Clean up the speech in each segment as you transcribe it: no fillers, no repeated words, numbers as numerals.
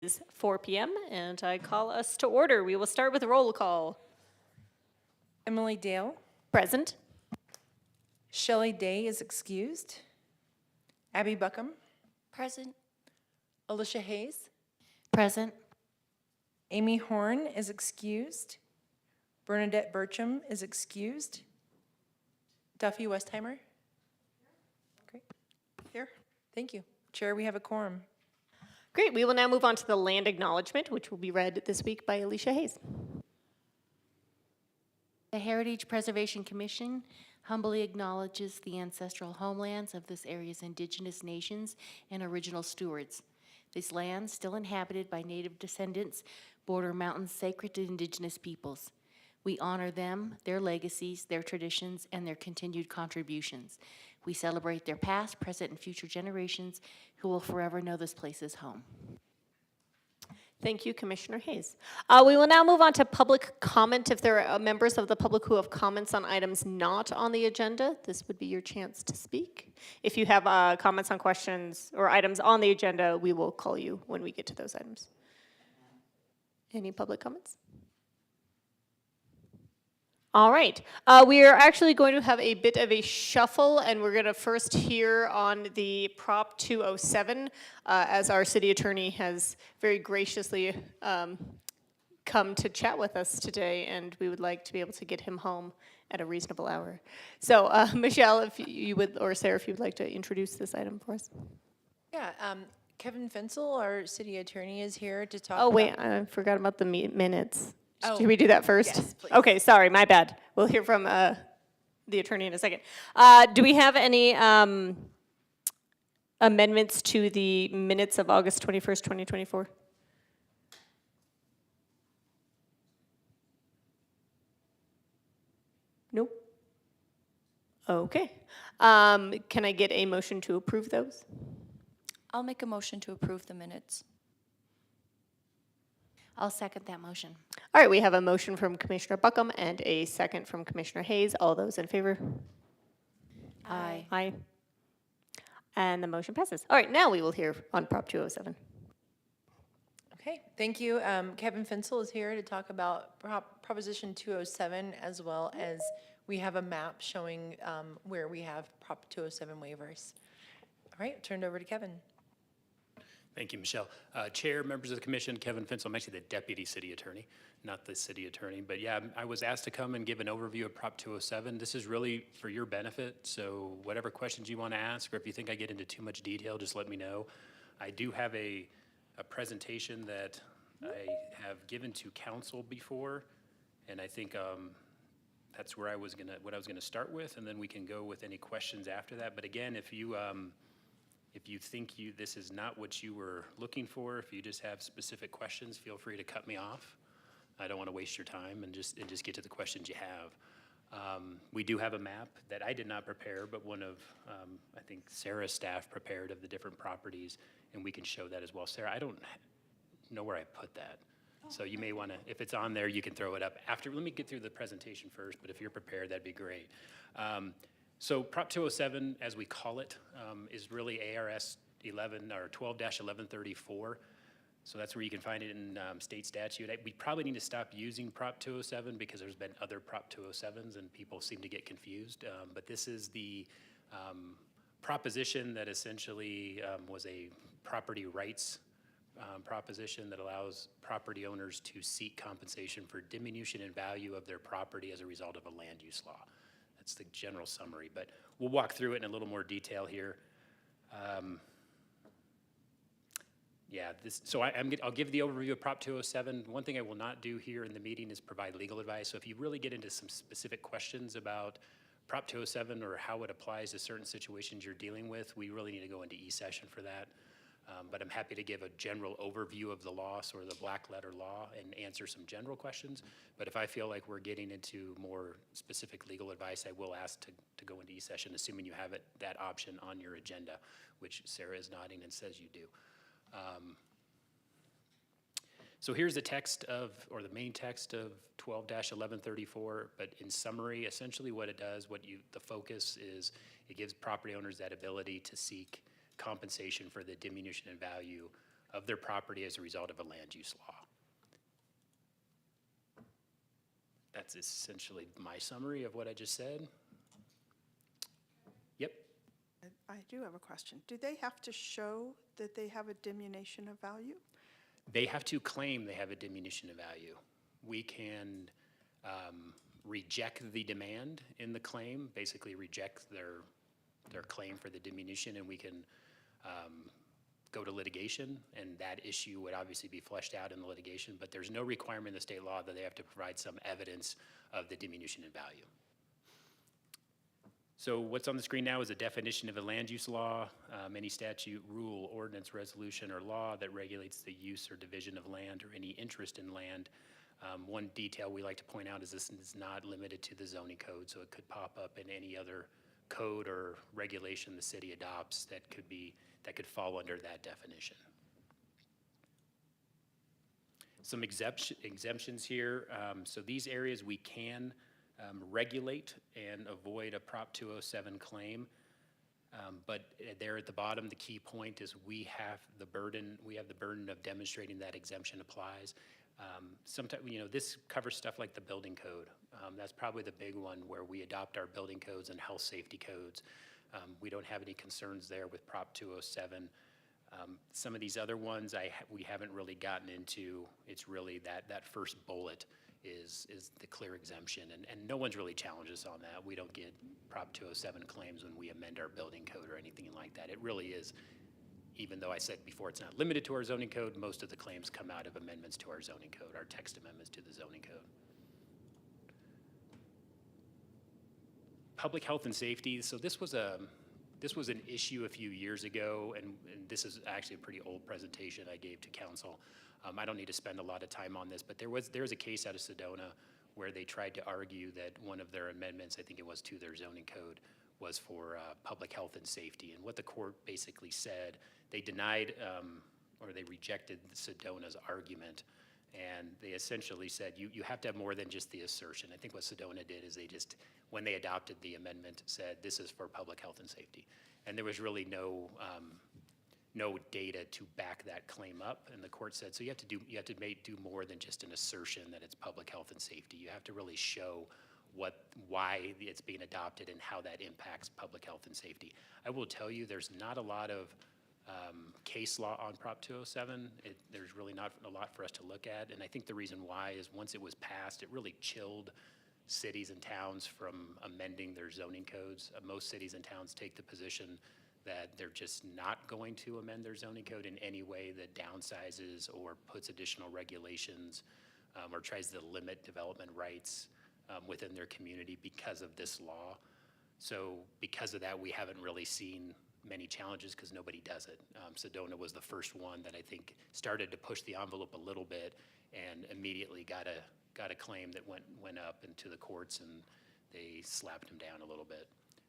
Is 4 p.m. and I call us to order. We will start with a roll call. Emily Dale. Present. Shelley Day is excused. Abby Buckham. Present. Alicia Hayes. Present. Amy Horn is excused. Bernadette Burcham is excused. Duffy Westheimer. Great. Here. Thank you. Chair, we have a quorum. Great. We will now move on to the land acknowledgement, which will be read this week by Alicia Hayes. The Heritage Preservation Commission humbly acknowledges the ancestral homelands of this area's indigenous nations and original stewards. These lands, still inhabited by native descendants, border mountains sacred to indigenous peoples. We honor them, their legacies, their traditions, and their continued contributions. We celebrate their past, present, and future generations who will forever know this place as home. Thank you, Commissioner Hayes. We will now move on to public comment. If there are members of the public who have comments on items not on the agenda, this would be your chance to speak. If you have comments on questions or items on the agenda, we will call you when we get to those items. Any public comments? All right. We are actually going to have a bit of a shuffle, and we're going to first hear on the Prop 207, as our city attorney has very graciously come to chat with us today, and we would like to be able to get him home at a reasonable hour. So, Michelle, if you would, or Sarah, if you would like to introduce this item for us. Yeah, Kevin Fensel, our city attorney, is here to talk Oh, wait, about... I forgot about the minutes. Oh, Should we do that first? yes, please. Okay, sorry, my bad. We'll hear from the attorney in a second. Do we have any amendments to the minutes of August 21st, 2024? Nope. Okay. Can I get a motion to approve those? I'll make a motion to approve the minutes. I'll second that motion. All right, we have a motion from Commissioner Buckham and a second from Commissioner Hayes. All those in favor? Aye. Aye. And the motion passes. All right, now we will hear on Prop 207. Okay, thank you. Kevin Fensel is here to talk about Proposition 207, as well as we have a map showing where we have Prop 207 waivers. All right, turned over to Kevin. Thank you, Michelle. Chair, members of the commission, Kevin Fensel. I'm actually the deputy city attorney, not the city attorney. But yeah, I was asked to come and give an overview of Prop 207. This is really for your benefit, so whatever questions you want to ask, or if you think I get into too much detail, just let me know. I do have a presentation that I have given to council before, and I think that's where what I was gonna start with, and then we can go with any questions after that. But again, if you think this is not what you were looking for, if you just have specific questions, feel free to cut me off. I don't want to waste your time, and just get to the questions you have. We do have a map that I did not prepare, but one of, I think Sarah's staff prepared of the different properties, and we can show that as well. Sarah, I don't know where I put that. So you may want to, if it's on there, you can throw it up after. Let me get through the presentation first, but if you're prepared, that'd be great. So Prop 207, as we call it, is really ARS 11 or 12-1134. So that's where you can find it in state statute. We probably need to stop using Prop 207 because there's been other Prop 207s and people seem to get confused. But this is the proposition that essentially was a property rights proposition that allows property owners to seek compensation for diminution in value of their property as a result of a land use law. That's the general summary, but we'll walk through it in a little more detail here. I'll give the overview of Prop 207. One thing I will not do here in the meeting is provide legal advice. So if you really get into some specific questions about Prop 207 or how it applies to certain situations you're dealing with, we really need to go into e-session for that. But I'm happy to give a general overview of the law, sort of the black letter law, and answer some general questions. But if I feel like we're getting into more specific legal advice, I will ask to go into e-session, assuming you have that option on your agenda, which Sarah is nodding and says you do. So here's the text of, or the main text of 12-1134, but in summary, essentially what it does, the focus is, it gives property owners that ability to seek compensation for the diminution in value of their property as a result of a land use law. That's essentially my summary of what I just said. Yep. I do have a question. Do they have to show that they have a diminution of value? They have to claim they have a diminution of value. We can reject the demand in the claim, basically reject their claim for the diminution, and we can go to litigation, and that issue would obviously be fleshed out in the litigation, but there's no requirement in the state law that they have to provide some evidence of the diminution in value. So what's on the screen now is a definition of a land use law. Any statute, rule, ordinance, resolution, or law that regulates the use or division of land or any interest in land. One detail we like to point out is this is not limited to the zoning code, so it could pop up in any other code or regulation the city adopts that could fall under that definition. Some exemptions here. So these areas we can regulate and avoid a Prop 207 claim. But there at the bottom, the key point is we have the burden of demonstrating that exemption applies. Sometimes, this covers stuff like the building code. That's probably the big one where we adopt our building codes and health safety codes. We don't have any concerns there with Prop 207. Some of these other ones we haven't really gotten into. It's really that first bullet is the clear exemption, and no one's really challenged us on that. We don't get Prop 207 claims when we amend our building code or anything like that. It really is, even though I said before it's not limited to our zoning code, most of the claims come out of amendments to our zoning code, our text amendments to the zoning code. Public health and safety. So this was an issue a few years ago, and this is actually a pretty old presentation I gave to council. I don't need to spend a lot of time on this, but there was a case out of Sedona where they tried to argue that one of their amendments, I think it was to their zoning code, was for public health and safety. And what the court basically said, they denied or they rejected Sedona's argument. And they essentially said, you have to have more than just the assertion. I think what Sedona did is they just, when they adopted the amendment, said this is for public health and safety. And there was really no data to back that claim up. And the court said, so you have to do more than just an assertion that it's public health and safety. You have to really show why it's being adopted and how that impacts public health and safety. I will tell you, there's not a lot of case law on Prop 207. There's really not a lot for us to look at, and I think the reason why is once it was passed, it really chilled cities and towns from amending their zoning codes. Most cities and towns take the position that they're just not going to amend their zoning code in any way that downsizes or puts additional regulations or tries to limit development rights within their community because of this law. So because of that, we haven't really seen many challenges because nobody does it. Sedona was the first one that I think started to push the envelope a little bit and immediately got a claim that went up into the courts, and they slapped him down a little bit.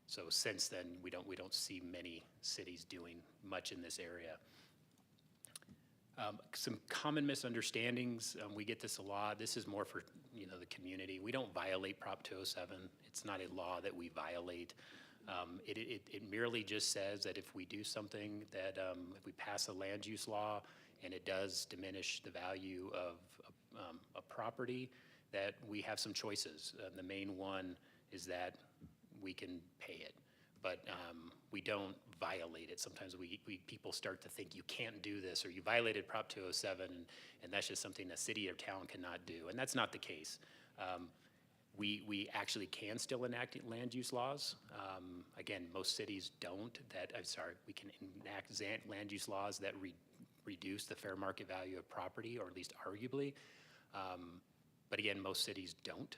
So since then, we don't see many cities doing much in this area. Some common misunderstandings, we get this a lot. This is more for the community. We don't violate Prop 207. It's not a law that we violate. It merely just says that if we do something that, if we pass a land use law and it does diminish the value of a property, that we have some choices. The main one is that we can pay it, but we don't violate it. Sometimes people start to think you can't do this, or you violated Prop 207, and that's just something a city or town cannot do, and that's not the case. We actually can still enact land use laws. Again, most cities don't. We can enact land use laws that reduce the fair market value of property, or at least arguably. But again, most cities don't.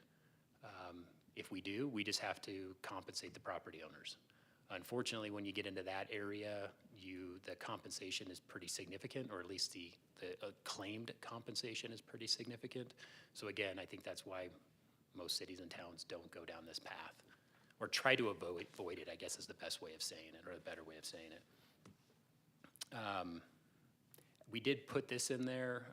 If we do, we just have to compensate the property owners. Unfortunately, when you get into that area, the compensation is pretty significant, or at least the claimed compensation is pretty significant. So again, I think that's why most cities and towns don't go down this path, or try to avoid it, I guess is the best way of saying it, or the better way of saying it. We did put this in there.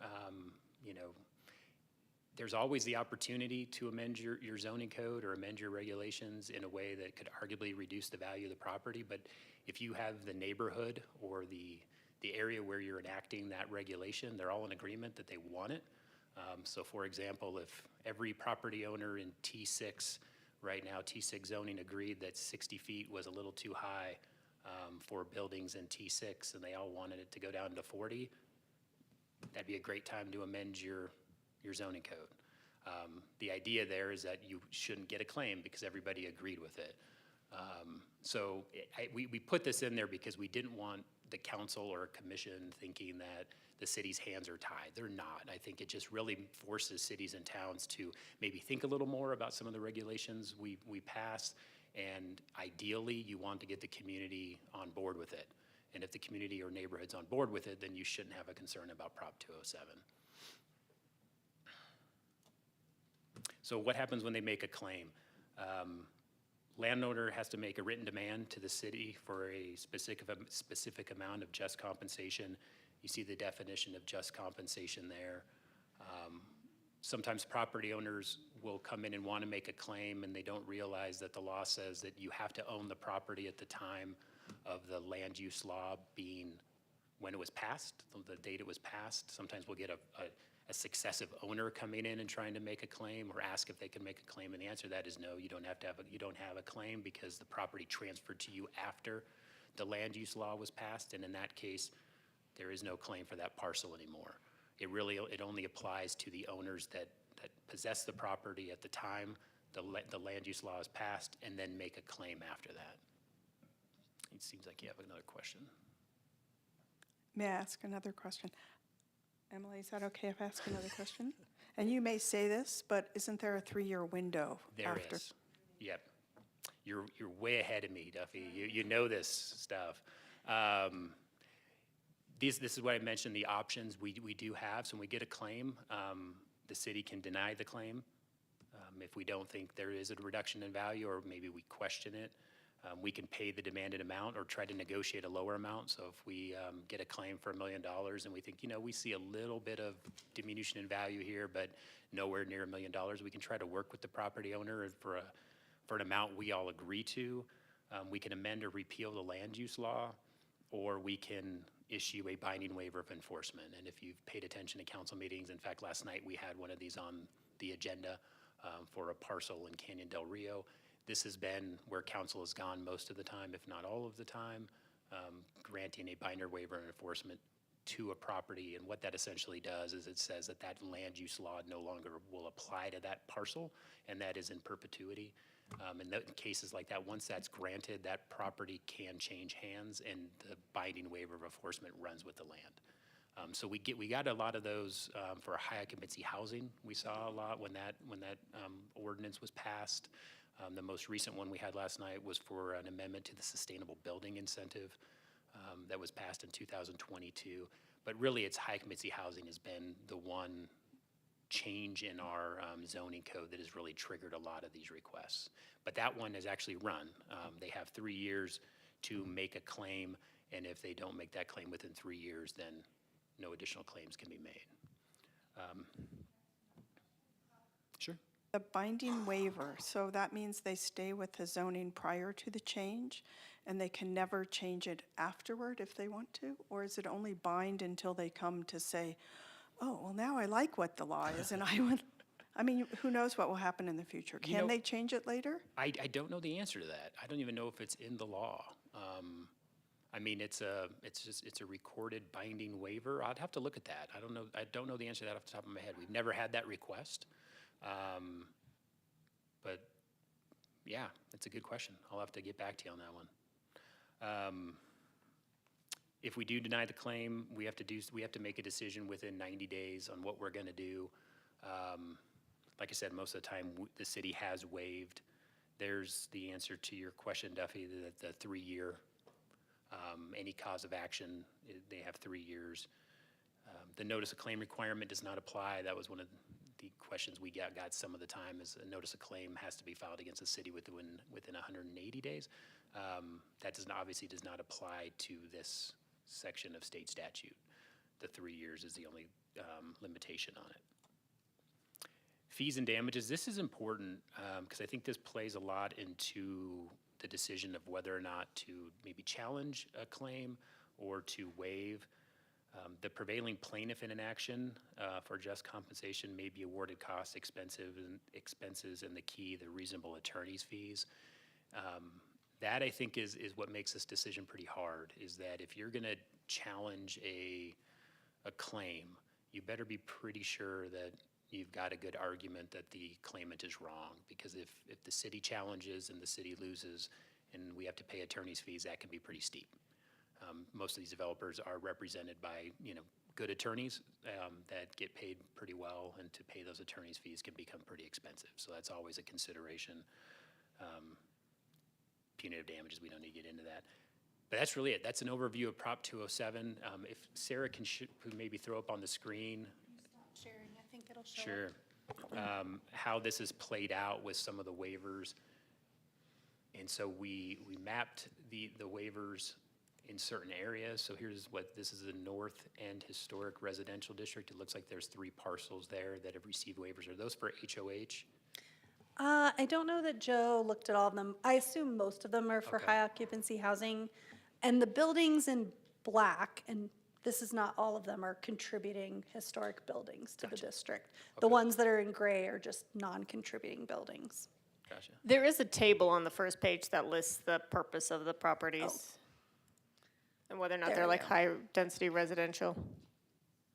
There's always the opportunity to amend your zoning code or amend your regulations in a way that could arguably reduce the value of the property. But if you have the neighborhood or the the area where you're enacting that regulation, they're all in agreement that they want it. So for example, if every property owner in T6, right now T6 zoning agreed that 60 feet was a little too high for buildings in T6 and they all wanted it to go down to 40, that'd be a great time to amend your zoning code. The idea there is that you shouldn't get a claim because everybody agreed with it. We put this in there because we didn't want the council or commission thinking that the city's hands are tied. They're not. I think it just really forces cities and towns to maybe think a little more about some of the regulations we pass, and ideally, you want to get the community on board with it. And if the community or neighborhood's on board with it, then you shouldn't have a concern about Prop 207. So what happens when they make a claim? Landowner has to make a written demand to the city for a specific amount of just compensation. You see the definition of just compensation there. Sometimes property owners will come in and want to make a claim and they don't realize that the law says that you have to own the property at the time of the land use law being when it was passed, the date it was passed. Sometimes we'll get a successive owner coming in and trying to make a claim or ask if they can make a claim, and the answer to that is no, you don't have a claim because the property transferred to you after the land use law was passed, and in that case, there is no claim for that parcel anymore. It only applies to the owners that possess the property at the time the land use law is passed and then make a claim after that. It seems like you have another question. May I ask another question? Emily, is that okay if I ask another question? And you may say this, but isn't there a 3-year window There after? is. Yep. You're way ahead of me, Duffy. You know this stuff. This is what I mentioned, the options we do have. So when we get a claim, the city can deny the claim. If we don't think there is a reduction in value or maybe we question it, we can pay the demanded amount or try to negotiate a lower amount. So if we get a claim for $1 million and we think, we see a little bit of diminution in value here, but nowhere near $1 million, we can try to work with the property owner for an amount we all agree to. We can amend or repeal the land use law, or we can issue a binding waiver of enforcement. And if you've paid attention to council meetings, in fact, last night we had one of these on the agenda for a parcel in Canyon del Rio. This has been where council has gone most of the time, if not all of the time, granting a binder waiver and enforcement to a property. And what that essentially does is it says that land use law no longer will apply to that parcel, and that is in perpetuity. In cases like that, once that's granted, that property can change hands, and the binding waiver of enforcement runs with the land. So we got a lot of those for high occupancy housing. We saw a lot when that ordinance was passed. The most recent one we had last night was for an amendment to the sustainable building incentive that was passed in 2022. But really, it's high occupancy housing has been the one change in our zoning code that has really triggered a lot of these requests. But that one has actually run. They have 3 years to make a claim, and if they don't make that claim within 3 years, then no additional claims can be made. Sure. The binding waiver, so that means they stay with the zoning prior to the change, and they can never change it afterward if they want to? Or is it only bind until they come to say, oh, well, now I like what the law is, and I mean, who knows what will happen in the future? Can they change it later? I don't know the answer to that. I don't even know if it's in the law. I mean, it's a recorded binding waiver. I'd have to look at that. I don't know the answer to that off the top of my head. We've never had that request. But yeah, it's a good question. I'll have to get back to you on that one. If we do deny the claim, we have to make a decision within 90 days on what we're going to do. Like I said, most of the time the city has waived. There's the answer to your question, Duffy, the 3-year. Any cause of action, they have 3 years. The notice of claim requirement does not apply. That was one of the questions we got some of the time, is a notice of claim has to be filed against the city within 180 days. That obviously does not apply to this section of state statute. The 3 years is the only limitation on it. Fees and damages, this is important because I think this plays a lot into the decision of whether or not to maybe challenge a claim or to waive. The prevailing plaintiff in an action for just compensation may be awarded costs, expenses, and the key, the reasonable attorney's fees. That, I think, is what makes this decision pretty hard, is that if you're going to challenge a claim, you better be pretty sure that you've got a good argument that the claimant is wrong. Because if the city challenges and the city loses and we have to pay attorney's fees, that can be pretty steep. Most of these developers are represented by, good attorneys that get paid pretty well, and to pay those attorney's fees can become pretty expensive. So that's always a consideration. Punitive damages, we don't need to get into that. But that's really it. That's an overview of Prop 207. If Sarah can maybe throw up on the screen. Sharing, I think it'll show. Sure. How this is played out with some of the waivers. And so we mapped the waivers in certain areas. So this is the North End Historic Residential District. It looks like there's 3 parcels there that have received waivers. Are those for HOH? I don't know that Joe looked at all of them. I assume most of them are for Okay. high occupancy housing. And the buildings in black, and this is not all of them, are contributing historic buildings to the district. The ones that are in gray are just non-contributing buildings. Gotcha. There is a table on the first page that lists the purpose of the properties. And whether or not There they're we like go. high-density residential.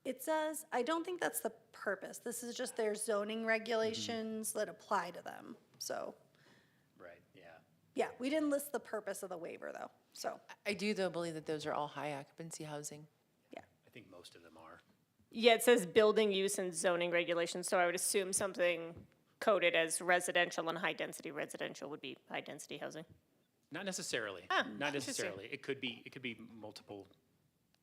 It says, I don't think that's the purpose. This is just their zoning regulations that apply to them. So, Right, yeah. yeah, we didn't list the purpose of the waiver though. So, I do, though, believe that those are all high occupancy housing. yeah. I think most of them are. Yeah, it says building use and zoning regulations, so I would assume something coded as residential and high-density residential would be high-density housing. Not necessarily. Ah, Not interesting. necessarily. It could be multiple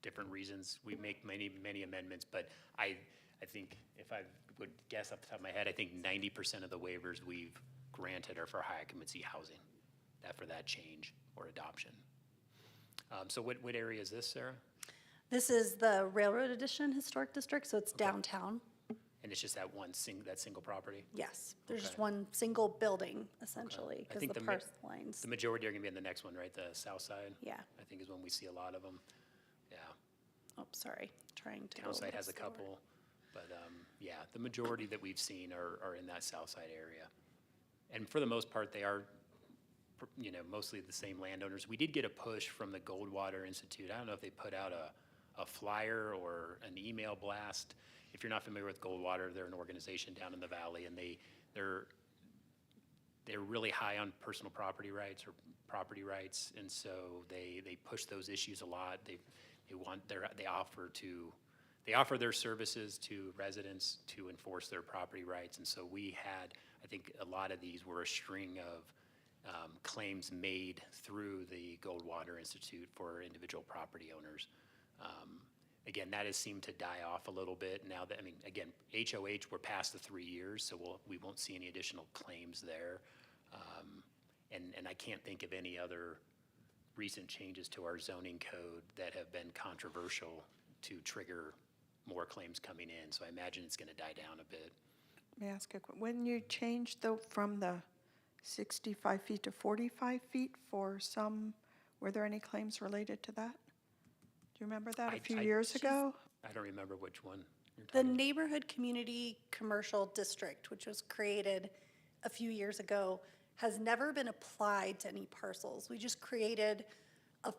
different reasons. We make many amendments, but I think if I would guess off the top of my head, I think 90% of the waivers we've granted are for high occupancy housing, for that change or adoption. So what area is this, Sarah? This is the Railroad Edition Historic District, so it's downtown. And it's just that single property? Yes, there's just Okay. one single building essentially, I because think the the parcel lines, The majority are gonna be in the next one, right? The south side? yeah. I think is when we see a lot of them. Yeah. Oh, sorry, trying to. go Town a side little has a slower. couple, but yeah, the majority that we've seen are in that south side area. And for the most part, they are, mostly the same landowners. We did get a push from the Goldwater Institute. I don't know if they put out a flyer or an email blast. If you're not familiar with Goldwater, they're an organization down in the valley, and they're really high on personal property rights or property rights, and so they push those issues a lot. They offer their services to residents to enforce their property rights, and so I think a lot of these were a string of claims made through the Goldwater Institute for individual property owners. Again, that has seemed to die off a little bit now that, again, HOH, we're past the 3 years, so we won't see any additional claims there. And I can't think of any other recent changes to our zoning code that have been controversial to trigger more claims coming in. So I imagine it's gonna die down a bit. May I ask when you changed from the 65 feet to 45 feet for some, were there any claims related to that? Do you remember that a few years ago? I don't remember which one you're The talking. Neighborhood Community Commercial District, which was created a few years ago, has never been applied to any parcels. We just created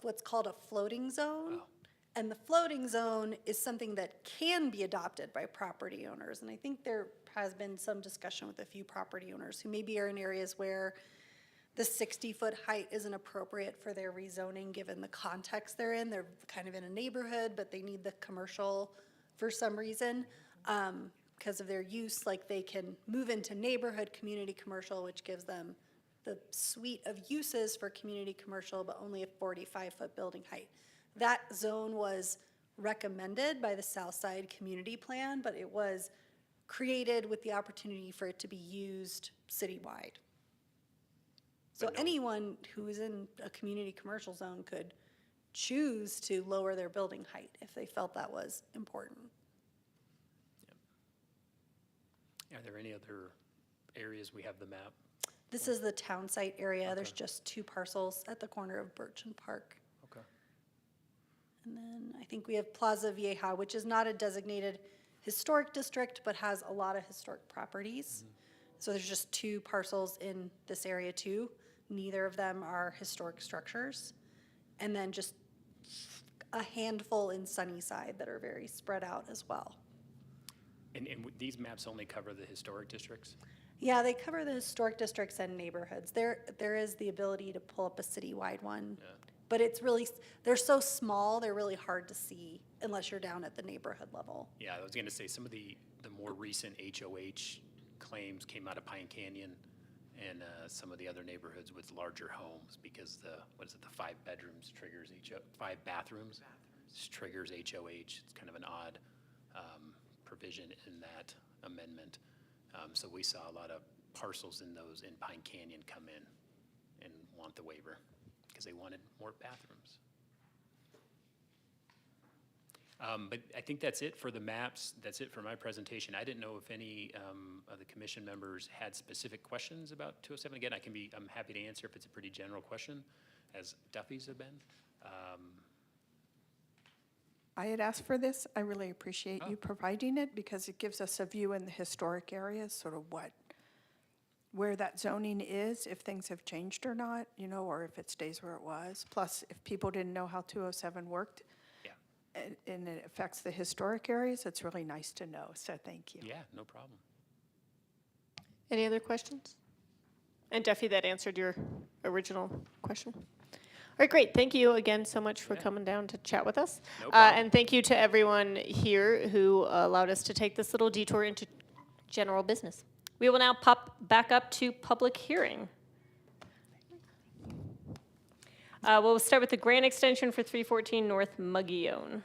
what's called a floating zone. Oh. And the floating zone is something that can be adopted by property owners. And I think there has been some discussion with a few property owners who maybe are in areas where the 60-foot height isn't appropriate for their rezoning, given the context they're in. They're kind of in a neighborhood, but they need the commercial for some reason. Because of their use, like they can move into neighborhood community commercial, which gives them the suite of uses for community commercial, but only a 45-foot building height. That zone was recommended by the Southside Community Plan, but it was created with the opportunity for it to be used citywide. So But no- anyone who is in a community commercial zone could choose to lower their building height if they felt that was important. Are there any other areas we have the map? This is the town site area. There's Okay. just 2 parcels at the corner of Birch and Park. Okay. And then I think we have Plaza Vieja, which is not a designated historic district, but has a lot of historic properties. So there's just 2 parcels in this area too. Neither of them are historic structures. And then just a handful in Sunnyside that are very spread out as well. And these maps only cover the historic districts? Yeah, they cover the historic districts and neighborhoods. There is the ability to pull up a citywide one. But it's really, they're so small, they're really hard to see unless you're down at the neighborhood level. Yeah, I was going to say, some of the more recent HOH claims came out of Pine Canyon and some of the other neighborhoods with larger homes, because the 5 bedrooms triggers 5 bathrooms triggers HOH. It's kind of an odd provision in that amendment. So we saw a lot of parcels in those in Pine Canyon come in and want the waiver because they wanted more bathrooms. But I think that's it for the maps. That's it for my presentation. I didn't know if any of the commission members had specific questions about 207. Again, I'm happy to answer if it's a pretty general question, as Duffy's have been. I had asked for this. I really appreciate you providing it because it gives us a view in the historic areas, sort of where that zoning is, if things have changed or not, or if it stays where it was. Plus, if people didn't know how 207 worked, Yeah. and it affects the historic areas, it's really nice to know, so thank you. Yeah, no problem. Any other questions? And Duffy, that answered your original question. All right, great. Thank you again so much for coming down to chat with us. No problem. And thank you to everyone here who allowed us to take this little detour into general business. We will now pop back up to public hearing. We'll start with the grant extension for 314 North Muggione.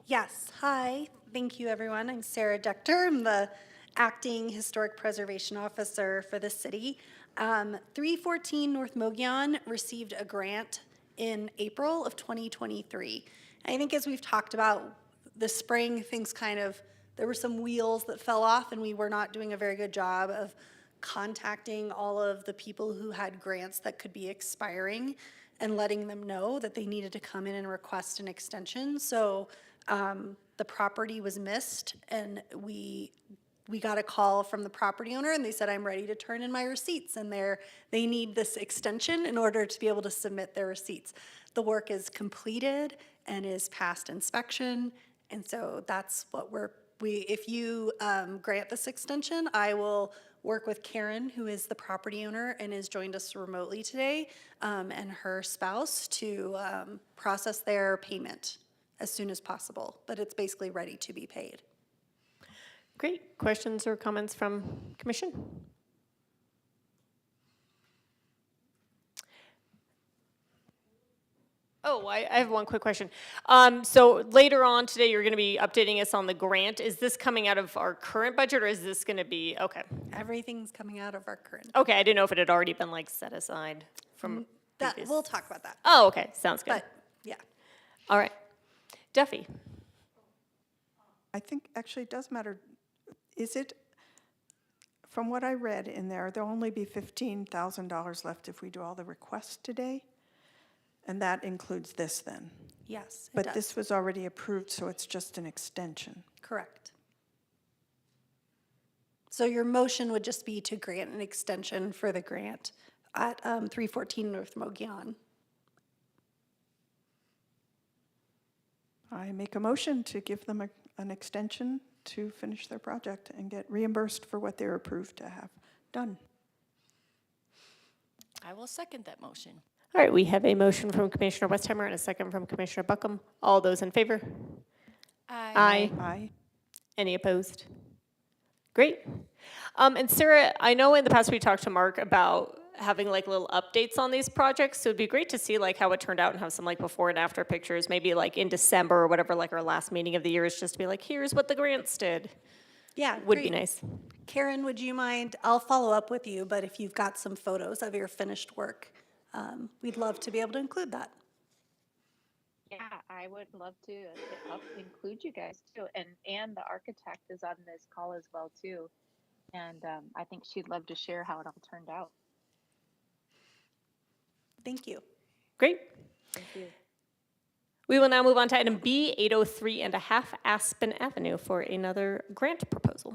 Yes, hi, thank you, everyone. I'm Sarah Dechter. I'm the Acting Historic Preservation Officer for the city. 314 North Mogollon received a grant in April of 2023. I think as we've talked about this spring, there were some wheels that fell off and we were not doing a very good job of contacting all of the people who had grants that could be expiring and letting them know that they needed to come in and request an extension. So the property was missed, and we got a call from the property owner, and they said, I'm ready to turn in my receipts, and they need this extension in order to be able to submit their receipts. The work is completed and is past inspection, and so that's what if you grant this extension, I will work with Karen, who is the property owner and has joined us remotely today, and her spouse to process their payment as soon as possible. But it's basically ready to be paid. Great. Questions or comments from commission? Oh, I have one quick question. So later on today, you're going to be updating us on the grant. Is this coming out of our current budget, or is this going to be, okay. Everything's coming out of our current. Okay, I didn't know if it had already been set aside from previous. We'll talk about that. Oh, okay, sounds good. But yeah, All right. Duffy? I think actually it does matter. Is it, from what I read in there'll only be $15,000 left if we do all the requests today? And that includes this then? yes, it But does. this was already approved, so it's just an extension. Correct. So your motion would just be to grant an extension for the grant at 314 North Mogollon. I make a motion to give them an extension to finish their project and get reimbursed for what they're approved to have done. I will second that motion. All right, we have a motion from Commissioner Westheimer and a second from Commissioner Buckham. All those in favor? Aye. Aye. Any opposed? Great. And Sarah, I know in the past we talked to Mark about having little updates on these projects, so it'd be great to see how it turned out and have some before and after pictures, maybe in December or whatever, our last meeting of the year is just to be here's what the grants did. Yeah, Would be great. nice. Karen, would you mind, I'll follow up with you, but if you've got some photos of your finished work, we'd love to be able to include that. Yeah, I would love to include you guys too. And the architect is on this call as well too. And I think she'd love to share how it all turned out. Thank you. Great. Thank you. We will now move on to item B, 803.5 Aspen Avenue for another grant proposal.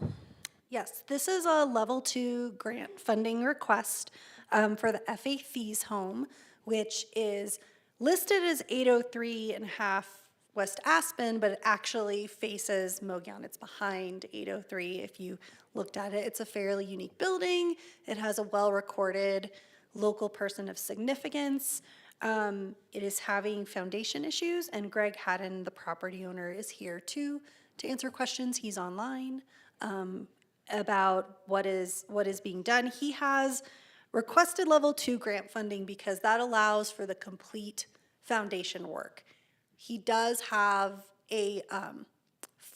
Yes, this is a level 2 grant funding request for the FA Fees home, which is listed as 803.5 West Aspen, but it actually faces Mogown. It's behind 803. If you looked at it, it's a fairly unique building. It has a well-recorded local person of significance. It is having foundation issues, and Greg Haddon, the property owner, is here to answer questions. He's online about what is being done. He has requested level 2 grant funding because that allows for the complete foundation work. He does have a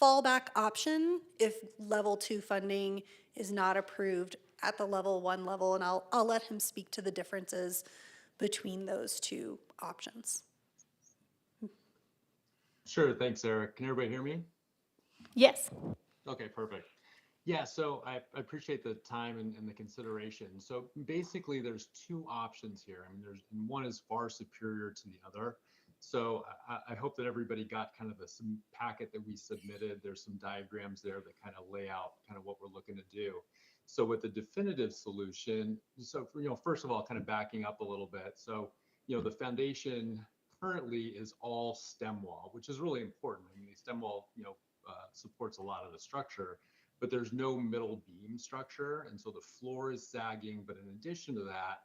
fallback option if level 2 funding is not approved at the level 1 level, and I'll let him speak to the differences between those two options. Sure, thanks, Eric. Can everybody hear me? Yes. Okay, perfect. Yeah, so I appreciate the time and the consideration. So basically, there's two options here. I mean, and one is far superior to the other. So I hope that everybody got kind of some packet that we submitted. There's some diagrams there that kind of lay out kind of what we're looking to do. So with the definitive solution, so first of all, kind of backing up a little bit. So the foundation currently is all stem wall, which is really important. I mean, the stem wall supports a lot of the structure, but there's no middle beam structure, and so the floor is sagging. But in addition to that,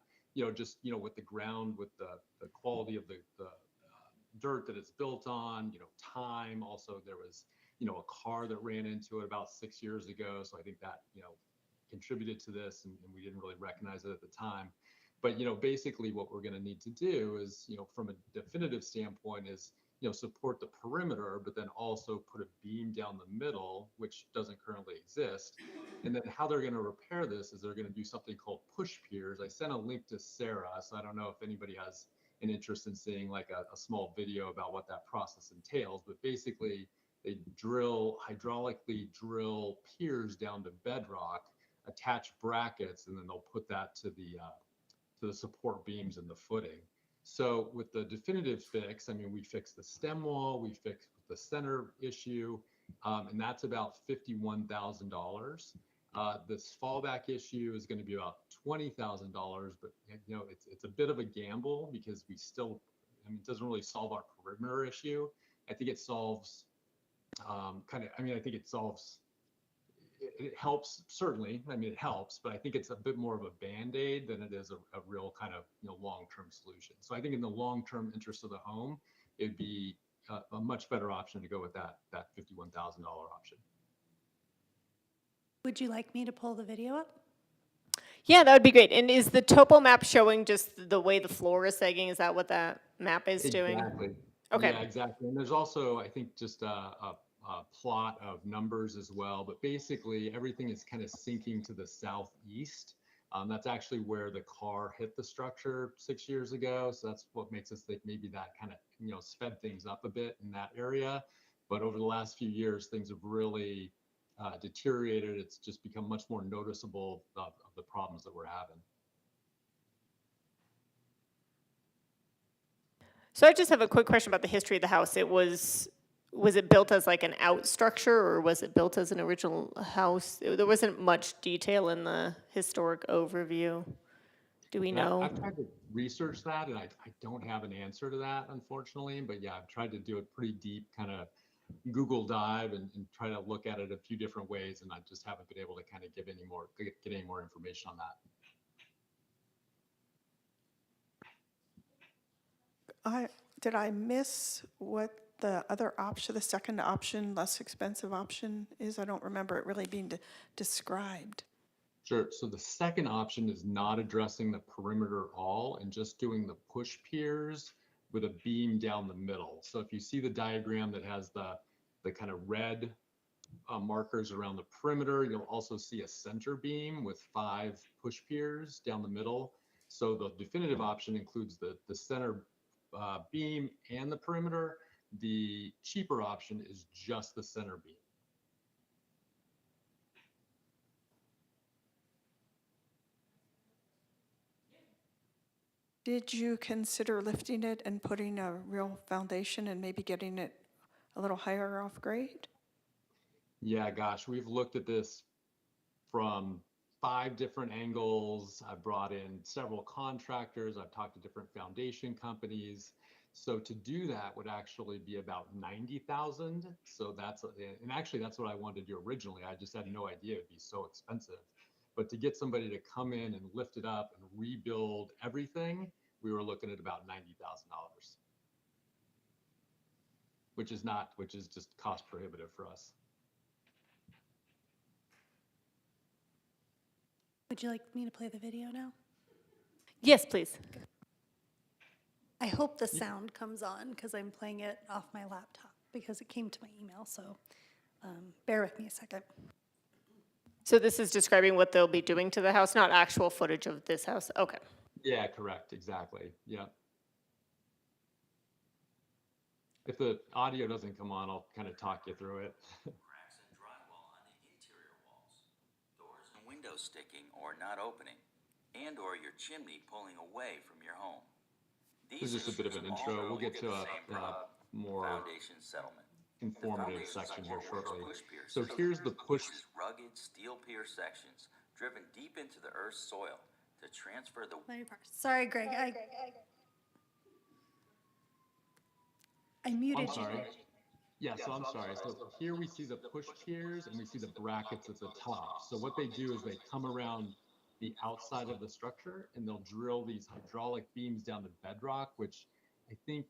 just with the ground, with the quality of the dirt that it's built on, time. Also, there was a car that ran into it about 6 years ago, so I think that contributed to this, and we didn't really recognize it at the time. But basically, what we're going to need to do is, from a definitive standpoint, is support the perimeter, but then also put a beam down the middle, which doesn't currently exist. And then how they're going to repair this is they're going to do something called push piers. I sent a link to Sarah, so I don't know if anybody has an interest in seeing like a small video about what that process entails. But basically, they hydraulically drill piers down to bedrock, attach brackets, and then they'll put that to the support beams and the footing. So with the definitive fix, I mean, we fixed the stem wall, we fixed the center issue, and that's about $51,000. This fallback issue is going to be about $20,000, but it's a bit of a gamble because it doesn't really solve our perimeter issue. I think it solves it helps, certainly. I mean, it helps, but I think it's a bit more of a Band-Aid than it is a real kind of long-term solution. So I think in the long-term interest of the home, it'd be a much better option to go with that $51,000 option. Would you like me to pull the video up? Yeah, that would be great. And is the topo map showing just the way the floor is sagging? Is that what that map is doing? Exactly. Okay. Yeah, exactly. And there's also, I think, just a plot of numbers as well. But basically, everything is kind of sinking to the southeast. That's actually where the car hit the structure 6 years ago. So that's what makes us think maybe that kind of sped things up a bit in that area. But over the last few years, things have really deteriorated. It's just become much more noticeable of the problems that we're having. So I just have a quick question about the history of the house. Was it built as like an out structure, or was it built as an original house? There wasn't much detail in the historic overview. Do we know? I've tried to research that, and I don't have an answer to that, unfortunately. But yeah, I've tried to do a pretty deep kind of Google dive and try to look at it a few different ways, and I just haven't been able to kind of get any more information on that. Did I miss what the other option, the second option, less expensive option is? I don't remember it really being described. Sure. So the second option is not addressing the perimeter at all and just doing the push piers with a beam down the middle. So if you see the diagram that has the kind of red markers around the perimeter, you'll also see a center beam with 5 push piers down the middle. So the definitive option includes the center beam and the perimeter. The cheaper option is just the center beam. Did you consider lifting it and putting a real foundation and maybe getting it a little higher off grade? Yeah, gosh, we've looked at this from 5 different angles. I've brought in several contractors. I've talked to different foundation companies. So to do that would actually be about 90,000. So and actually that's what I wanted to do originally. I just had no idea it'd be so expensive. But to get somebody to come in and lift it up and rebuild everything, we were looking at about $90,000, which is just cost prohibitive for us. Would you like me to play the video now? Yes, please. I hope the sound comes on because I'm playing it off my laptop because it came to my email, so bear with me a second. So this is describing what they'll be doing to the house, not actual footage of this house? Okay. Yeah, correct. Exactly. Yeah. If the audio doesn't come on, I'll kind of talk you through it. Cracks in drywall on the interior walls, doors and windows sticking or not opening, and or your chimney pulling away from your home. This is just a bit of an intro. We'll get to a more foundation settlement. informative section here shortly. So system here's the push. uses rugged steel pier sections driven deep into the Earth's soil to transfer the Sorry, Greg. I muted I'm you. sorry. Yeah, so I'm sorry. So here we see the push piers and we see the brackets at the top. So what they do is they come around the outside of the structure and they'll drill these hydraulic beams down to bedrock, which I think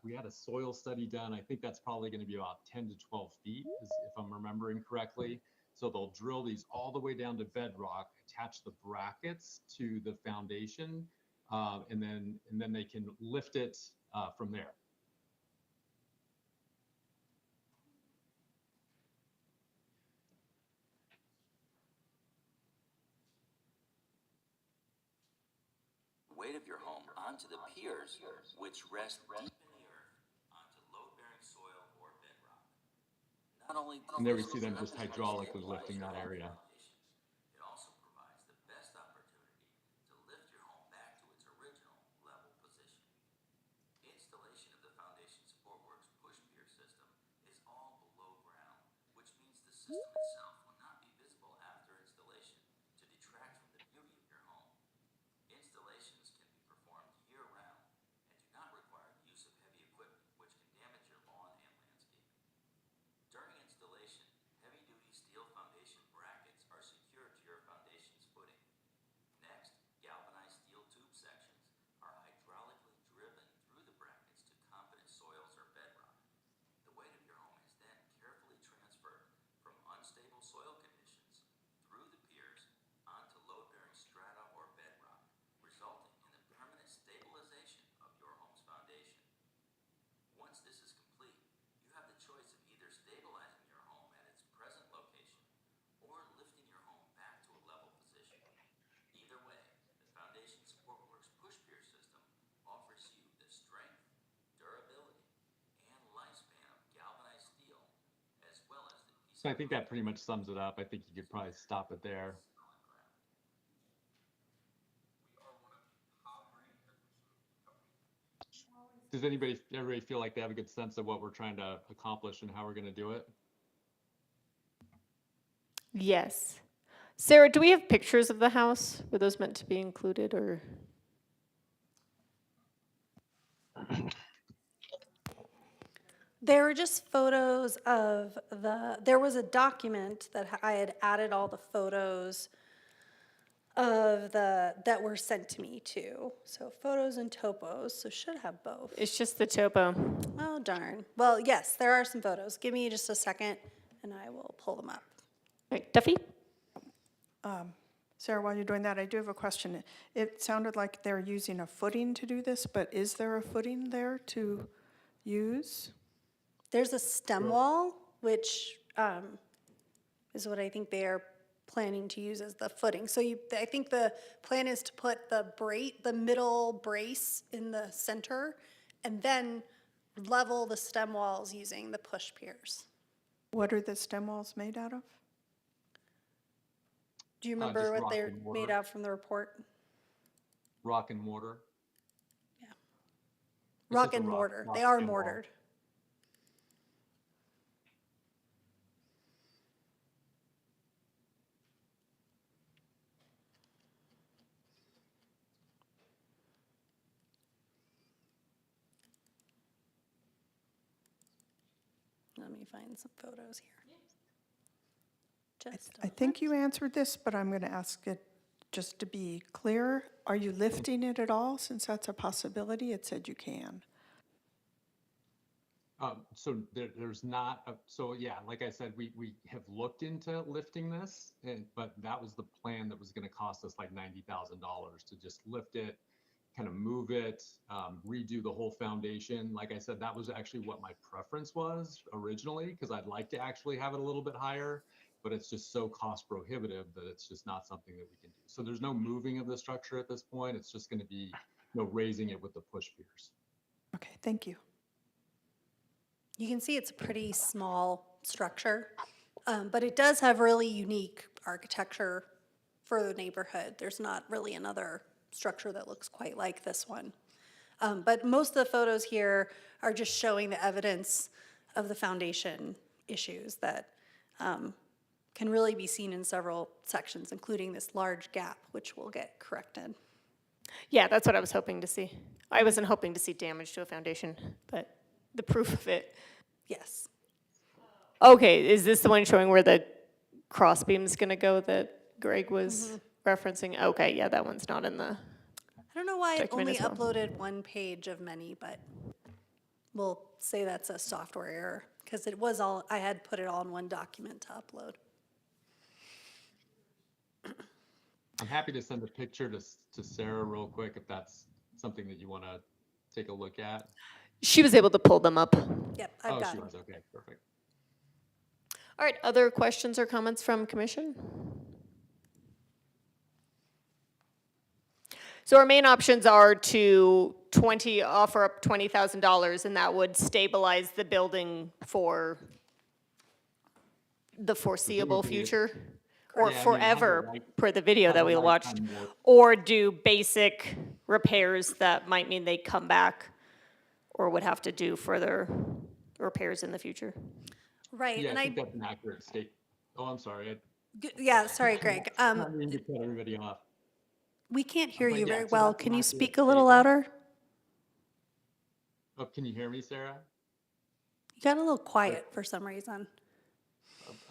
we had a soil study done. I think that's probably going to be about 10 to 12 feet, if I'm remembering correctly. So they'll drill these all the way down to bedrock, attach the brackets to the foundation, and then they can lift it from there. weight of your home onto the piers, which rest deep in the earth onto load-bearing soil or bedrock. Not only And there we see them just hydraulically lifting that area. It also provides the best opportunity to lift your home back to its original level position. Installation of the Foundation Support Works push pier system is all below ground, which means the system itself will not be visible after installation to detract from the beauty of your home. Installations can be performed year-round and do not require the use of heavy equipment, which can damage your lawn and landscape. During installation, heavy-duty steel foundation brackets are secured to your foundation's footing. Next, galvanized steel tube sections are hydraulically driven through the brackets to competent soils or bedrock. The weight of your home is then carefully transferred from unstable soil conditions through the piers onto load-bearing strata or bedrock, resulting in the permanent stabilization of your home's foundation. Once this is complete, you have the choice of either stabilizing your home at its present location or lifting your home back to a level position. Either way, the Foundation Support Works push pier system offers you the strength, durability, and lifespan of galvanized steel, as well as the peace So I think that pretty much sums it up. I think you could probably stop it there. solid ground. Does everybody feel like they have a good sense of what we're trying to accomplish and how we're going to do it? Yes. Sarah, do we have pictures of the house? Were those meant to be included or? There were just photos of there was a document that I had added all the photos of that were sent to me too. So photos and topos, so should have both. It's just the topo. Oh, darn. Well, yes, there are some photos. Give me just a second and I will pull them up. Right, Duffy? Sarah, while you're doing that, I do have a question. It sounded like they're using a footing to do this, but is there a footing there to use? There's a stem wall, which is what I think they are planning to use as the footing. So I think the plan is to put the middle brace in the center and then level the stem walls using the push piers. What are the stem walls made out of? Do you remember Just what rock they're and mortar. made out from the report? Rock and mortar. It's Rock just a and rock- mortar. rock They are sand wall. mortared. Let me find some photos here. Just a I think you answered this, but I'm going to ask it just to be clear. Are you lifting it at all, since that's a possibility? It said you can. So there's not, so yeah, like I said, we have looked into lifting this, but that was the plan that was gonna cost us like $90,000 to just lift it, kind of move it, redo the whole foundation. Like I said, that was actually what my preference was originally, because I'd like to actually have it a little bit higher, but it's just so cost prohibitive that it's just not something that we can do. So there's no moving of the structure at this point. It's just gonna be, raising it with the push piers. Okay, thank you. You can see it's a pretty small structure, but it does have really unique architecture for the neighborhood. There's not really another structure that looks quite like this one. But most of the photos here are just showing the evidence of the foundation issues that can really be seen in several sections, including this large gap, which will get corrected. Yeah, that's what I was hoping to see. I wasn't hoping to see damage to a foundation, but the proof of it. Yes. Okay, is this the one showing where the crossbeam's gonna go that Greg was referencing? Okay, yeah, that one's not in the, I don't know why it Document only as well. uploaded one page of many, but we'll say that's a software error, because it was all, I had put it all in one document to upload. I'm happy to send a picture to Sarah real quick if that's something that you want to take a look at. she was able to pull them up. Yep, I've Oh, got she it. was, okay, perfect. All right, other questions or comments from commission? So our main options are to offer up $20,000, and that would stabilize the building for the foreseeable Presumably it- future, or Yeah, I mean, it has a forever, life- per the video has that a we watched, lifetime warranty. or do basic repairs that might mean they come back, or would have to do further repairs in the future. Right, Yeah, and I think that's an accurate state. Oh, I'm sorry. yeah, sorry, Greg. I don't mean to cut everybody off. We can't hear But you yeah, very so well. that's an Can you accurate speak a little statement. louder? Oh, can you hear me, Sarah? You got a little quiet for some reason.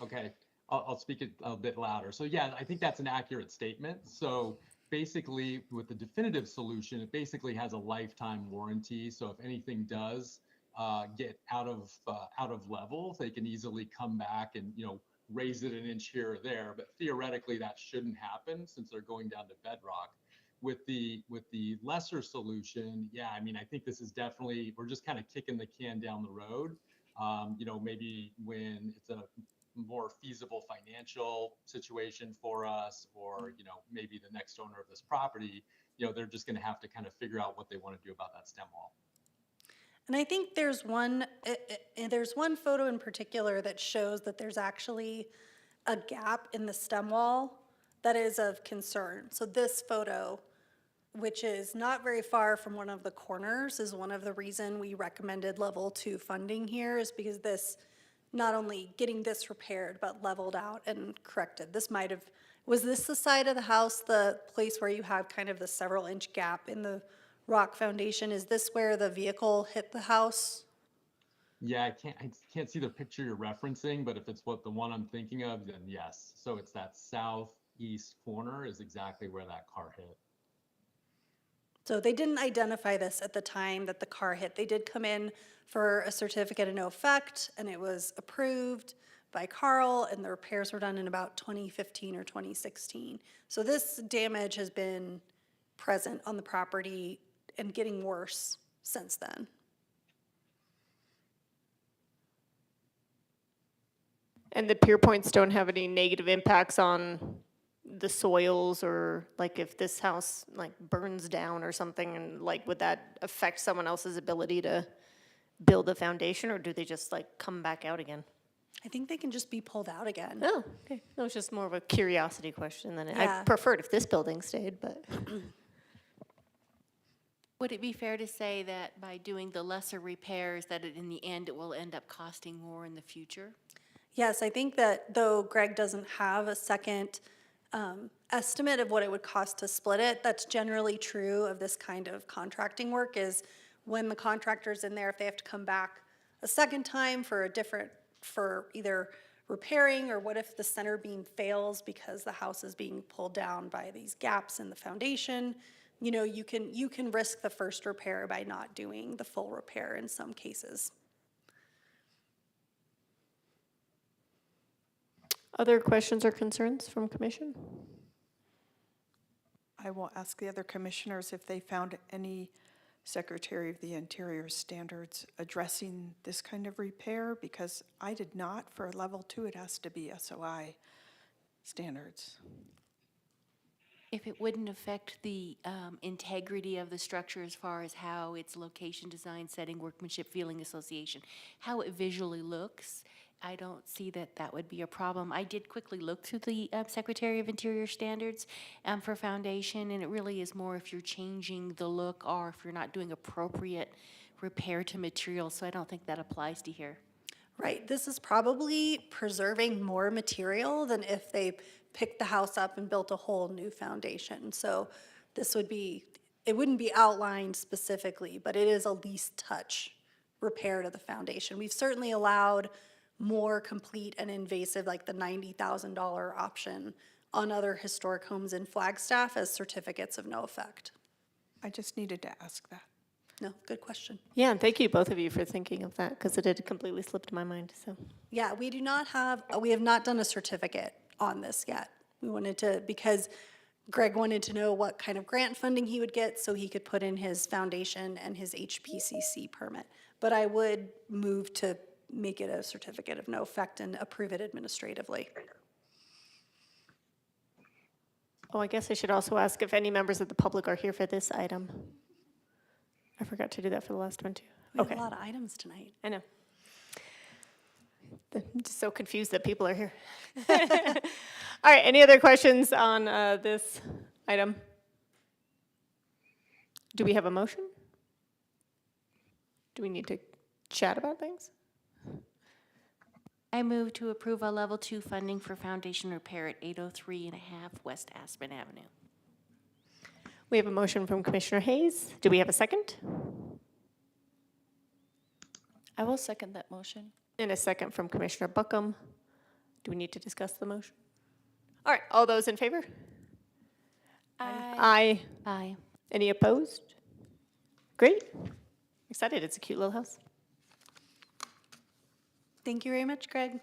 Okay, I'll speak it a bit louder. So yeah, I think that's an accurate statement. So basically, with the definitive solution, it basically has a lifetime warranty. So if anything does get out of level, they can easily come back and raise it an inch here or there. But theoretically, that shouldn't happen since they're going down to bedrock. With the lesser solution, yeah, I mean, I think this is definitely, we're just kind of kicking the can down the road. Maybe when it's a more feasible financial situation for us, or maybe the next owner of this property, they're just going to have to kind of figure out what they want to do about that stem wall. And I think there's one photo in particular that shows that there's actually a gap in the stem wall that is of concern. So this photo, which is not very far from one of the corners, is one of the reason we recommended level 2 funding here, is because this, not only getting this repaired, but leveled out and corrected. Was this the side of the house, the place where you have kind of the several inch gap in the rock foundation? Is this where the vehicle hit the house? Yeah, I can't see the picture you're referencing, but if it's the one I'm thinking of, then yes. So it's that southeast corner is exactly where that car hit. So they didn't identify this at the time that the car hit. They did come in for a certificate of no effect, and it was approved by Carl, and the repairs were done in about 2015 or 2016. So this damage has been present on the property and getting worse since then. And the pier points don't have any negative impacts on the soils, or like if this house like burns down or something, and like would that affect someone else's ability to build a foundation, or do they just like come back out again? I think they can just be pulled out again. Oh, okay. That was just more of a curiosity question than Yeah. I preferred if this building stayed, but Would it be fair to say that by doing the lesser repairs, that in the end, it will end up costing more in the future? Yes, I think that though Greg doesn't have a second estimate of what it would cost to split it, that's generally true of this kind of contracting work, is when the contractor's in there, if they have to come back a second time for a different, for either repairing, or what if the center beam fails because the house is being pulled down by these gaps in the foundation, you know, you can risk the first repair by not doing the full repair in some cases. Other questions or concerns from commission? I will ask the other commissioners if they found any Secretary of the Interior standards addressing this kind of repair, because I did not. For level 2, it has to be SOI standards. If it wouldn't affect the integrity of the structure as far as how its location, design, setting, workmanship, feeling, association, how it visually looks, I don't see that that would be a problem. I did quickly look through the Secretary of Interior standards for foundation, and it really is more if you're changing the look or if you're not doing appropriate repair to material, so I don't think that applies to here. Right, this is probably preserving more material than if they picked the house up and built a whole new foundation. So this would be, it wouldn't be outlined specifically, but it is a least touch repair to the foundation. We've certainly allowed more complete and invasive, like the $90,000 option on other historic homes in Flagstaff as certificates of no effect. I just needed to ask that. No, good question. Yeah, and thank you, both of you, for thinking of that, because it had completely slipped my mind, so. Yeah, we have not done a certificate on this yet. We wanted to, because Greg wanted to know what kind of grant funding he would get so he could put in his foundation and his HPCC permit. But I would move to make it a certificate of no effect and approve it administratively. Oh, I guess I should also ask if any members of the public are here for this item. I forgot to do that for the last one, too. We have Okay, a lot of items tonight. I know. I'm just so confused that people are here. All right, any other questions on this item? Do we have a motion? Do we need to chat about things? I move to approve a level 2 funding for foundation repair at 803.5 West Aspen Avenue. We have a motion from Commissioner Hayes. Do we have a second? I will second that motion. And a second from Commissioner Buckham. Do we need to discuss the motion? All right, all those in favor? Aye. Aye. Any opposed? Great. Excited, it's a cute little house. Thank you very much, Greg.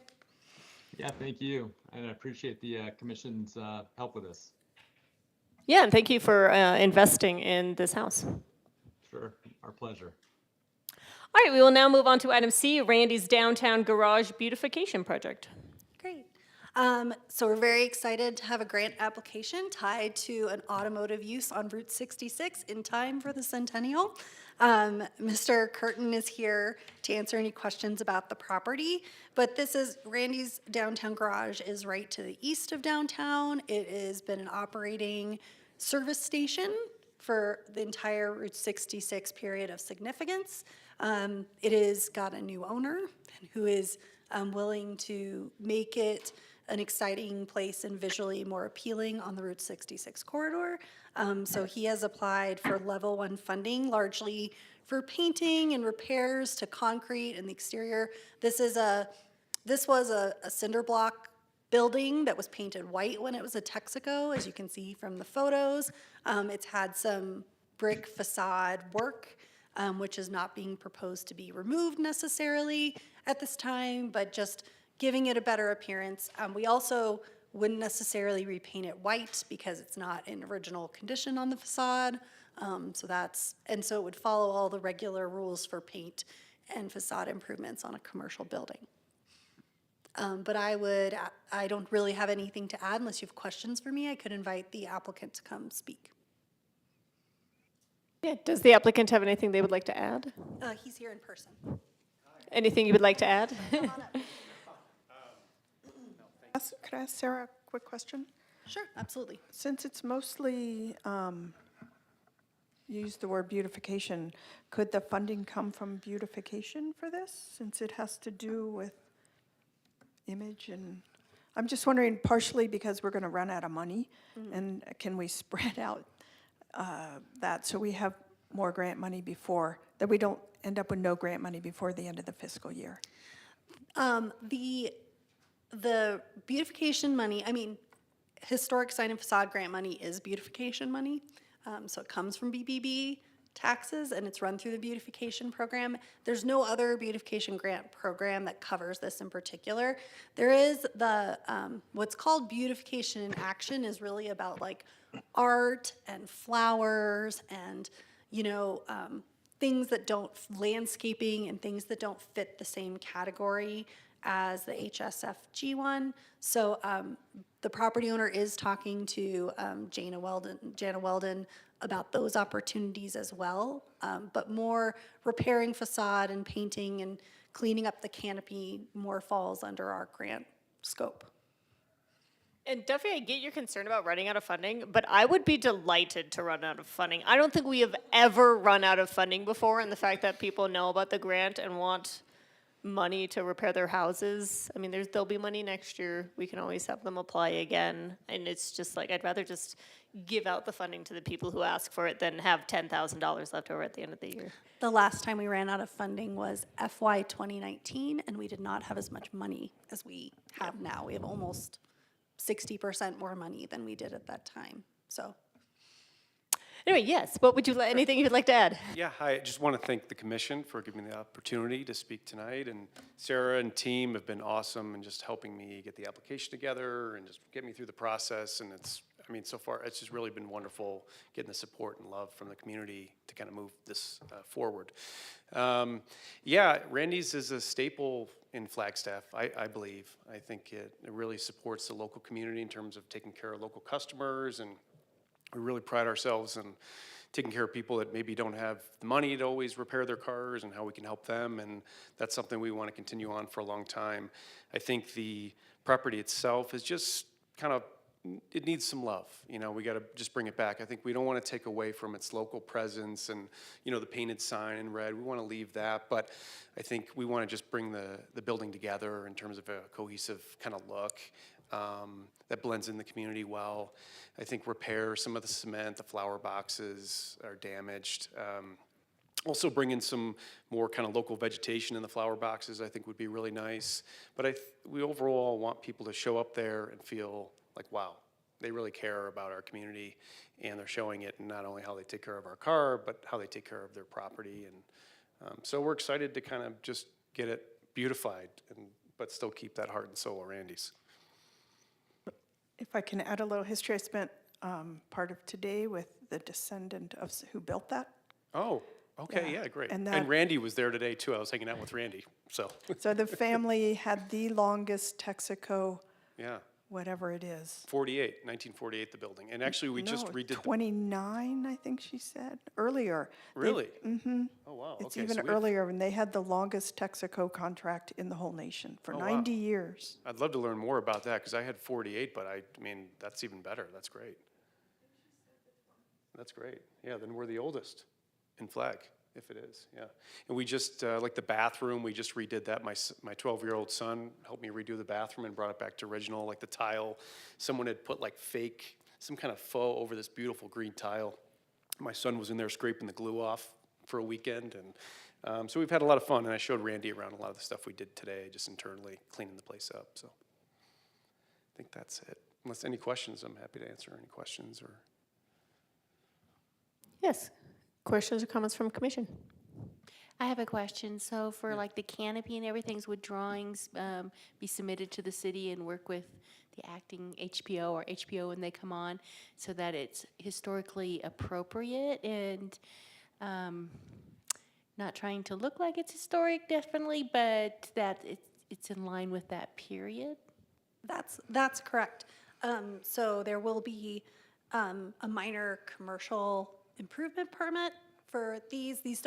Yeah, thank you. And I appreciate the commission's help with this. Yeah, and thank you for investing in this house. Sure, our pleasure. All right, we will now move on to item C, Randy's Downtown Garage Beautification Project. Great. So we're very excited to have a grant application tied to an automotive use on Route 66 in time for the centennial. Mr. Curtin is here to answer any questions about the property, but this is, Randy's Downtown Garage is right to the east of downtown. It has been an operating service station for the entire Route 66 period of significance. It has got a new owner who is willing to make it an exciting place and visually more appealing on the Route 66 corridor. So he has applied for level 1 funding, largely for painting and repairs to concrete and the exterior. This was a cinder block building that was painted white when it was a Texaco, as you can see from the photos. It's had some brick facade work, which is not being proposed to be removed necessarily at this time, but just giving it a better appearance. We also wouldn't necessarily repaint it white because it's not in original condition on the facade. So it would follow all the regular rules for paint and facade improvements on a commercial building. But I don't really have anything to add unless you have questions for me. I could invite the applicant to come speak. Yeah, does the applicant have anything they would like to add? He's here in person. Anything you would like to add? Could I ask Sarah a quick question? Sure, absolutely. Since it's mostly you used the word beautification. Could the funding come from beautification for this, since it has to do with image and, I'm just wondering partially because we're gonna run out of money, and can we spread out that so we have more grant money before, that we don't end up with no grant money before the end of the fiscal year? The beautification money, I mean, historic sign and facade grant money is beautification money. So it comes from BBB taxes and it's run through the beautification program. There's no other beautification grant program that covers this in particular. There is the, what's called beautification in action is really about like art and flowers and, things that don't, landscaping and things that don't fit the same category as the HSFG one. So the property owner is talking to Jana Weldon about those opportunities as well. But more repairing facade and painting and cleaning up the canopy more falls under our grant scope. And Duffy, I get your concern about running out of funding, but I would be delighted to run out of funding. I don't think we have ever run out of funding before, and the fact that people know about the grant and want money to repair their houses. I mean, there'll be money next year. We can always have them apply again. And it's just like, I'd rather just give out the funding to the people who ask for it than have $10,000 left over at the end of the year. The last time we ran out of funding was FY 2019, and we did not have as much money as we have now. We have almost 60% more money than we did at that time, so. Anyway, yes, what would you, anything you'd like to add? Yeah, I just want to thank the commission for giving me the opportunity to speak tonight. And Sarah and team have been awesome in just helping me get the application together and just get me through the process. And so far, it's just really been wonderful getting the support and love from the community to kind of move this forward. Randy's is a staple in Flagstaff, I believe. I think it really supports the local community in terms of taking care of local customers, and we really pride ourselves in taking care of people that maybe don't have the money to always repair their cars and how we can help them, and that's something we want to continue on for a long time. I think the property itself is just kind of, it needs some love. We got to just bring it back. I think we don't want to take away from its local presence and, the painted sign in red. We want to leave that, but I think we want to just bring the building together in terms of a cohesive kind of look that blends in the community well. I think repair some of the cement, the flower boxes are damaged. Also bring in some more kind of local vegetation in the flower boxes, I think would be really nice. But we overall want people to show up there and feel like, wow, they really care about our community, and they're showing it in not only how they take care of our car, but how they take care of their property. And so we're excited to kind of just get it beautified, but still keep that heart and soul of Randy's. If I can add a little history, I spent part of today with the descendant of who built that. Oh, okay, yeah, great. And And Randy was there today too. I was hanging out with Randy, so. So the family had the longest Texaco, Yeah, whatever it is. 1948, the building. And actually, we just No, redid the. 29, I think she said, earlier. Really? Oh, wow, okay. It's even so we've- earlier, and they had the longest Texaco contract in the whole nation for Oh, wow. 90 years. I'd love to learn more about that, because I had 48, but I mean, that's even better. That's great. That's great. Yeah, then we're the oldest in Flag, if it is, yeah. And we just, like the bathroom, we just redid that. My 12-year-old son helped me redo the bathroom and brought it back to original, like the tile. Someone had put like some kind of faux over this beautiful green tile. My son was in there scraping the glue off for a weekend, and so we've had a lot of fun, and I showed Randy around a lot of the stuff we did today, just internally cleaning the place up, so I think that's it. Unless any questions, I'm happy to answer any questions or. Yes. Questions or comments from commission? I have a question. So for like the canopy and everything, would drawings be submitted to the city and work with the acting HPO or HPO when they come on so that it's historically appropriate and not trying to look like it's historic, definitely, but that it's in line with that period? That's correct. So there will be a minor commercial improvement permit for these. These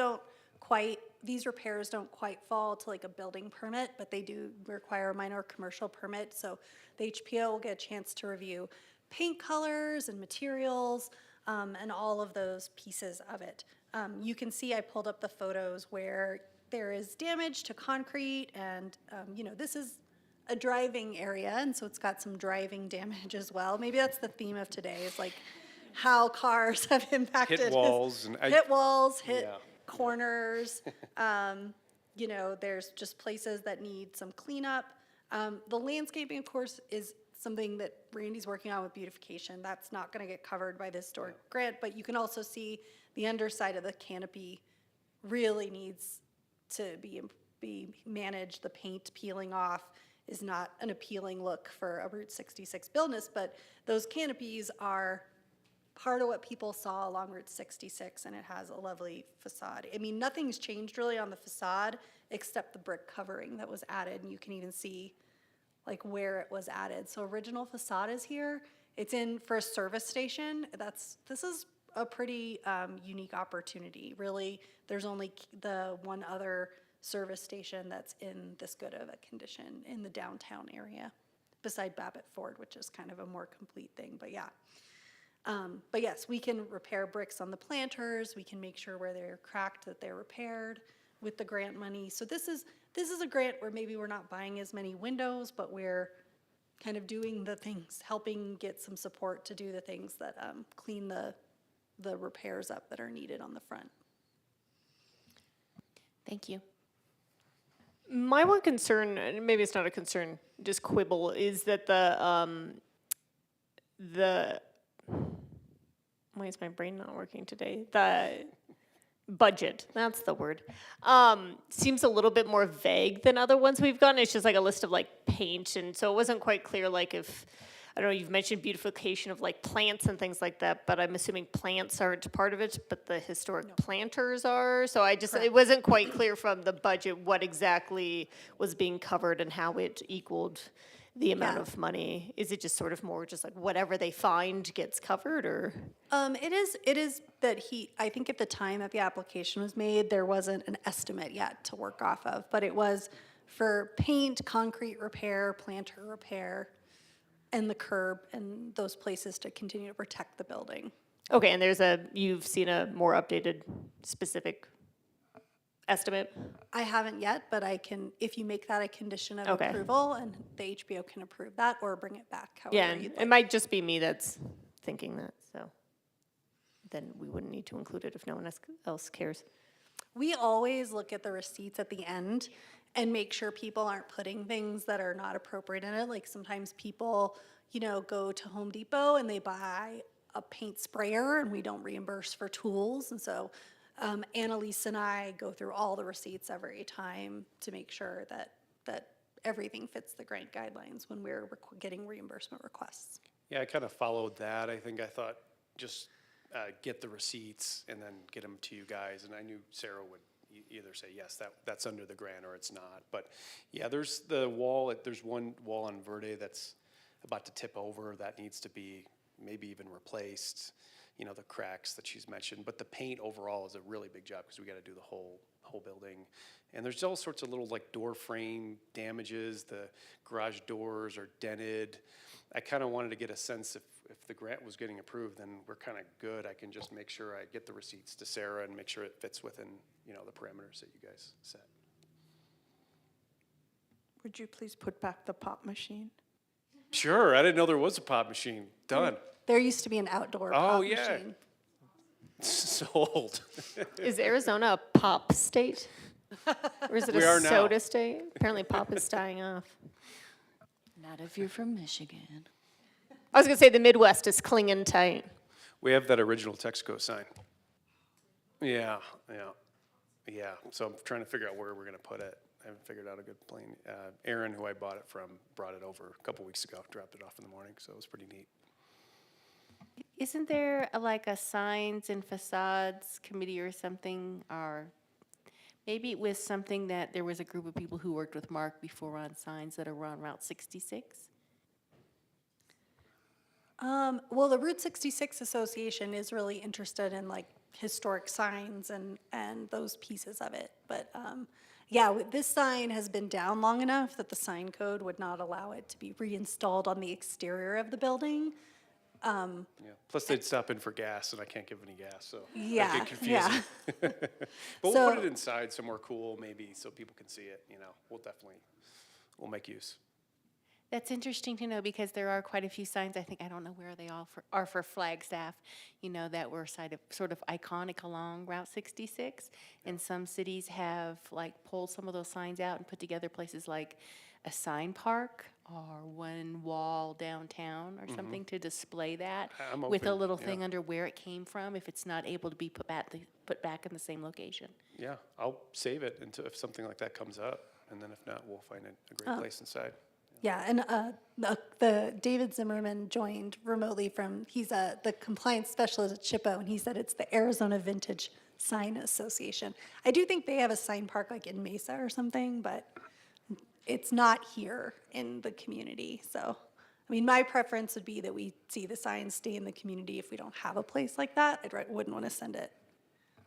repairs don't quite fall to like a building permit, but they do require a minor commercial permit. So the HPO will get a chance to review paint colors and materials, and all of those pieces of it. You can see I pulled up the photos where there is damage to concrete and, this is a driving area, and so it's got some driving damage as well. Maybe that's the theme of today, is like how cars have impacted. Hit walls Hit walls, hit Yeah. corners. There's just places that need some cleanup. The landscaping, of course, is something that Randy's working on with beautification. That's not gonna get covered by this historic grant, but you can also see the underside of the canopy really needs to be managed. The paint peeling off is not an appealing look for a Route 66 business, but those canopies are part of what people saw along Route 66, and it has a lovely facade. I mean, nothing's changed really on the facade except the brick covering that was added, and you can even see like where it was added. So original facade is here. It's in for a service station. This is a pretty unique opportunity. Really, there's only the one other service station that's in this good of a condition in the downtown area, beside Babbitt Ford, which is kind of a more complete thing, but yeah. But yes, we can repair bricks on the planters. We can make sure where they're cracked that they're repaired with the grant money. So this is a grant where maybe we're not buying as many windows, but we're kind of doing the things, helping get some support to do the things that clean the repairs up that are needed on the front. Thank you. My one concern, and maybe it's not a concern, just quibble, is that why is my brain not working today? The budget, that's the word, seems a little bit more vague than other ones we've gotten. It's just like a list of like paint, and so it wasn't quite clear, like if, I don't know, you've mentioned beautification of like plants and things like that, but I'm assuming plants aren't part of it, but the historic planters are. So it wasn't quite clear from the budget what exactly was being covered and how it equaled the amount of money. Is it just sort of more just like whatever they find gets covered, or? It is that I think at the time that the application was made, there wasn't an estimate yet to work off of, but it was for paint, concrete repair, planter repair, and the curb and those places to continue to protect the building. Okay, and you've seen a more updated specific estimate? I haven't yet, but I can, if you make that a condition of Okay. approval, and the HBO can approve that or bring it back, Yeah, however and you'd it like. might just be me that's thinking that, so then we wouldn't need to include it if no one else cares. We always look at the receipts at the end and make sure people aren't putting things that are not appropriate in it. Like sometimes people, go to Home Depot and they buy a paint sprayer and we don't reimburse for tools. And so Annalise and I go through all the receipts every time to make sure that everything fits the grant guidelines when we're getting reimbursement requests. Yeah, I kind of followed that. I thought just get the receipts and then get them to you guys. And I knew Sarah would either say, yes, that's under the grant, or it's not. But yeah, there's one wall on Verde that's about to tip over that needs to be maybe even replaced, the cracks that she's mentioned. But the paint overall is a really big job because we got to do the whole building. And there's all sorts of little like door frame damages. The garage doors are dented. I kind of wanted to get a sense if the grant was getting approved, then we're kind of good. I can just make sure I get the receipts to Sarah and make sure it fits within, the parameters that you guys set. Would you please put back the pop machine? Sure, I didn't know there was a pop machine. Done. There used to be an outdoor Oh, pop yeah. machine. Sold. Is Arizona a pop state? Or is it We a are now. soda state? Apparently pop is dying off. Not if you're from Michigan. I was gonna say the Midwest is clinging tight. We have that original Texaco sign. Yeah. So I'm trying to figure out where we're gonna put it. I haven't figured out a good plan. Aaron, who I bought it from, brought it over a couple weeks ago, dropped it off in the morning, so it was pretty neat. Isn't there like a signs and facades committee or something, or maybe it was something that there was a group of people who worked with Mark before on signs that are on Route 66? Well, the Route 66 Association is really interested in like historic signs and those pieces of it. But this sign has been down long enough that the sign code would not allow it to be reinstalled on the exterior of the building. Yeah. Plus they'd stop in for gas and I can't give any gas, so that'd Yeah, get confusing. But we'll So- put it inside somewhere cool maybe so people can see it, we'll make use. That's interesting to know because there are quite a few signs, I don't know where they all are for Flagstaff, that were sort of iconic along Route 66. And some cities have like pulled some of those signs out and put together places like a sign park or one wall downtown or something to display that I'm with a open, little yeah. thing under where it came from if it's not able to be put back in the same location. Yeah, I'll save it until if something like that comes up, and then if not, we'll find a great place inside. Yeah, and the David Zimmerman joined remotely he's the compliance specialist at SHPO, and he said it's the Arizona Vintage Sign Association. I do think they have a sign park like in Mesa or something, but it's not here in the community. So, I mean, my preference would be that we see the signs stay in the community if we don't have a place like that. Wouldn't want to send it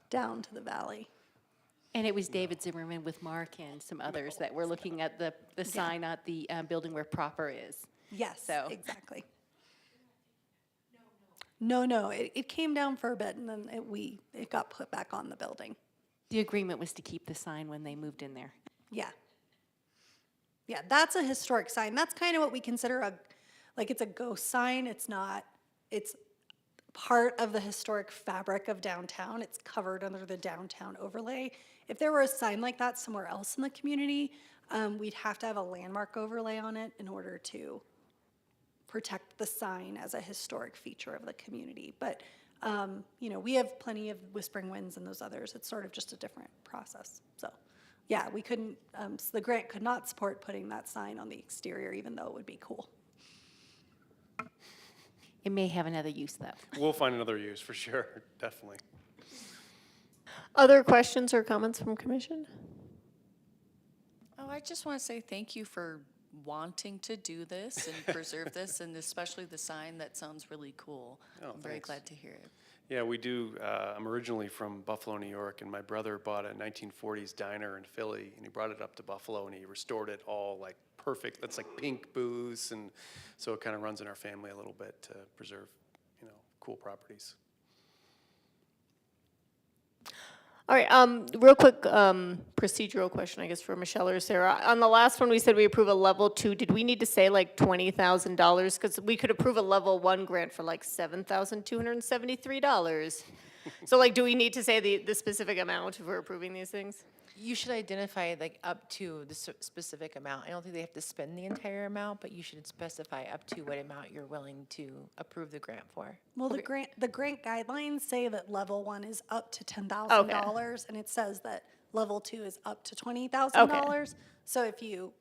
down to the valley. And it was David Zimmerman with Mark and some others that were looking at the sign at the building where Proper is. Yes, So- exactly. No, it came down for a bit and then it got put back on the building. The agreement was to keep the sign when they moved in there. Yeah. Yeah, that's a historic sign. That's kind of what we consider it's a ghost sign. It's part of the historic fabric of downtown. It's covered under the downtown overlay. If there were a sign like that somewhere else in the community, we'd have to have a landmark overlay on it in order to protect the sign as a historic feature of the community. But, we have plenty of Whispering Winds and those others. It's sort of just a different process. So, yeah, we couldn't, the grant could not support putting that sign on the exterior, even though it would be cool. It may have another use, though. We'll find another use for sure, definitely. Other questions or comments from commission? Oh, I just want to say thank you for wanting to do this and preserve this, and especially the sign. That sounds really cool. Oh, I'm very thanks. glad to hear it. Yeah, we do. I'm originally from Buffalo, New York, and my brother bought a 1940s diner in Philly, and he brought it up to Buffalo, and he restored it all like perfect. That's like pink booths, and so it kind of runs in our family a little bit to preserve, cool properties. All right, real quick procedural question, I guess, for Michelle or Sarah. On the last one, we said we approve a level 2. Did we need to say like $20,000? Because we could approve a level 1 grant for like $7,273. So like, do we need to say the specific amount if we're approving these things? You should identify like up to the specific amount. I don't think they have to spend the entire amount, but you should specify up to what amount you're willing to approve the grant for. Well, the grant guidelines say that level 1 is up to $10,000, and it says that level 2 is up to $20,000. So if you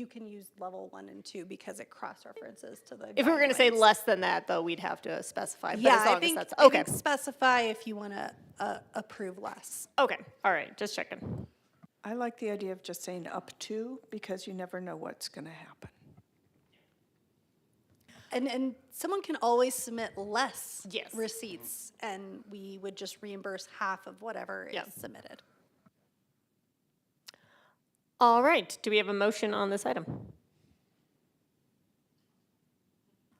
can use level 1 and 2 because it cross-references to the If we were going to say guidelines. less than that, though, we'd have to specify. But Yeah, as long I think, as that's, I okay. think specify if you want to approve less. Okay, all right, just checking. I like the idea of just saying up to, because you never know what's going to happen. And someone can always submit less Yes. receipts, and we would just reimburse half of whatever Yeah. is submitted. All right, do we have a motion on this item?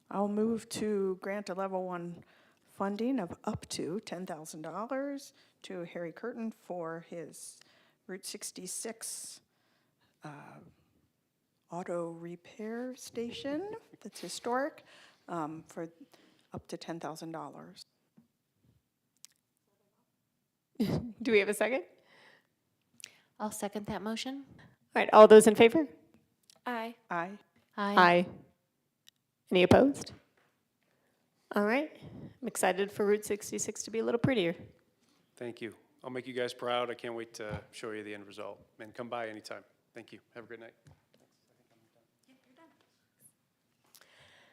I'll move to grant a level 1 funding of up to $10,000 to Harry Curtin for his Route 66 auto repair station that's historic for up to $10,000. Do we have a second? I'll second that motion. All right, all those in favor? Aye. Aye. Aye. Any opposed? All right, I'm excited for Route 66 to be a little prettier. Thank you. I'll make you guys proud. I can't wait to show you the end result. And come by anytime. Thank you. Have a great night.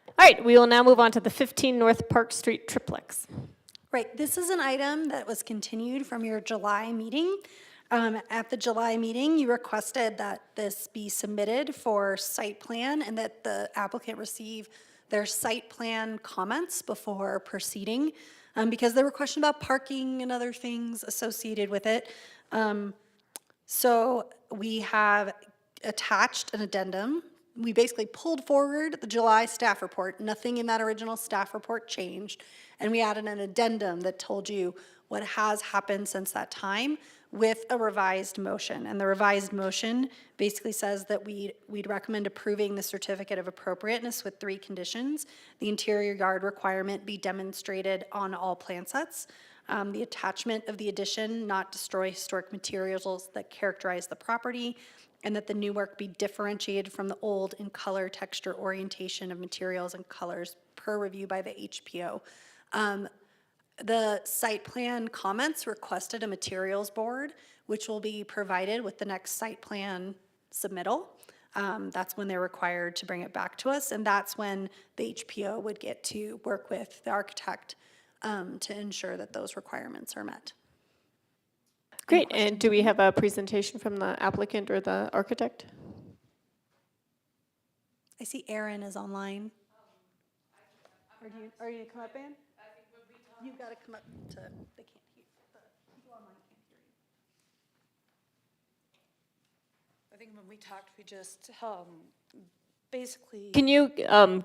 All right, we will now move on to the 15 North Park Street triplex. Right, this is an item that was continued from your July meeting. At the July meeting, you requested that this be submitted for site plan and that the applicant receive their site plan comments before proceeding, because there were questions about parking and other things associated with it. So we have attached an addendum we basically pulled forward the July staff report. Nothing in that original staff report changed. And we added an addendum that told you what has happened since that time with a revised motion. And the revised motion basically says that we'd recommend approving the certificate of appropriateness with 3 conditions. The interior yard requirement be demonstrated on all plan sets. The attachment of the addition not destroy historic materials that characterize the property, and that the new work be differentiated from the old in color, texture, orientation of materials, and colors per review by the HPO. The site plan comments requested a materials board, which will be provided with the next site plan submittal. That's when they're required to bring it back to us, and that's when the HPO would get to work with the architect to ensure that those requirements are met. Great, and do we have a presentation from the applicant or the architect? I see Aaron is online. Are you gonna come up, Ann? You've got to come up to, they can't hear, the people online can't hear you. I think when we talked, we just basically. Can you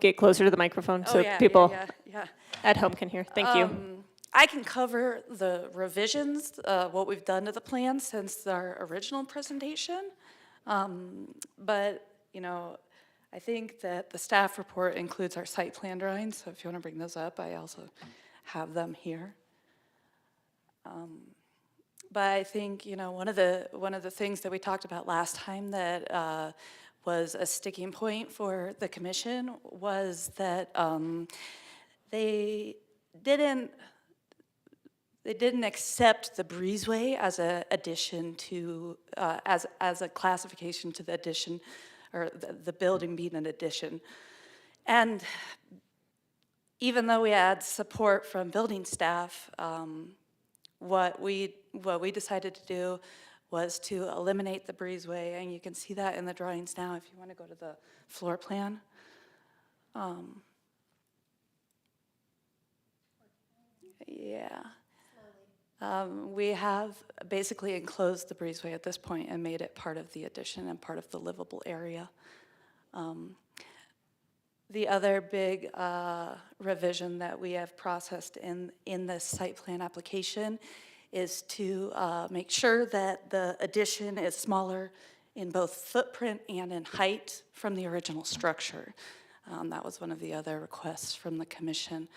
get closer to the microphone so yeah, people yeah. at home can hear? Thank you. I can cover the revisions, what we've done to the plan since our original presentation. But, you know, I think that the staff report includes our site plan drawings, so if you want to bring those up, I also have them here. But I think, you know, one of the things that we talked about last time that was a sticking point for the commission was that they didn't accept the breezeway as a addition to as a classification to the addition, or the building being an addition. And even though we had support from building staff, what we decided to do was to eliminate the breezeway, and you can see that in the drawings now if you want to go to the floor plan. Yeah. We have basically enclosed the breezeway at this point and made it part of the addition and part of the livable area. The other big revision that we have processed in this site plan application is to make sure that the addition is smaller in both footprint and in height from the original structure. That was one of the other requests from the commission.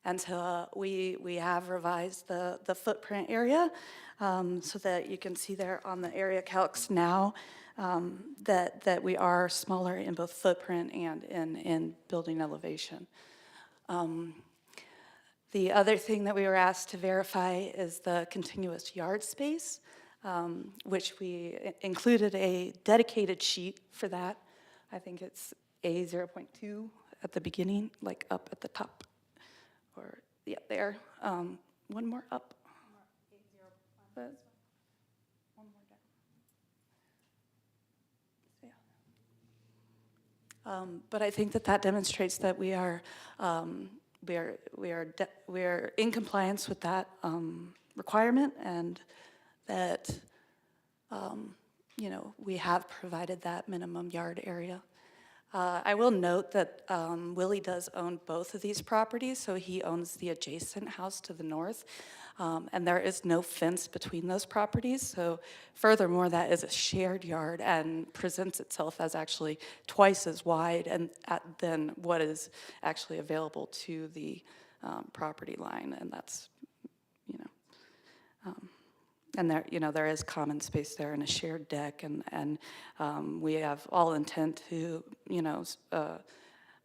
And so we have revised the footprint area so that you can see there on the area calcs now that we are smaller in both footprint and in building elevation. The other thing that we were asked to verify is the continuous yard space, which we included a dedicated sheet for that. I think it's A0.2 at the beginning, like up at the top. Or, yeah, there. One more up. One more down. But I think that demonstrates that we are in compliance with that requirement, and that you know, we have provided that minimum yard area. I will note that Willie does own both of these properties, so he owns the adjacent house to the north, and there is no fence between those properties. So furthermore, that is a shared yard and presents itself as actually twice as wide than what is actually available to the property line, and that's, you know, and there, you know, there is common space there and a shared deck, and we have all intent to, you know,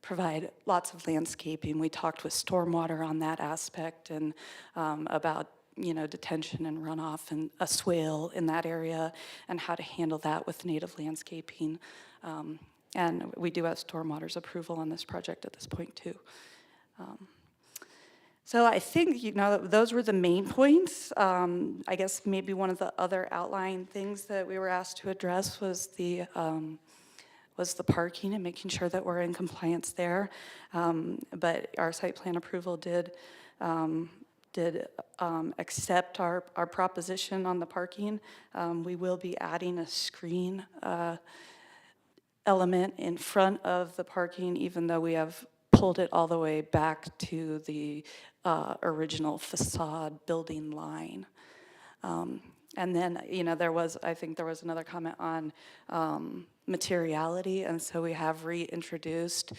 provide lots of landscaping. We talked with stormwater on that aspect, and about, you know, detention and runoff and a swale in that area and how to handle that with native landscaping. And we do have stormwater's approval on this project at this point too. So I think, you know, those were the main points. I guess maybe one of the other outlying things that we were asked to address was the parking and making sure that we're in compliance there. But our site plan approval did accept our proposition on the parking. We will be adding a screen element in front of the parking, even though we have pulled it all the way back to the original facade building line. And then, I think there was another comment on materiality, and so we have reintroduced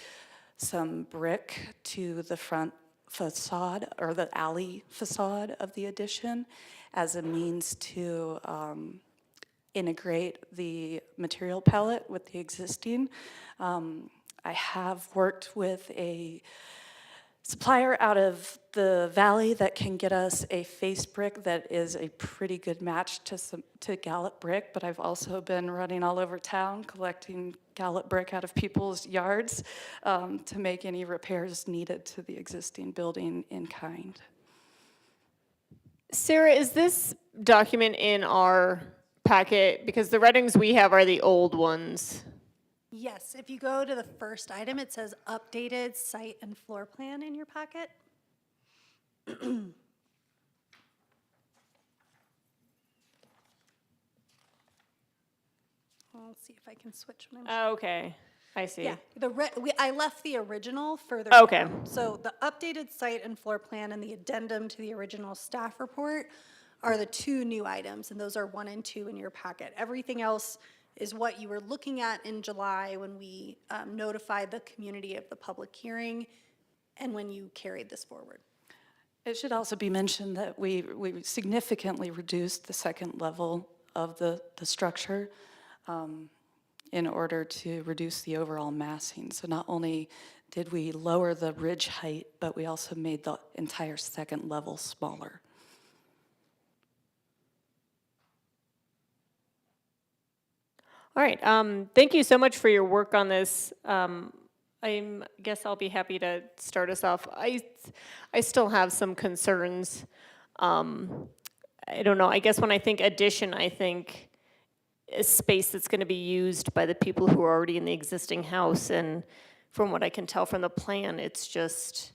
some brick to the front facade, or the alley facade of the addition, as a means to integrate the material palette with the existing. I have worked with a supplier out of the valley that can get us a face brick that is a pretty good match to Gallup brick, but I've also been running all over town collecting Gallup brick out of people's yards to make any repairs needed to the existing building in kind. Sarah, is this document in our packet? Because the readings we have are the old ones. Yes, if you go to the first item, it says updated site and floor plan in your packet. I'll see if I can switch when I'm. Okay, I see. Yeah, I left the original further Okay. down. So the updated site and floor plan and the addendum to the original staff report are the two new items, and those are 1 and 2 in your packet. Everything else is what you were looking at in July when we notified the community of the public hearing and when you carried this forward. It should also be mentioned that we significantly reduced the second level of the structure in order to reduce the overall massing. So not only did we lower the ridge height, but we also made the entire second level smaller. All right, thank you so much for your work on this. I guess I'll be happy to start us off. I still have some concerns. I don't know, I guess when I think addition, I think a space that's gonna be used by the people who are already in the existing house, and from what I can tell from the plan, it's just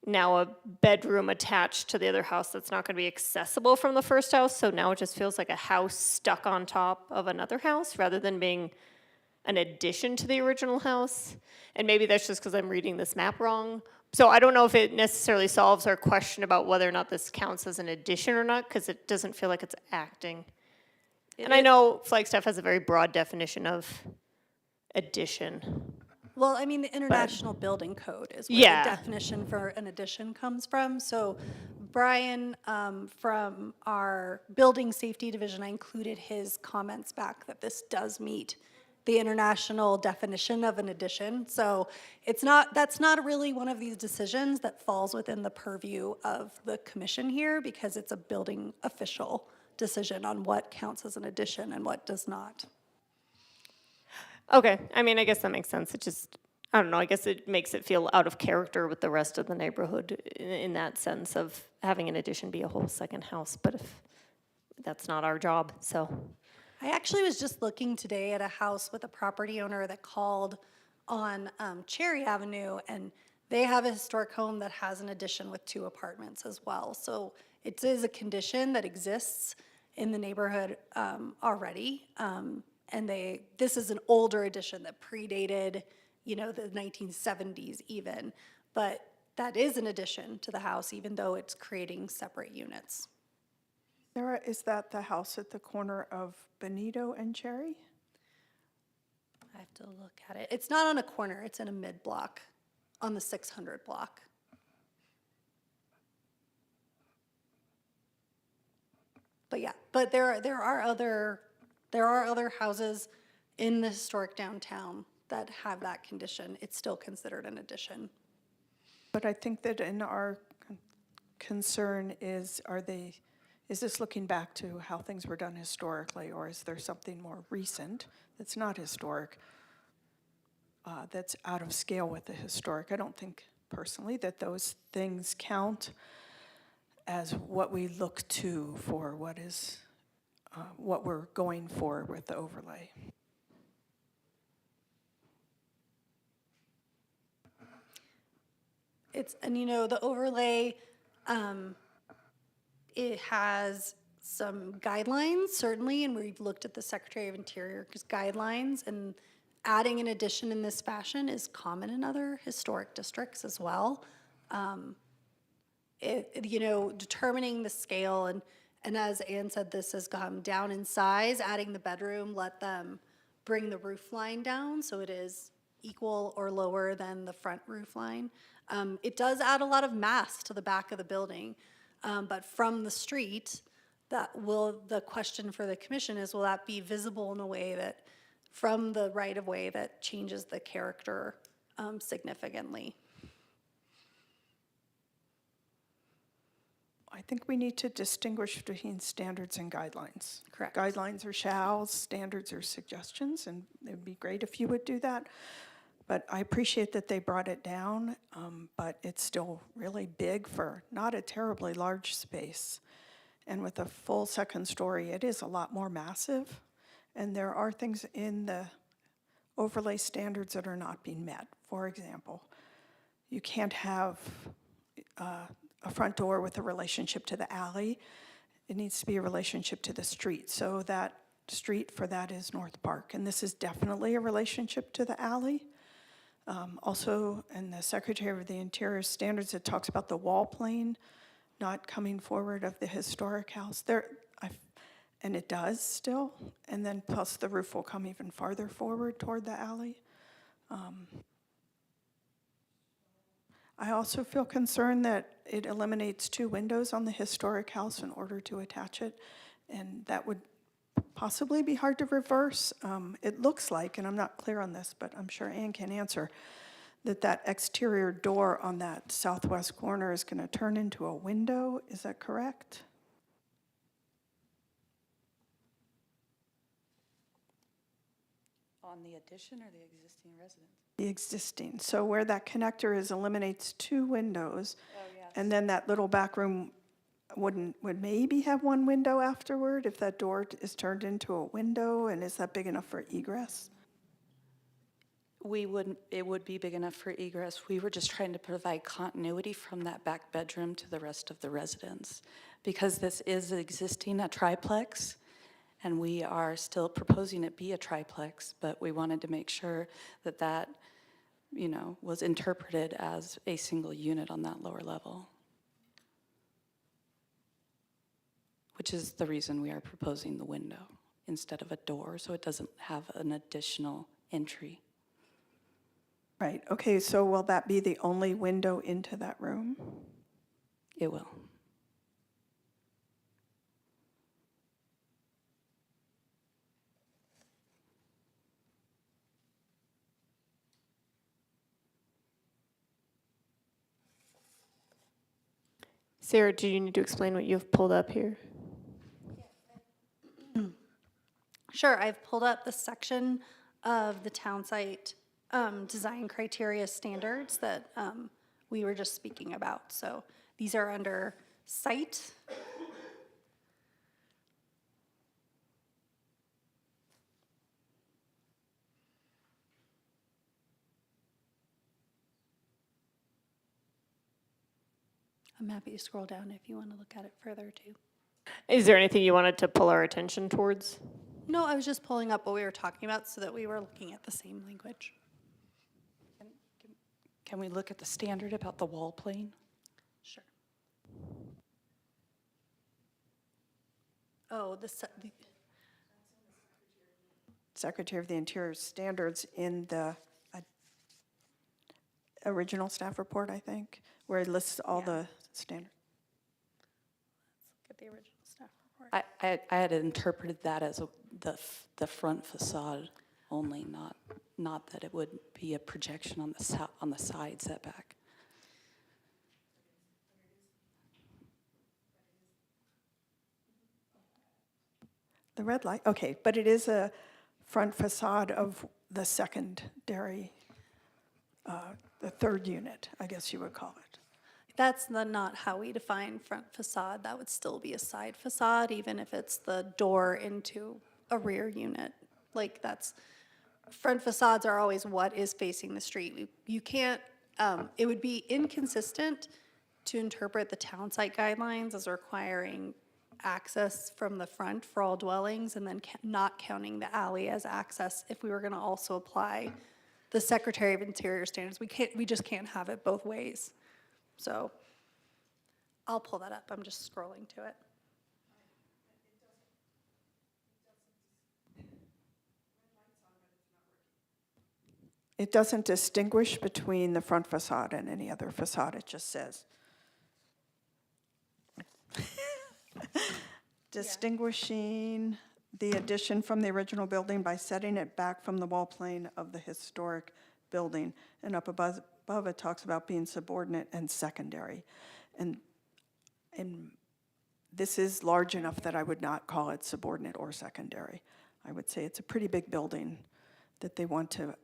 now a bedroom attached to the other house that's not gonna be accessible from the first house, so now it just feels like a house stuck on top of another house rather than being an addition to the original house. And maybe that's just because I'm reading this map wrong. So I don't know if it necessarily solves our question about whether or not this counts as an addition or not, because it doesn't feel like it's acting. And I know Flagstaff has a very broad definition of addition. Well, I mean, the International Building Code is where Yeah. the definition for an addition comes from. So Brian, from our Building Safety Division, I included his comments back that this does meet the international definition of an addition. So that's not really one of these decisions that falls within the purview of the commission here, because it's a building official decision on what counts as an addition and what does not. Okay, I mean, I guess that makes sense. It just, I don't know, I guess it makes it feel out of character with the rest of the neighborhood in that sense of having an addition be a whole second house, but if that's not our job, so. I actually was just looking today at a house with a property owner that called on Cherry Avenue, and they have a historic home that has an addition with 2 apartments as well. So it is a condition that exists in the neighborhood already. And this is an older addition that predated, the 1970s even. But that is an addition to the house, even though it's creating separate units. Sarah, is that the house at the corner of Benito and Cherry? I have to look at it. It's not on a corner, it's in a mid-block, on the 600 block. But yeah, but there are other houses in the historic downtown that have that condition. It's still considered an addition. But I think that in our concern is this looking back to how things were done historically, or is there something more recent that's not historic, that's out of scale with the historic? I don't think personally that those things count as what we look to for what we're going for with the overlay. The overlay, it has some guidelines, certainly, and we've looked at the Secretary of Interior's guidelines, and adding an addition in this fashion is common in other historic districts as well. Determining the scale, and as Ann said, this has gone down in size, adding the bedroom, let them bring the roof line down so it is equal or lower than the front roof line. It does add a lot of mass to the back of the building, but from the street, the question for the commission is, will that be visible in a way that, from the right-of-way, that changes the character significantly? I think we need to distinguish between standards and guidelines. Correct. Guidelines are shalls, standards are suggestions, and it would be great if you would do that. But I appreciate that they brought it down, but it's still really big for not a terribly large space. And with a full second story, it is a lot more massive. And there are things in the overlay standards that are not being met. For example, you can't have a front door with a relationship to the alley. It needs to be a relationship to the street. So that street for that is North Park. And this is definitely a relationship to the alley. Also, in the Secretary of the Interior standards, it talks about the wall plane not coming forward of the historic house. And it does still. And then plus the roof will come even farther forward toward the alley. I also feel concerned that it eliminates 2 windows on the historic house in order to attach it, and that would possibly be hard to reverse. It looks like, and I'm not clear on this, but I'm sure Ann can answer, that exterior door on that southwest corner is going to turn into a window. Is that correct? On the addition or the existing residence? The existing. So where that connector is eliminates 2 windows. Oh, yes. And then that little back room would maybe have 1 window afterward if that door is turned into a window, and is that big enough for egress? It would be big enough for egress. We were just trying to provide continuity from that back bedroom to the rest of the residence. Because this is existing a triplex, and we are still proposing it be a triplex, but we wanted to make sure that was interpreted as a single unit on that lower level. Which is the reason we are proposing the window instead of a door, so it doesn't have an additional entry. Right, okay, so will that be the only window into that room? It will. Sarah, do you need to explain what you've pulled up here? Sure, I've pulled up the section of the town site design criteria standards that we were just speaking about. So these are under site. I'm happy to scroll down if you want to look at it further too. Is there anything you wanted to pull our attention towards? No, I was just pulling up what we were talking about so that we were looking at the same language. Can we look at the standard about the wall plane? Sure. Oh, Secretary of the Interior standards in the original staff report, I think, where it lists all the standards. Let's look at the original staff report. I had interpreted that as the front facade only, not that it would be a projection on the side setback. The red light, okay, but it is a front facade of the secondary, the third unit, I guess you would call it. That's not how we define front facade. That would still be a side facade, even if it's the door into a rear unit. Like front facades are always what is facing the street. You can't, it would be inconsistent to interpret the town site guidelines as requiring access from the front for all dwellings and then not counting the alley as access if we were gonna also apply the Secretary of Interior standards. We just can't have it both ways. So I'll pull that up. I'm just scrolling to it. It doesn't distinguish between the front facade and any other facade, it just says. Distinguishing the addition from the original building by setting it back from the wall plane of the historic building. And up above it talks about being subordinate and secondary. And this is large enough that I would not call it subordinate or secondary. I would say it's a pretty big building that they want to,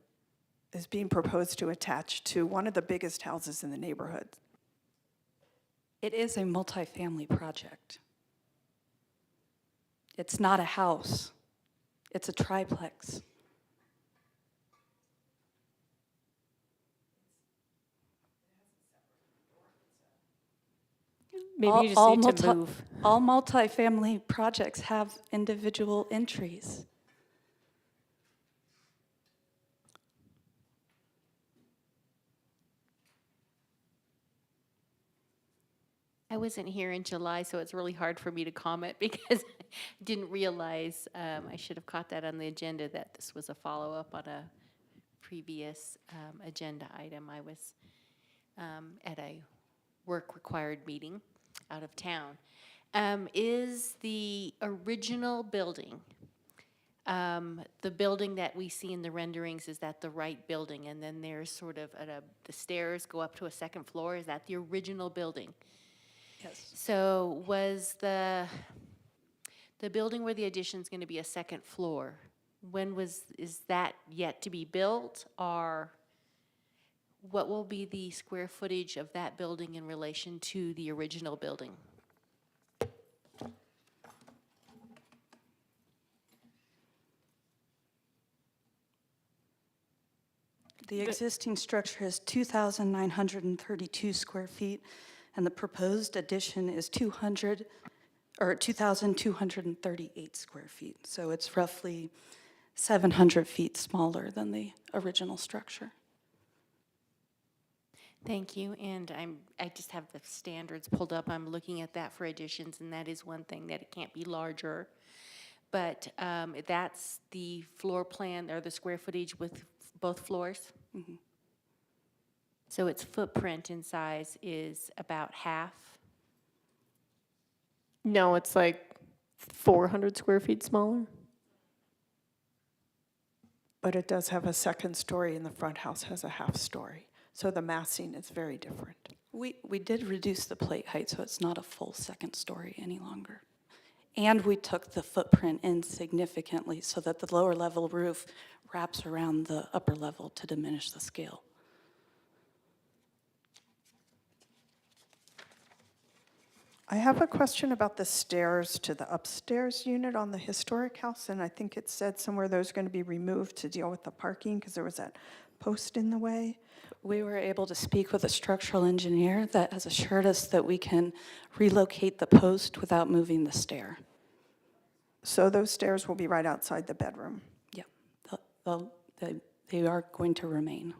is being proposed to attach to one of the biggest houses in the neighborhood. It is a multifamily project. It's not a house. It's a triplex. Maybe you just need to move. All multifamily projects have individual entries. I wasn't here in July, so it's really hard for me to comment because I didn't realize, I should have caught that on the agenda, that this was a follow-up on a previous agenda item. I was at a work-required meeting out of town. Is the original building, the building that we see in the renderings, is that the right building? And then there's sort of the stairs go up to a second floor. Is that the original building? Yes. So was the building where the addition's going to be a second floor, is that yet to be built, or what will be the square footage of that building in relation to the original building? The existing structure is 2,932 square feet, and the proposed addition is 2,238 square feet. So it's roughly 700 feet smaller than the original structure. Thank you, and I just have the standards pulled up. I'm looking at that for additions, and that is one thing, that it can't be larger. But that's the floor plan, or the square footage with both floors? Mm-hmm. So its footprint in size is about half? No, it's like 400 square feet smaller. But it does have a second story, and the front house has a half story. So the massing is very different. We did reduce the plate height, so it's not a full second story any longer. And we took the footprint in significantly so that the lower level roof wraps around the upper level to diminish the scale. I have a question about the stairs to the upstairs unit on the historic house, and I think it said somewhere those are going to be removed to deal with the parking because there was that post in the way. We were able to speak with a structural engineer that has assured us that we can relocate the post without moving the stair. So those stairs will be right outside the bedroom. Yeah, they are going to remain.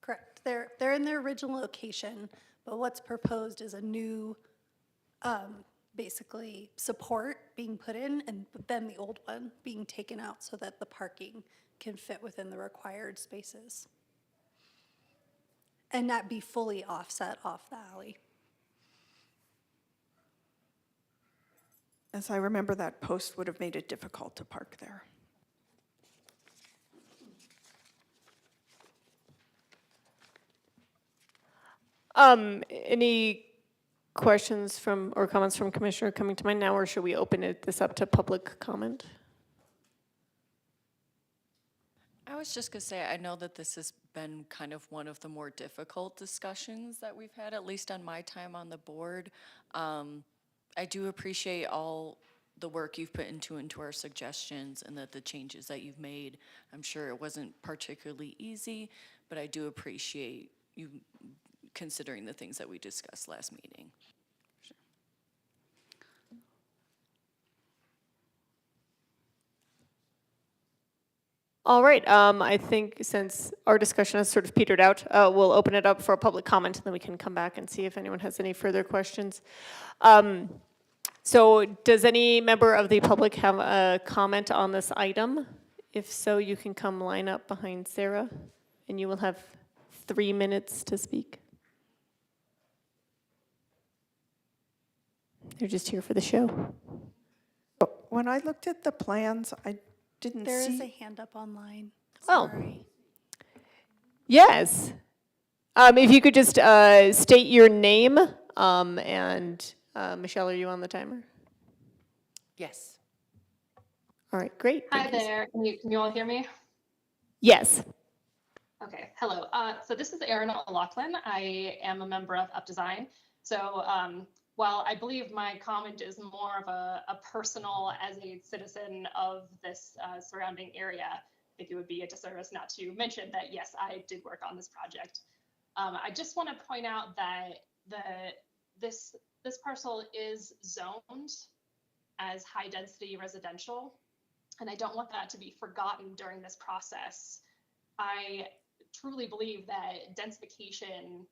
Correct. They're in their original location, but what's proposed is a new, basically, support being put in, and then the old one being taken out so that the parking can fit within the required spaces. And not be fully offset off the alley. As I remember, that post would have made it difficult to park there. Any questions from, or comments from Commissioner coming to mind now, or should we open this up to public comment? I was just gonna say, I know that this has been kind of one of the more difficult discussions that we've had, at least on my time on the board. I do appreciate all the work you've put into our suggestions and the changes that you've made. I'm sure it wasn't particularly easy, but I do appreciate you considering the things that we discussed last meeting. All right, I think since our discussion has sort of petered out, we'll open it up for a public comment, and then we can come back and see if anyone has any further questions. So does any member of the public have a comment on this item? If so, you can come line up behind Sarah, and you will have 3 minutes to speak. They're just here for the show. When I looked at the plans, I didn't There is a see, hand up online. Oh. Sorry. Yes. If you could just state your name, and Michelle, are you on the timer? Yes. All right, great. Hi Thank you. there. Can you all hear me? Yes. Okay. Hello. So this is Erin O'Loughlin. I am a member of UpDesign. So while I believe my comment is more of a personal as a citizen of this surrounding area, I think it would be a disservice not to mention that, yes, I did work on this project. I just want to point out that this parcel is zoned as high density residential, and I don't want that to be forgotten during this process. I truly believe that densification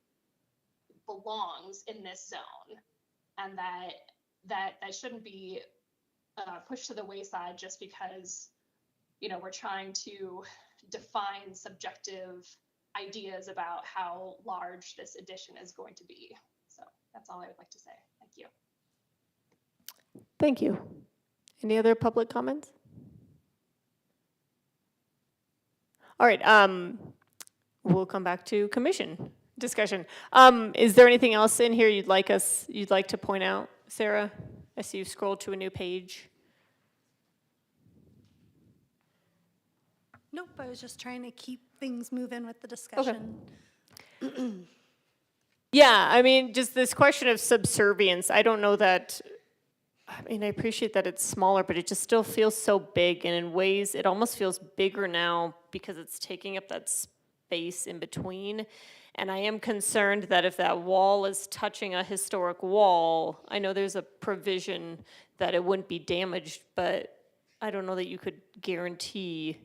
belongs in this zone, and that shouldn't be pushed to the wayside just because, you know, we're trying to define subjective ideas about how large this addition is going to be. So that's all I would like to say. Thank you. Thank you. Any other public comments? All right, we'll come back to commission discussion. Is there anything else in here you'd like to point out, Sarah? I see you scroll to a new page. Nope, I was just trying to keep things moving with the discussion. Yeah, I mean, just this question of subservience, I don't know that, I mean, I appreciate that it's smaller, but it just still feels so big, and in ways, it almost feels bigger now because it's taking up that space in between. And I am concerned that if that wall is touching a historic wall, I know there's a provision that it wouldn't be damaged, but I don't know that you could guarantee.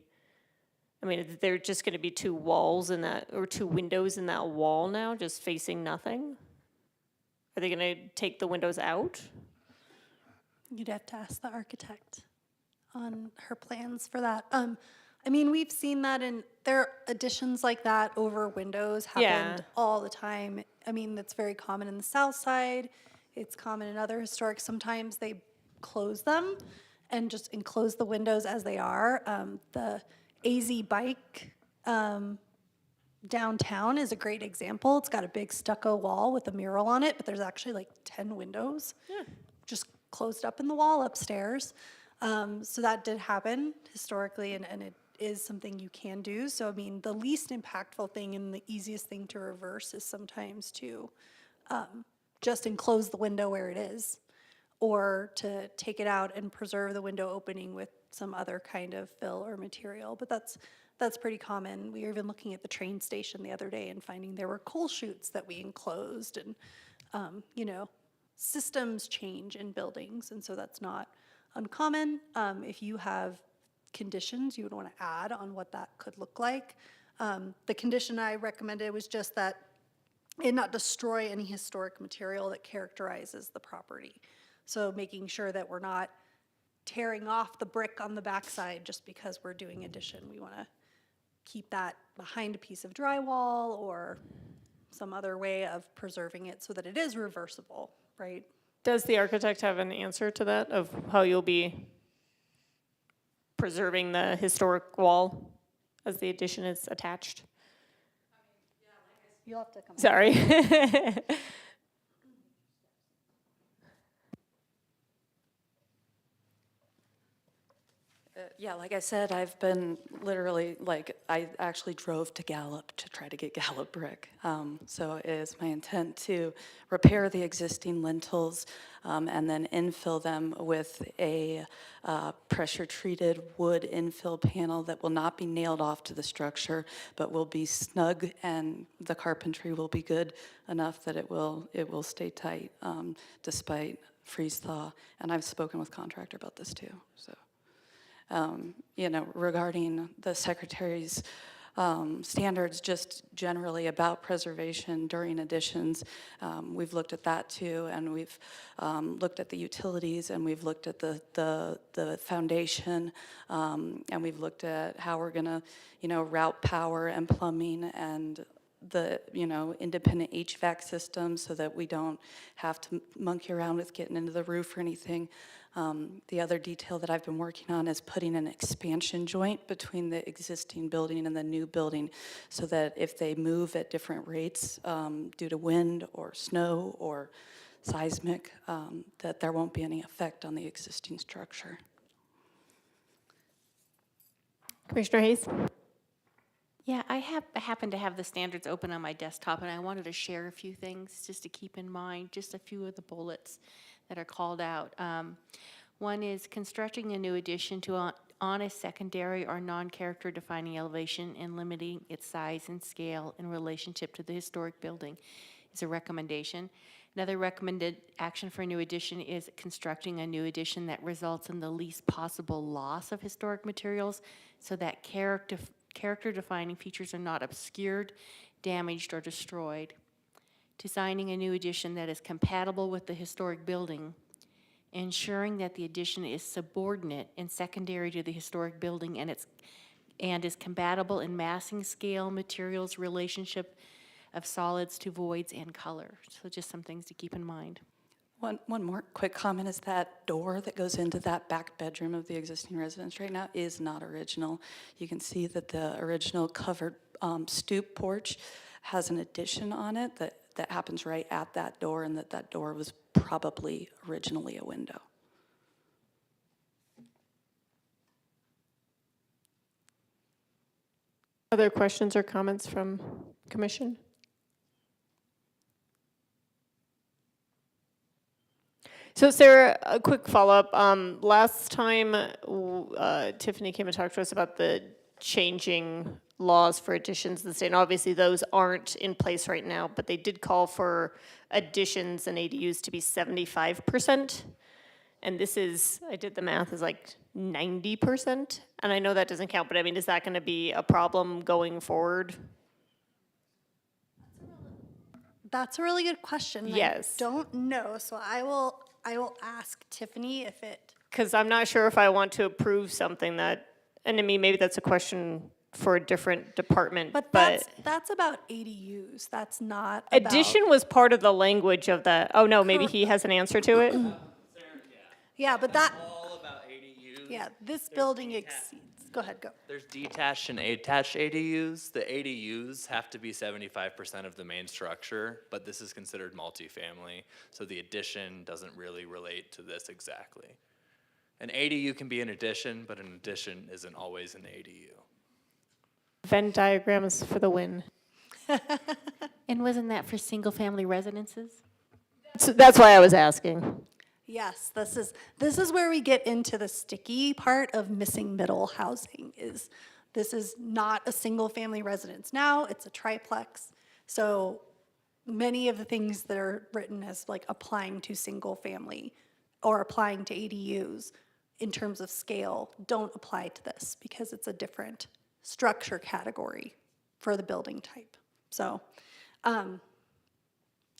I mean, there just going to be two walls in that, or two windows in that wall now, just facing nothing? Are they going to take the windows out? You'd have to ask the architect on her plans for that. I mean, we've seen that there are additions like that over windows happened all the time. I mean, that's very common in the South Side. It's common in other historic. Sometimes they close them and just enclose the windows as they are. The AZ Bike downtown is a great example. It's got a big stucco wall with a mural on it, but there's actually like 10 windows just closed up in the wall upstairs. So that did happen historically, and it is something you can do. So, I mean, the least impactful thing and the easiest thing to reverse is sometimes to just enclose the window where it is, or to take it out and preserve the window opening with some other kind of fill or material. But that's pretty common. We were even looking at the train station the other day and finding there were coal chutes that we enclosed, and you know, systems change in buildings, and so that's not uncommon. If you have conditions you would want to add on what that could look like, the condition I recommended was just that it not destroy any historic material that characterizes the property. So making sure that we're not tearing off the brick on the backside just because we're doing addition. We want to keep that behind a piece of drywall or some other way of preserving it so that it is reversible, right? Does the architect have an answer to that, of how you'll be preserving the historic wall as the addition is attached? You'll have to come. Sorry. Yeah, like I said, I've been literally, I actually drove to Gallup to try to get Gallup brick. So it is my intent to repair the existing lintels and then infill them with a pressure-treated wood infill panel that will not be nailed off to the structure, but will be snug, and the carpentry will be good enough that it will stay tight despite freeze thaw. And I've spoken with contractor about this too, so. regarding the Secretary's standards just generally about preservation during additions. We've looked at that too, and we've looked at the utilities, and we've looked at the foundation, and we've looked at how we're gonna, route power and plumbing and the, independent HVAC system so that we don't have to monkey around with getting into the roof or anything. The other detail that I've been working on is putting an expansion joint between the existing building and the new building so that if they move at different rates due to wind or snow or seismic, that there won't be any effect on the existing structure. Commissioner Hayes? Yeah, I happen to have the standards open on my desktop, and I wanted to share a few things just to keep in mind, just a few of the bullets that are called out. One is constructing a new addition on a secondary or non-character defining elevation and limiting its size and scale in relationship to the historic building is a recommendation. Another recommended action for a new addition is constructing a new addition that results in the least possible loss of historic materials so that character defining features are not obscured, damaged, or destroyed. Designing a new addition that is compatible with the historic building, ensuring that the addition is subordinate and secondary to the historic building and is compatible in massing, scale, materials, relationship of solids to voids, and color. So just some things to keep in mind. One more quick comment is that door that goes into that back bedroom of the existing residence right now is not original. You can see that the original covered stoop porch has an addition on it that happens right at that door, and that door was probably originally a window. Other questions or comments from Commission? So Sarah, a quick follow-up. Last time Tiffany came and talked to us about the changing laws for additions in the state, and obviously those aren't in place right now, but they did call for additions and ADUs to be 75%. And this is, I did the math, is like 90%. And I know that doesn't count, but I mean, is that gonna be a problem going forward? That's a really good question. Yes. I don't know, so I will ask Tiffany if it. Because I'm not sure if I want to approve something that, and I mean, maybe that's a question for a different department, But but. that's about ADUs. That's not Addition was part of the language of that. Oh, no, maybe he has an answer to it? Yeah, but that. All about ADUs. Yeah, this building exceeds. Go ahead, go. There's detached and attached ADUs. The ADUs have to be 75% of the main structure, but this is considered multifamily, so the addition doesn't really relate to this exactly. An ADU can be an addition, but an addition isn't always an ADU. Venn diagrams for the win. And wasn't that for single-family residences? So that's why I was asking. Yes, this is where we get into the sticky part of missing middle housing. This is not a single family residence now, it's a triplex. So many of the things that are written as like applying to single family or applying to ADUs in terms of scale don't apply to this because it's a different structure category for the building type. So,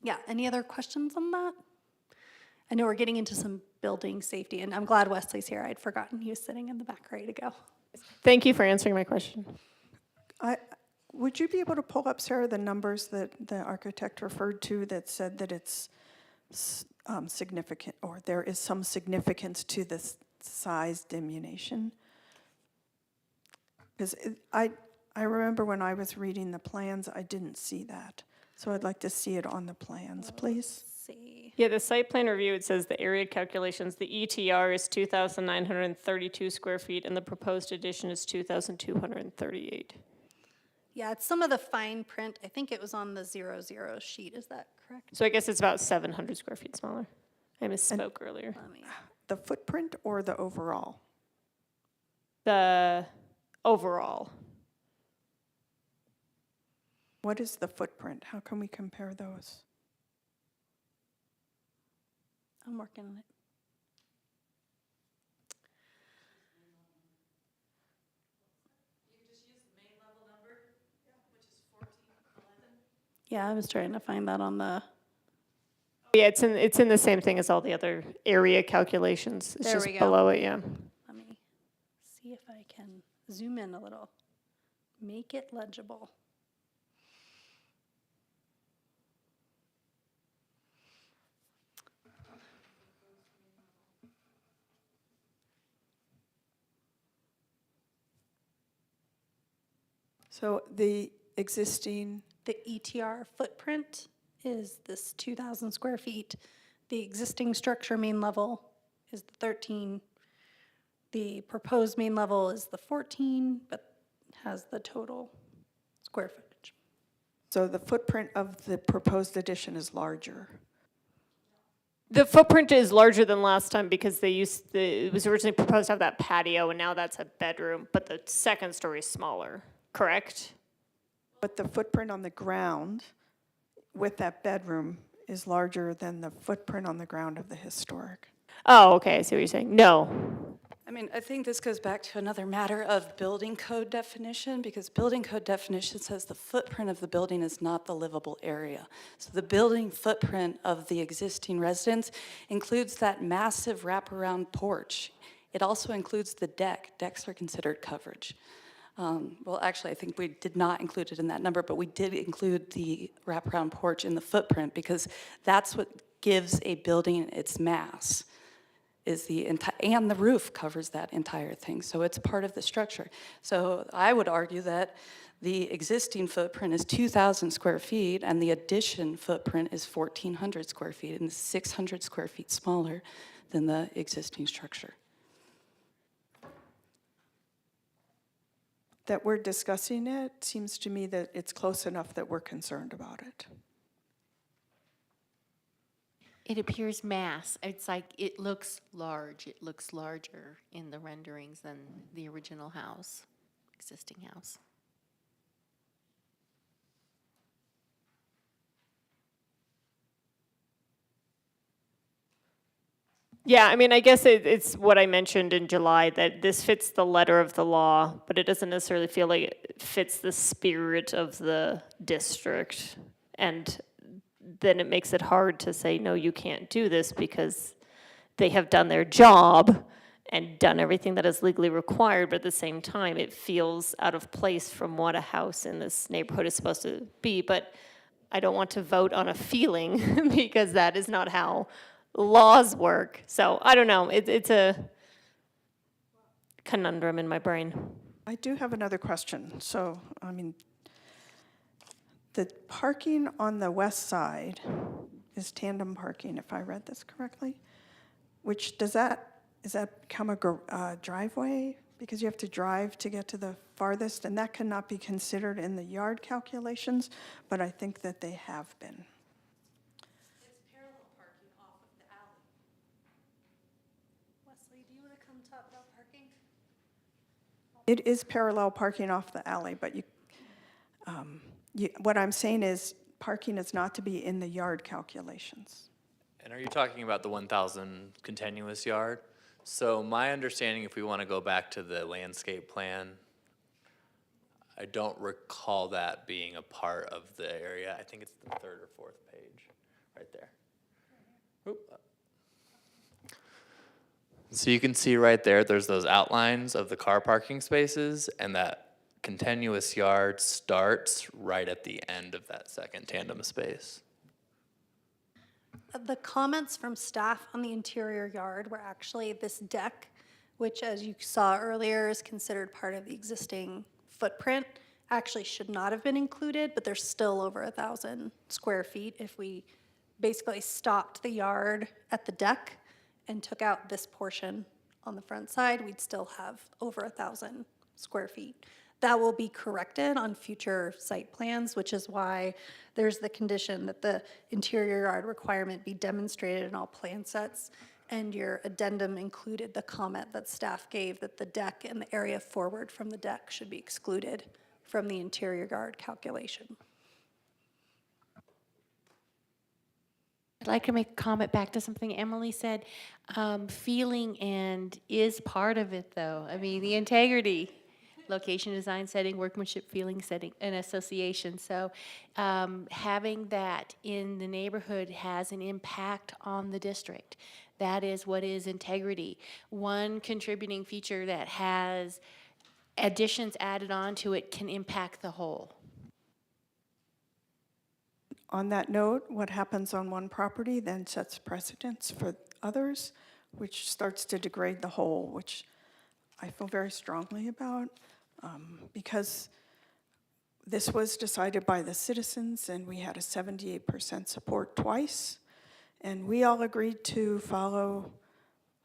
yeah, any other questions on that? I know we're getting into some building safety, and I'm glad Wesley's here. I'd forgotten he was sitting in the back ready to go. Thank you for answering my question. Would you be able to pull up, Sarah, the numbers that the architect referred to that said that it's significant, or there is some significance to this size diminution? Because I remember when I was reading the plans, I didn't see that. So I'd like to see it on the plans, please. See. Yeah, the site plan review, it says the area calculations, the ETR is 2,932 square feet, and the proposed addition is 2,238. Yeah, it's some of the fine print. I think it was on the 00 sheet. Is that correct? So I guess it's about 700 square feet smaller. I misspoke earlier. Let me. The footprint or the overall? The overall. What is the footprint? How can we compare those? I'm working on it. Yeah, I was trying to find that on the, Yeah, it's in the same thing as all the other area calculations. It's There just we go. below it, yeah. let me see if I can zoom in a little. Make it legible. So the existing, The ETR footprint is this 2,000 square feet. The existing structure main level is the 13. The proposed main level is the 14, but has the total square footage. so the footprint of the proposed addition is larger. The footprint is larger than last time because it was originally proposed to have that patio, and now that's a bedroom, but the second story is smaller, correct? But the footprint on the ground with that bedroom is larger than the footprint on the ground of the historic. Oh, okay, I see what you're saying. No. I mean, I think this goes back to another matter of building code definition, because building code definition says the footprint of the building is not the livable area. So the building footprint of the existing residence includes that massive wraparound porch. It also includes the deck. Decks are considered coverage. Well, actually, I think we did not include it in that number, but we did include the wraparound porch in the footprint because that's what gives a building its mass. Is the and the roof covers that entire thing, so it's part of the structure. So I would argue that the existing footprint is 2,000 square feet, and the addition footprint is 1,400 square feet, and it's 600 square feet smaller than the existing structure. That we're discussing it, seems to me that it's close enough that we're concerned about it. It appears mass. It's like it looks large. It looks larger in the renderings than the original house, existing house. Yeah, I mean, I guess it's what I mentioned in July, that this fits the letter of the law, but it doesn't necessarily feel like it fits the spirit of the district. And then it makes it hard to say, no, you can't do this because they have done their job and done everything that is legally required, but at the same time, it feels out of place from what a house in this neighborhood is supposed to be. But I don't want to vote on a feeling because that is not how laws work. So I don't know. It's a conundrum in my brain. I do have another question. So, I mean, the parking on the west side is tandem parking, if I read this correctly, which does that become a driveway? Because you have to drive to get to the farthest, and that cannot be considered in the yard calculations, but I think that they have been. It's parallel parking off of the alley. Wesley, do you want to come talk about parking? It is parallel parking off the alley, but what I'm saying is parking is not to be in the yard calculations. And are you talking about the 1,000 continuous yard? So my understanding, if we want to go back to the landscape plan, I don't recall that being a part of the area. I think it's the third or fourth page, right there. Oop. So you can see right there, there's those outlines of the car parking spaces, and that continuous yard starts right at the end of that second tandem space. The comments from staff on the interior yard were actually this deck, which, as you saw earlier, is considered part of the existing footprint, actually should not have been included, but there's still over 1,000 square feet. If we basically stopped the yard at the deck and took out this portion on the front side, we'd still have over 1,000 square feet. That will be corrected on future site plans, which is why there's the condition that the interior yard requirement be demonstrated in all plan sets. And your addendum included the comment that staff gave that the deck and the area forward from the deck should be excluded from the interior yard calculation. I'd like to make a comment back to something Emily said. Feeling and is part of it, though. I mean, the integrity. location, design, setting, workmanship, feeling, setting, and association. So having that in the neighborhood has an impact on the district. That is what is integrity. One contributing feature that has additions added on to it can impact the whole. On that note, what happens on one property then sets precedents for others, which starts to degrade the whole, which I feel very strongly about, because this was decided by the citizens, and we had a 78% support twice, and we all agreed to follow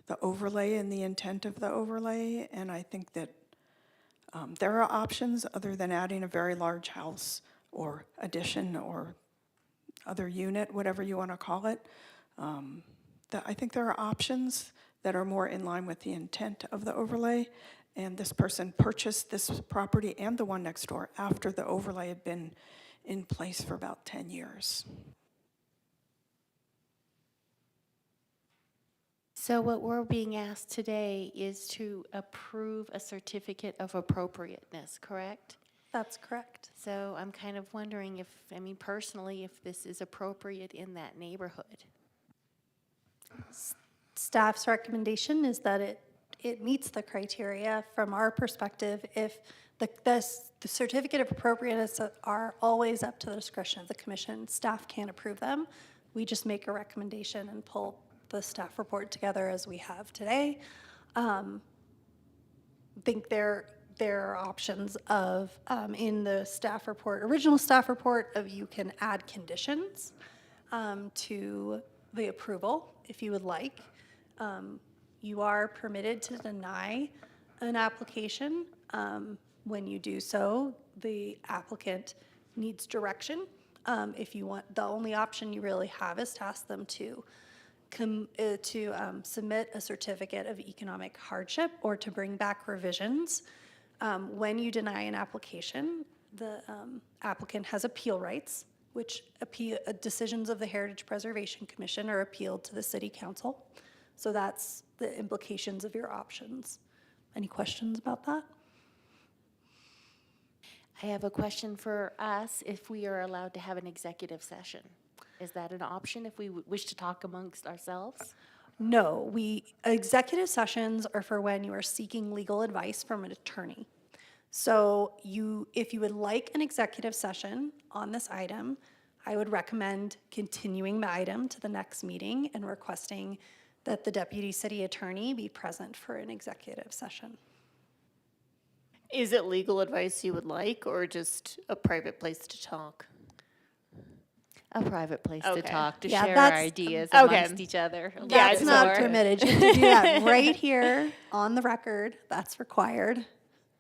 the overlay and the intent of the overlay, and I think that there are options other than adding a very large house or addition or other unit, whatever you want to call it. I think there are options that are more in line with the intent of the overlay, and this person purchased this property and the one next door after the overlay had been in place for about 10 years. So what we're being asked today is to approve a certificate of appropriateness, correct? That's correct. So I'm kind of wondering if, I mean, personally, if this is appropriate in that neighborhood. Staff's recommendation is that it meets the criteria. From our perspective, if the certificate of appropriateness are always up to the discretion of the commission, staff can't approve them. We just make a recommendation and pull the staff report together as we have today. I think there are options of, in the staff report, original staff report, of you can add conditions to the approval if you would like. You are permitted to deny an application. When you do so, the applicant needs direction. If you want, the only option you really have is to ask them to submit a certificate of economic hardship or to bring back revisions. When you deny an application, the applicant has appeal rights, which decisions of the Heritage Preservation Commission are appealed to the City Council. So that's the implications of your options. Any questions about that? I have a question for us, if we are allowed to have an executive session. Is that an option if we wish to talk amongst ourselves? No, executive sessions are for when you are seeking legal advice from an attorney. So if you would like an executive session on this item, I would recommend continuing the item to the next meeting and requesting that the deputy city attorney be present for an executive session. Is it legal advice you would like, or just a private place to talk? A private place to Okay. talk, to Yeah, share our that's- ideas Okay. amongst each other. That's it's not more- permitted. You have to do that right here on the record. That's required.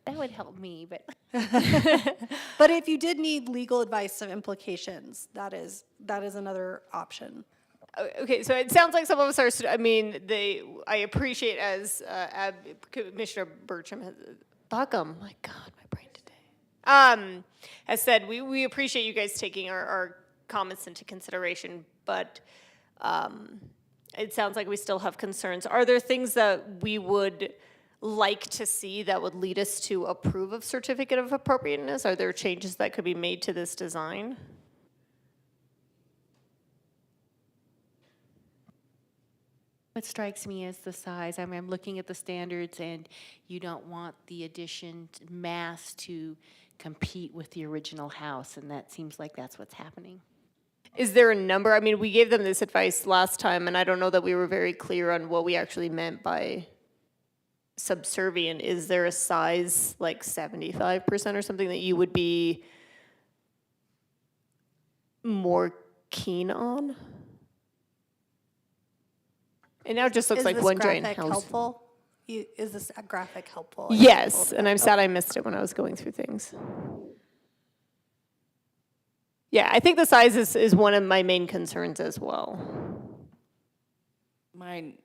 That would help me, but But if you did need legal advice of implications, that is another option. Okay, so it sounds like some of us are, I appreciate, as Commissioner Bertram has, Buckham, my God, my brain today, has said, we appreciate you guys taking our comments into consideration, but it sounds like we still have concerns. Are there things that we would like to see that would lead us to approve of certificate of appropriateness? Are there changes that could be made to this design? what strikes me is the size. I mean, I'm looking at the standards, and you don't want the addition mass to compete with the original house, and that seems like that's what's happening. Is there a number? I mean, we gave them this advice last time, and I don't know that we were very clear on what we actually meant by subservient. Is there a size like 75% or something that you would be more keen on? It now just looks Is like this one giant graphic house. helpful? Is this a graphic helpful? Yes, and I'm sad I missed it when I was going through things. Yeah, I think the size is one of my main concerns as well. Mine,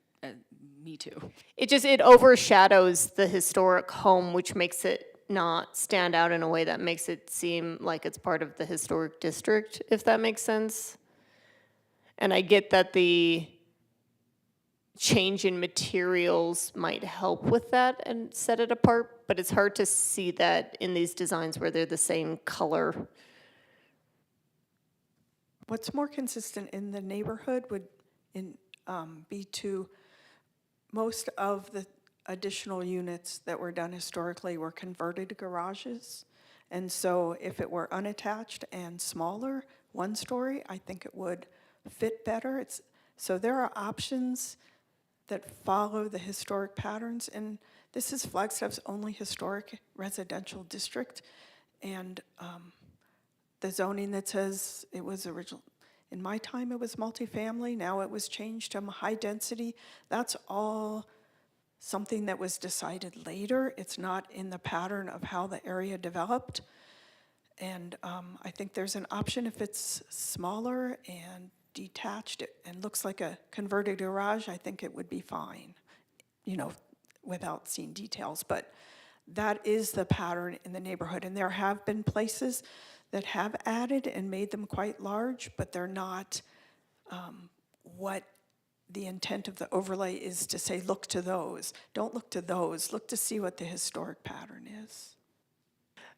me too. It overshadows the historic home, which makes it not stand out in a way that makes it seem like it's part of the historic district, if that makes sense. And I get that the change in materials might help with that and set it apart, but it's hard to see that in these designs where they're the same color. What's more consistent in the neighborhood would be to, most of the additional units that were done historically were converted garages. And so if it were unattached and smaller, one story, I think it would fit better. So there are options that follow the historic patterns, and this is Flagstaff's only historic residential district. And the zoning that says it was original, in my time it was multifamily, now it was changed to high density. That's all something that was decided later. It's not in the pattern of how the area developed. And I think there's an option if it's smaller and detached and looks like a converted garage, I think it would be fine, without seeing details. But that is the pattern in the neighborhood. And there have been places that have added and made them quite large, but they're not what the intent of the overlay is to say, look to those. Don't look to those. Look to see what the historic pattern is.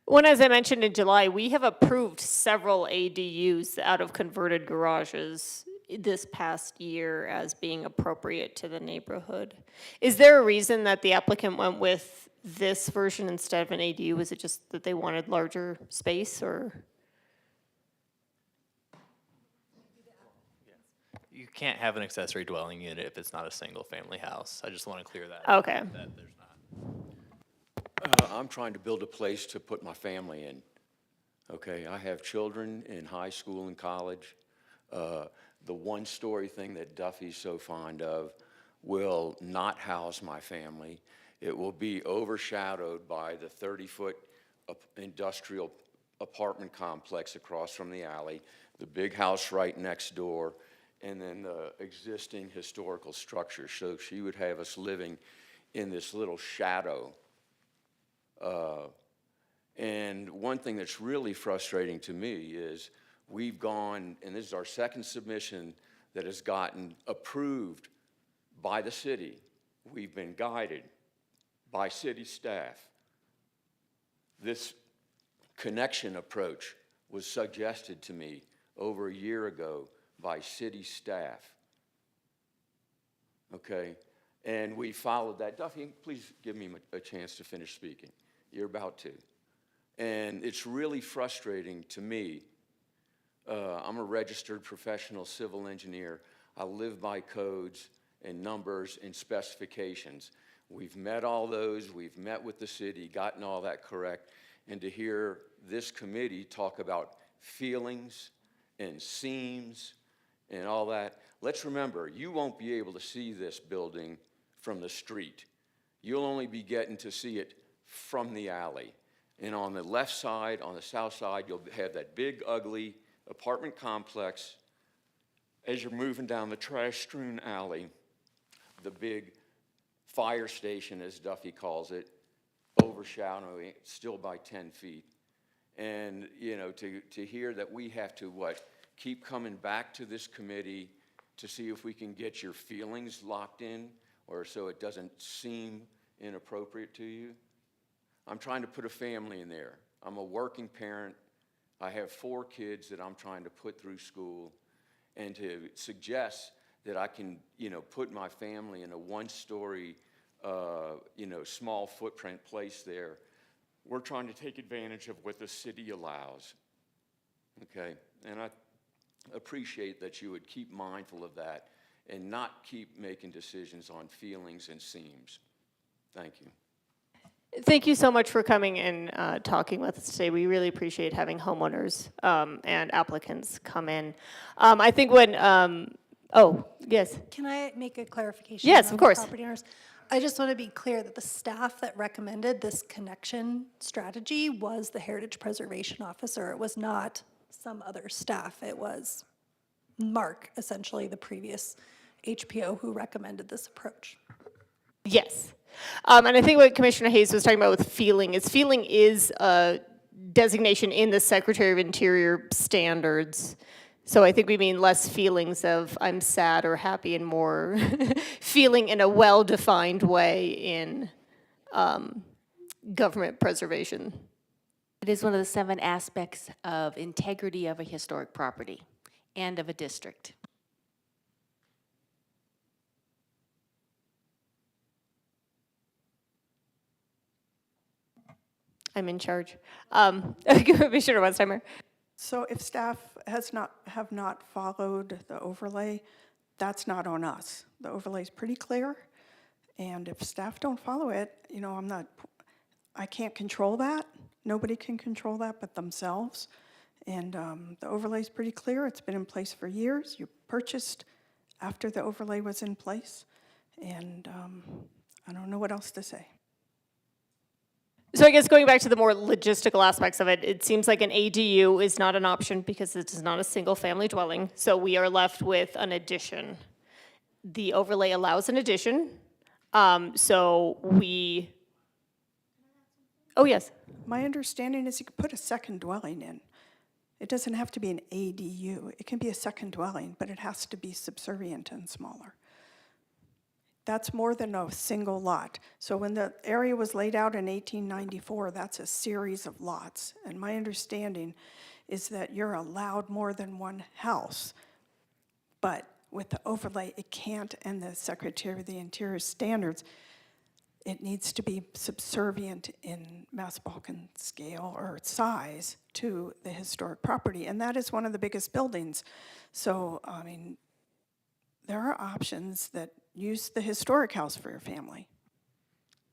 When, as I mentioned in July, we have approved several ADUs out of converted garages this past year as being appropriate to the neighborhood. Is there a reason that the applicant went with this version instead of an ADU? Was it just that they wanted larger space, or? You can't have an accessory dwelling unit if it's not a single-family house. I just want to clear that. Okay. That there's not. I'm trying to build a place to put my family in. Okay, I have children in high school and college. The one-story thing that Duffy's so fond of will not house my family. It will be overshadowed by the 30-foot industrial apartment complex across from the alley, the big house right next door, and then the existing historical structure. So she would have us living in this little shadow. And one thing that's really frustrating to me is we've gone, and this is our second submission that has gotten approved by the city. We've been guided by city staff. This connection approach was suggested to me over a year ago by city staff. Okay, and we followed that. Duffy, please give me a chance to finish speaking. You're about to. And it's really frustrating to me. I'm a registered professional civil engineer. I live by codes and numbers and specifications. We've met all those. We've met with the city, gotten all that correct. And to hear this committee talk about feelings and seams and all that, let's remember, you won't be able to see this building from the street. You'll only be getting to see it from the alley. And on the left side, on the south side, you'll have that big, ugly apartment complex. As you're moving down the trash-strewn alley, the big fire station, as Duffy calls it, overshadowing, still by 10 feet. And, to hear that we have to, keep coming back to this committee to see if we can get your feelings locked in, or so it doesn't seem inappropriate to you. I'm trying to put a family in there. I'm a working parent. I have 4 kids that I'm trying to put through school. And to suggest that I can, put my family in a one-story, small footprint place there, we're trying to take advantage of what the city allows. Okay? And I appreciate that you would keep mindful of that and not keep making decisions on feelings and seams. Thank you. Thank you so much for coming and talking with us today. We really appreciate having homeowners and applicants come in. I think when, oh, yes. Can I make a clarification? Yes, on of the course. property owners? I just want to be clear that the staff that recommended this connection strategy was the Heritage Preservation Officer. It was not some other staff. It was Mark, essentially the previous HPO, who recommended this approach. Yes. And I think what Commissioner Hayes was talking about with feeling is a designation in the Secretary of Interior standards. So I think we mean less feelings of I'm sad or happy and more feeling in a well-defined way in government preservation. It is one of the 7 aspects of integrity of a historic property and of a district. I'm in charge. Commissioner Westheimer. So if staff have not followed the overlay, that's not on us. The overlay's pretty clear, and if staff don't follow it, I can't control that. Nobody can control that but themselves. And the overlay's pretty clear. It's been in place for years. You purchased after the overlay was in place, and I don't know what else to say. So I guess going back to the more logistical aspects of it, it seems like an ADU is not an option because it is not a single-family dwelling. So we are left with an addition. The overlay allows an addition. Oh, yes. My understanding is you could put a second dwelling in. It doesn't have to be an ADU. It can be a second dwelling, but it has to be subservient and smaller. That's more than a single lot. So when the area was laid out in 1894, that's a series of lots. And my understanding is that you're allowed more than one house. But with the overlay, it can't, and the Secretary of the Interior standards, it needs to be subservient in Mass Balkan scale or size to the historic property. And that is one of the biggest buildings. So, I mean, there are options that use the historic house for your family.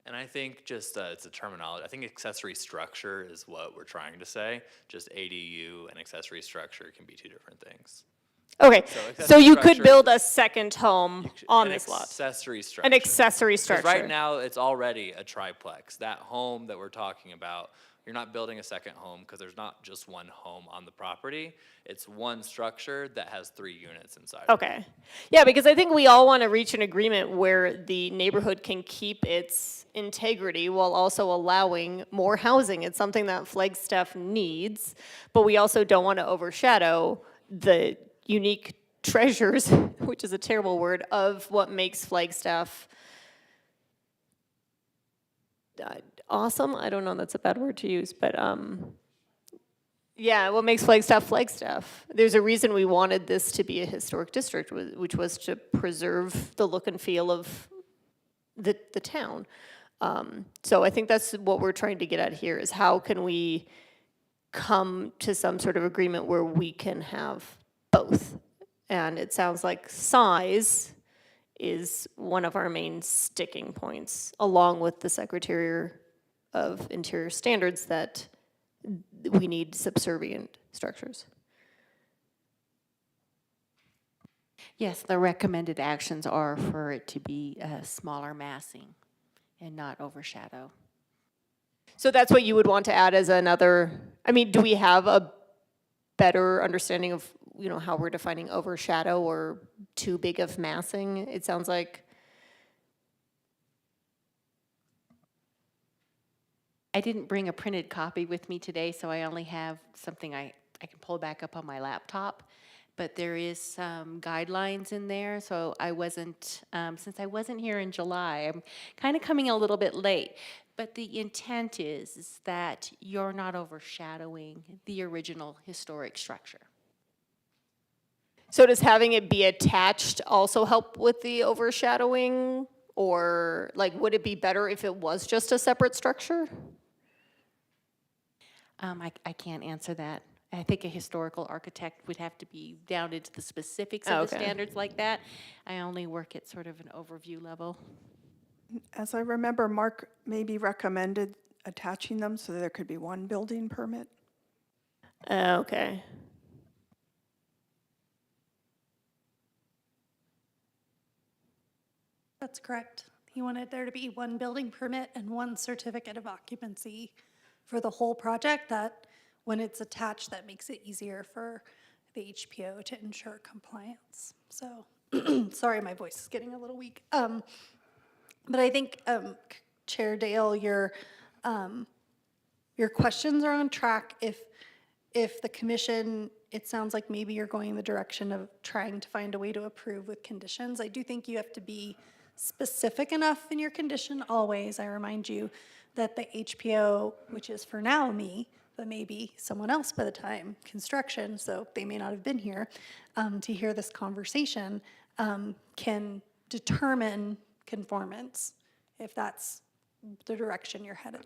And I think just, it's a terminology, I think accessory structure is what we're trying to say. Just ADU and accessory structure can be 2 different things. Okay, so accessory you could structure build is a second home on this lot. An accessory structure. An accessory 'Cause structure. right now, it's already a triplex. That home that we're talking about, you're not building a second home because there's not just one home on the property. It's one structure that has 3 units inside. Okay. Yeah, because I think we all want to reach an agreement where the neighborhood can keep its integrity while also allowing more housing. It's something that Flagstaff needs, but we also don't want to overshadow the unique treasures, which is a terrible word, of what makes Flagstaff awesome. I don't know, that's a bad word to use, but yeah, what makes Flagstaff Flagstaff? There's a reason we wanted this to be a historic district, which was to preserve the look and feel of the town. So I think that's what we're trying to get at here, is how can we come to some sort of agreement where we can have both? And it sounds like size is one of our main sticking points, along with the Secretary of Interior standards that we need subservient structures. Yes, the recommended actions are for it to be smaller massing and not overshadow. So that's what you would want to add as another, I mean, do we have a better understanding of, how we're defining overshadow or too big of massing? It sounds like. I didn't bring a printed copy with me today, so I only have something I can pull back up on my laptop. But there is some guidelines in there, so I wasn't, since I wasn't here in July, I'm kind of coming a little bit late. But the intent is that you're not overshadowing the original historic structure. So does having it be attached also help with the overshadowing? Or would it be better if it was just a separate structure? I can't answer that. I think a historical architect would have to be down into the specifics of the standards like that. I only work at sort of an overview level. As I remember, Mark maybe recommended attaching them so there could be one building permit. Okay. That's correct. He wanted there to be one building permit and one certificate of occupancy for the whole project. That when it's attached, that makes it easier for the HPO to ensure compliance. So, sorry, my voice is getting a little weak. But I think, Chair Dale, your questions are on track. If if the commission, it sounds like maybe you're going the direction of trying to find a way to approve with conditions. I do think you have to be specific enough in your condition always. I remind you that the HPO, which is for now me, but maybe someone else by the time construction, so they may not have been here to hear this conversation, can determine conformance if that's the direction you're headed.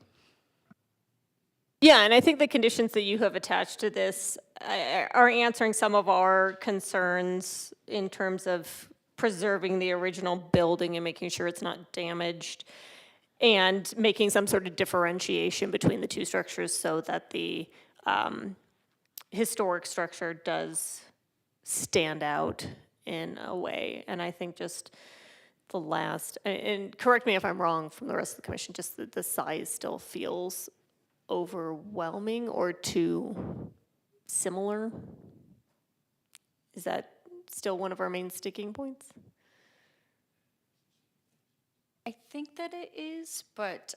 Yeah, and I think the conditions that you have attached to this are answering some of our concerns in terms of preserving the original building and making sure it's not damaged, and making some sort of differentiation between the two structures so that the historic structure does stand out in a way. And I think just the last, and correct me if I'm wrong from the rest of the commission, just that the size still feels overwhelming or too similar. Is that still one of our main sticking points? I think that it is, but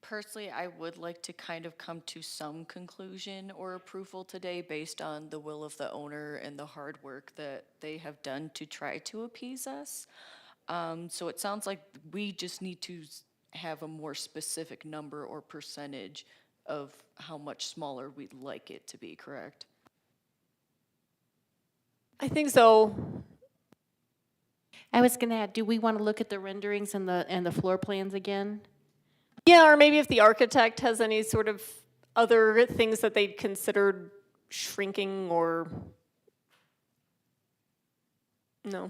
personally, I would like to kind of come to some conclusion or approval today based on the will of the owner and the hard work that they have done to try to appease us. So it sounds like we just need to have a more specific number or percentage of how much smaller we'd like it to be, correct? I think so. I was gonna add, do we want to look at the renderings and the floor plans again? Yeah, or maybe if the architect has any sort of other things that they'd considered shrinking or, no,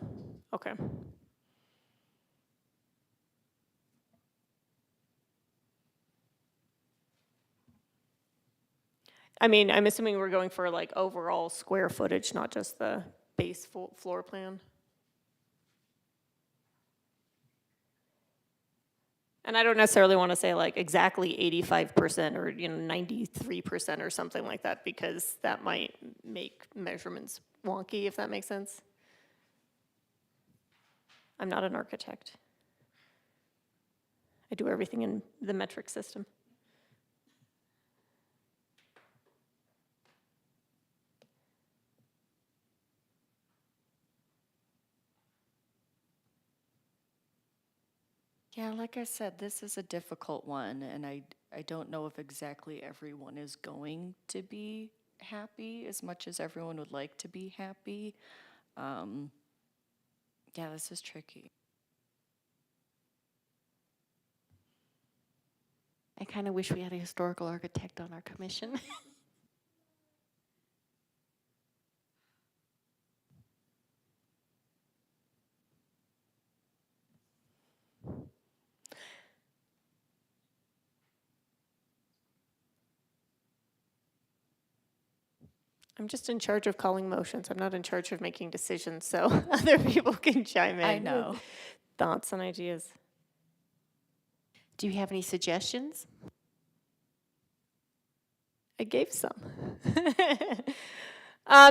okay. I mean, I'm assuming we're going for like overall square footage, not just the base floor plan. And I don't necessarily want to say like exactly 85% or 93% or something like that, because that might make measurements wonky, if that makes sense. I'm not an architect. I do everything in the metric system. Yeah, like I said, this is a difficult one, and I don't know if exactly everyone is going to be happy as much as everyone would like to be happy. Yeah, this is tricky. I kind of wish we had a historical architect on our commission. I'm just in charge of calling motions. I'm not in charge of making decisions, so other people can chime in. I know. With thoughts and ideas. Do you have any suggestions? I gave some.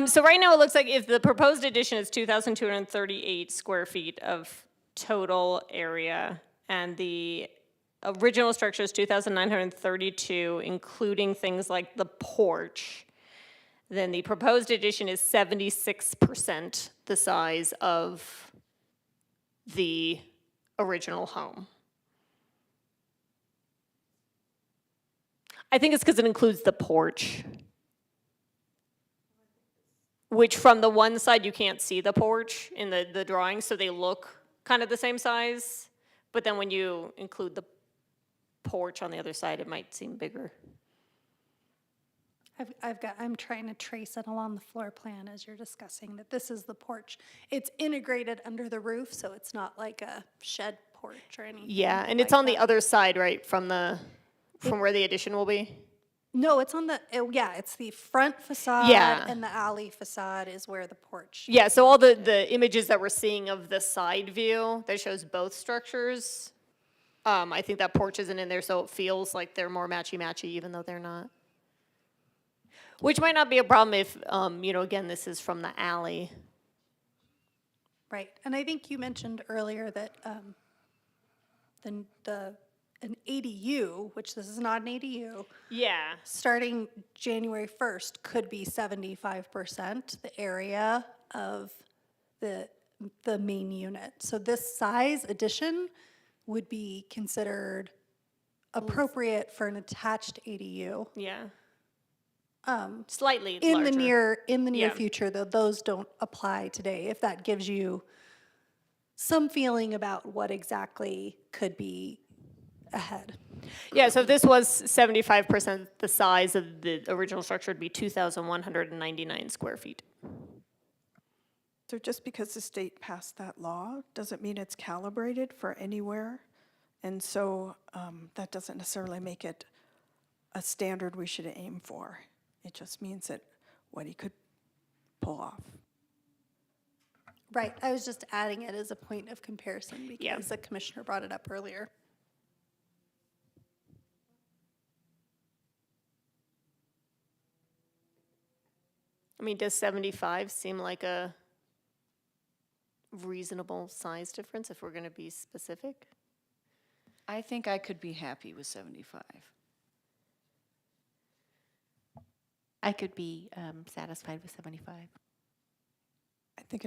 So right now it looks like if the proposed addition is 2,238 square feet of total area, and the original structure is 2,932, including things like the porch, then the proposed addition is 76% the size of the original home. I think it's because it includes the porch, which from the one side you can't see the porch in the drawing, so they look kind of the same size, but then when you include the porch on the other side, it might seem bigger. I'm trying to trace it along the floor plan as you're discussing that this is the porch. It's integrated under the roof, so it's not like a shed porch or anything. Yeah, and it's like on the that. other side, right, from where the addition will be? No, it's on it's the front facade. Yeah. And the alley facade is where the porch. Yeah, so all the images that we're seeing of the side view that shows both structures, I think that porch isn't in there, so it feels like they're more matchy-matchy, even though they're not. Which might not be a problem if, again, this is from the alley. Right, and I think you mentioned earlier that the an ADU, which this is not an ADU, Yeah. starting January 1st could be 75% the area of the main unit. So this size addition would be considered appropriate for an attached ADU. Yeah. Slightly In larger. the near Yeah. future, though, those don't apply today. If that gives you some feeling about what exactly could be ahead. Yeah, so if this was 75% the size of the original structure, it'd be 2,199 square feet. So just because the state passed that law doesn't mean it's calibrated for anywhere. And so that doesn't necessarily make it a standard we should aim for. It just means that what he could pull off. Right, I was just adding it as a point of comparison Yeah. because the commissioner brought it up earlier. I mean, does 75 seem like a reasonable size difference if we're going to be specific? I think I could be happy with 75. I could be satisfied with 75. I think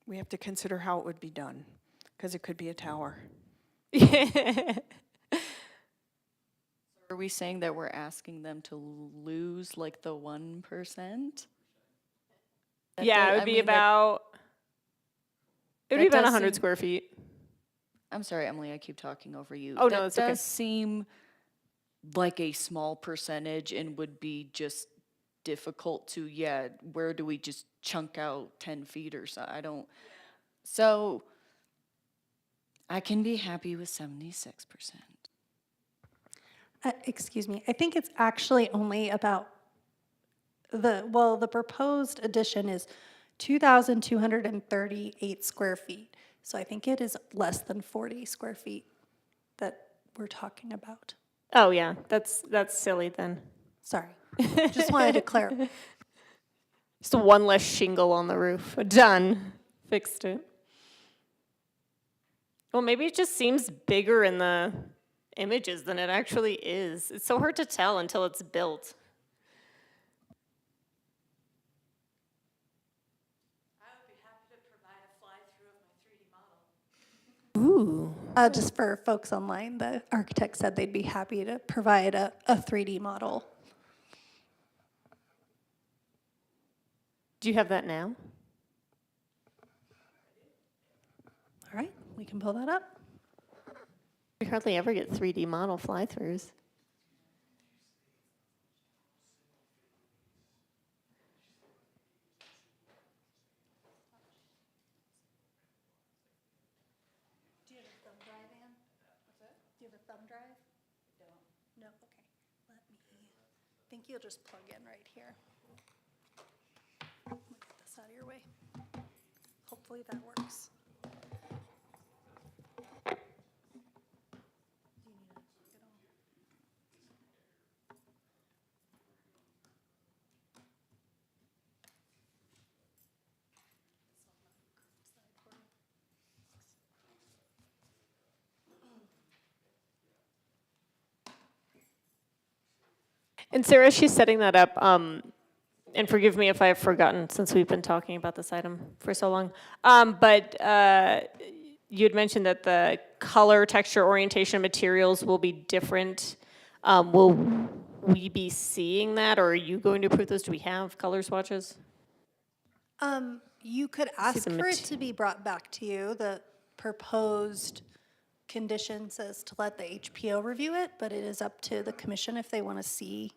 we have to consider how it would be done, because it could be a tower. Are we saying that we're asking them to lose like the 1%? Yeah, it would be about, it would be about 100 square feet. I'm sorry, Emily, I keep talking over you. Oh, no, that's okay. That does seem like a small percentage and would be just difficult to, where do we just chunk out 10 feet or so? So I can be happy with 76%. Excuse me, I think it's actually only about the proposed addition is 2,238 square feet. So I think it is less than 40 square feet that we're talking about. Oh, yeah, that's silly then. Sorry, just wanted to clarify. Just one less shingle on the roof. Done. Fixed it. Well, maybe it just seems bigger in the images than it actually is. It's so hard to tell until it's built. I would be happy to provide a fly-through of my 3D model. Ooh. Just for folks online, the architect said they'd be happy to provide a 3D model. Do you have that now? All right, we can pull that up. We hardly ever get 3D model fly-throughs. Do you have a thumb drive, Ann? What's that? Do you have a thumb drive? Don't. No, okay. Let me, I think you'll just plug in right here. Let me get this out of your way. Hopefully that works. And Sarah, she's setting that up, and forgive me if I have forgotten since we've been talking about this item for so long. But you had mentioned that the color, texture, orientation, materials will be different. Will we be seeing that, or are you going to approve those? Do we have color swatches? You could ask the for it to be brought back to you. The proposed condition says to let the HPO review it, but it is up to the commission if they want to see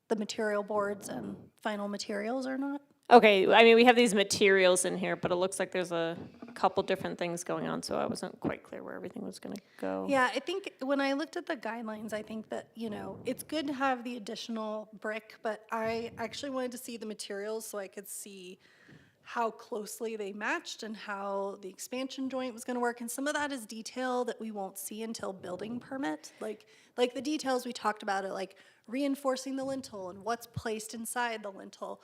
the material boards and final materials or not. Okay, I mean, we have these materials in here, but it looks like there's a couple different things going on, so I wasn't quite clear where everything was gonna go. Yeah, I think when I looked at the guidelines, I think that, it's good to have the additional brick, but I actually wanted to see the materials so I could see how closely they matched and how the expansion joint was gonna work. And some of that is detail that we won't see until building permit. Like the details we talked about it, like reinforcing the lintel and what's placed inside the lintel.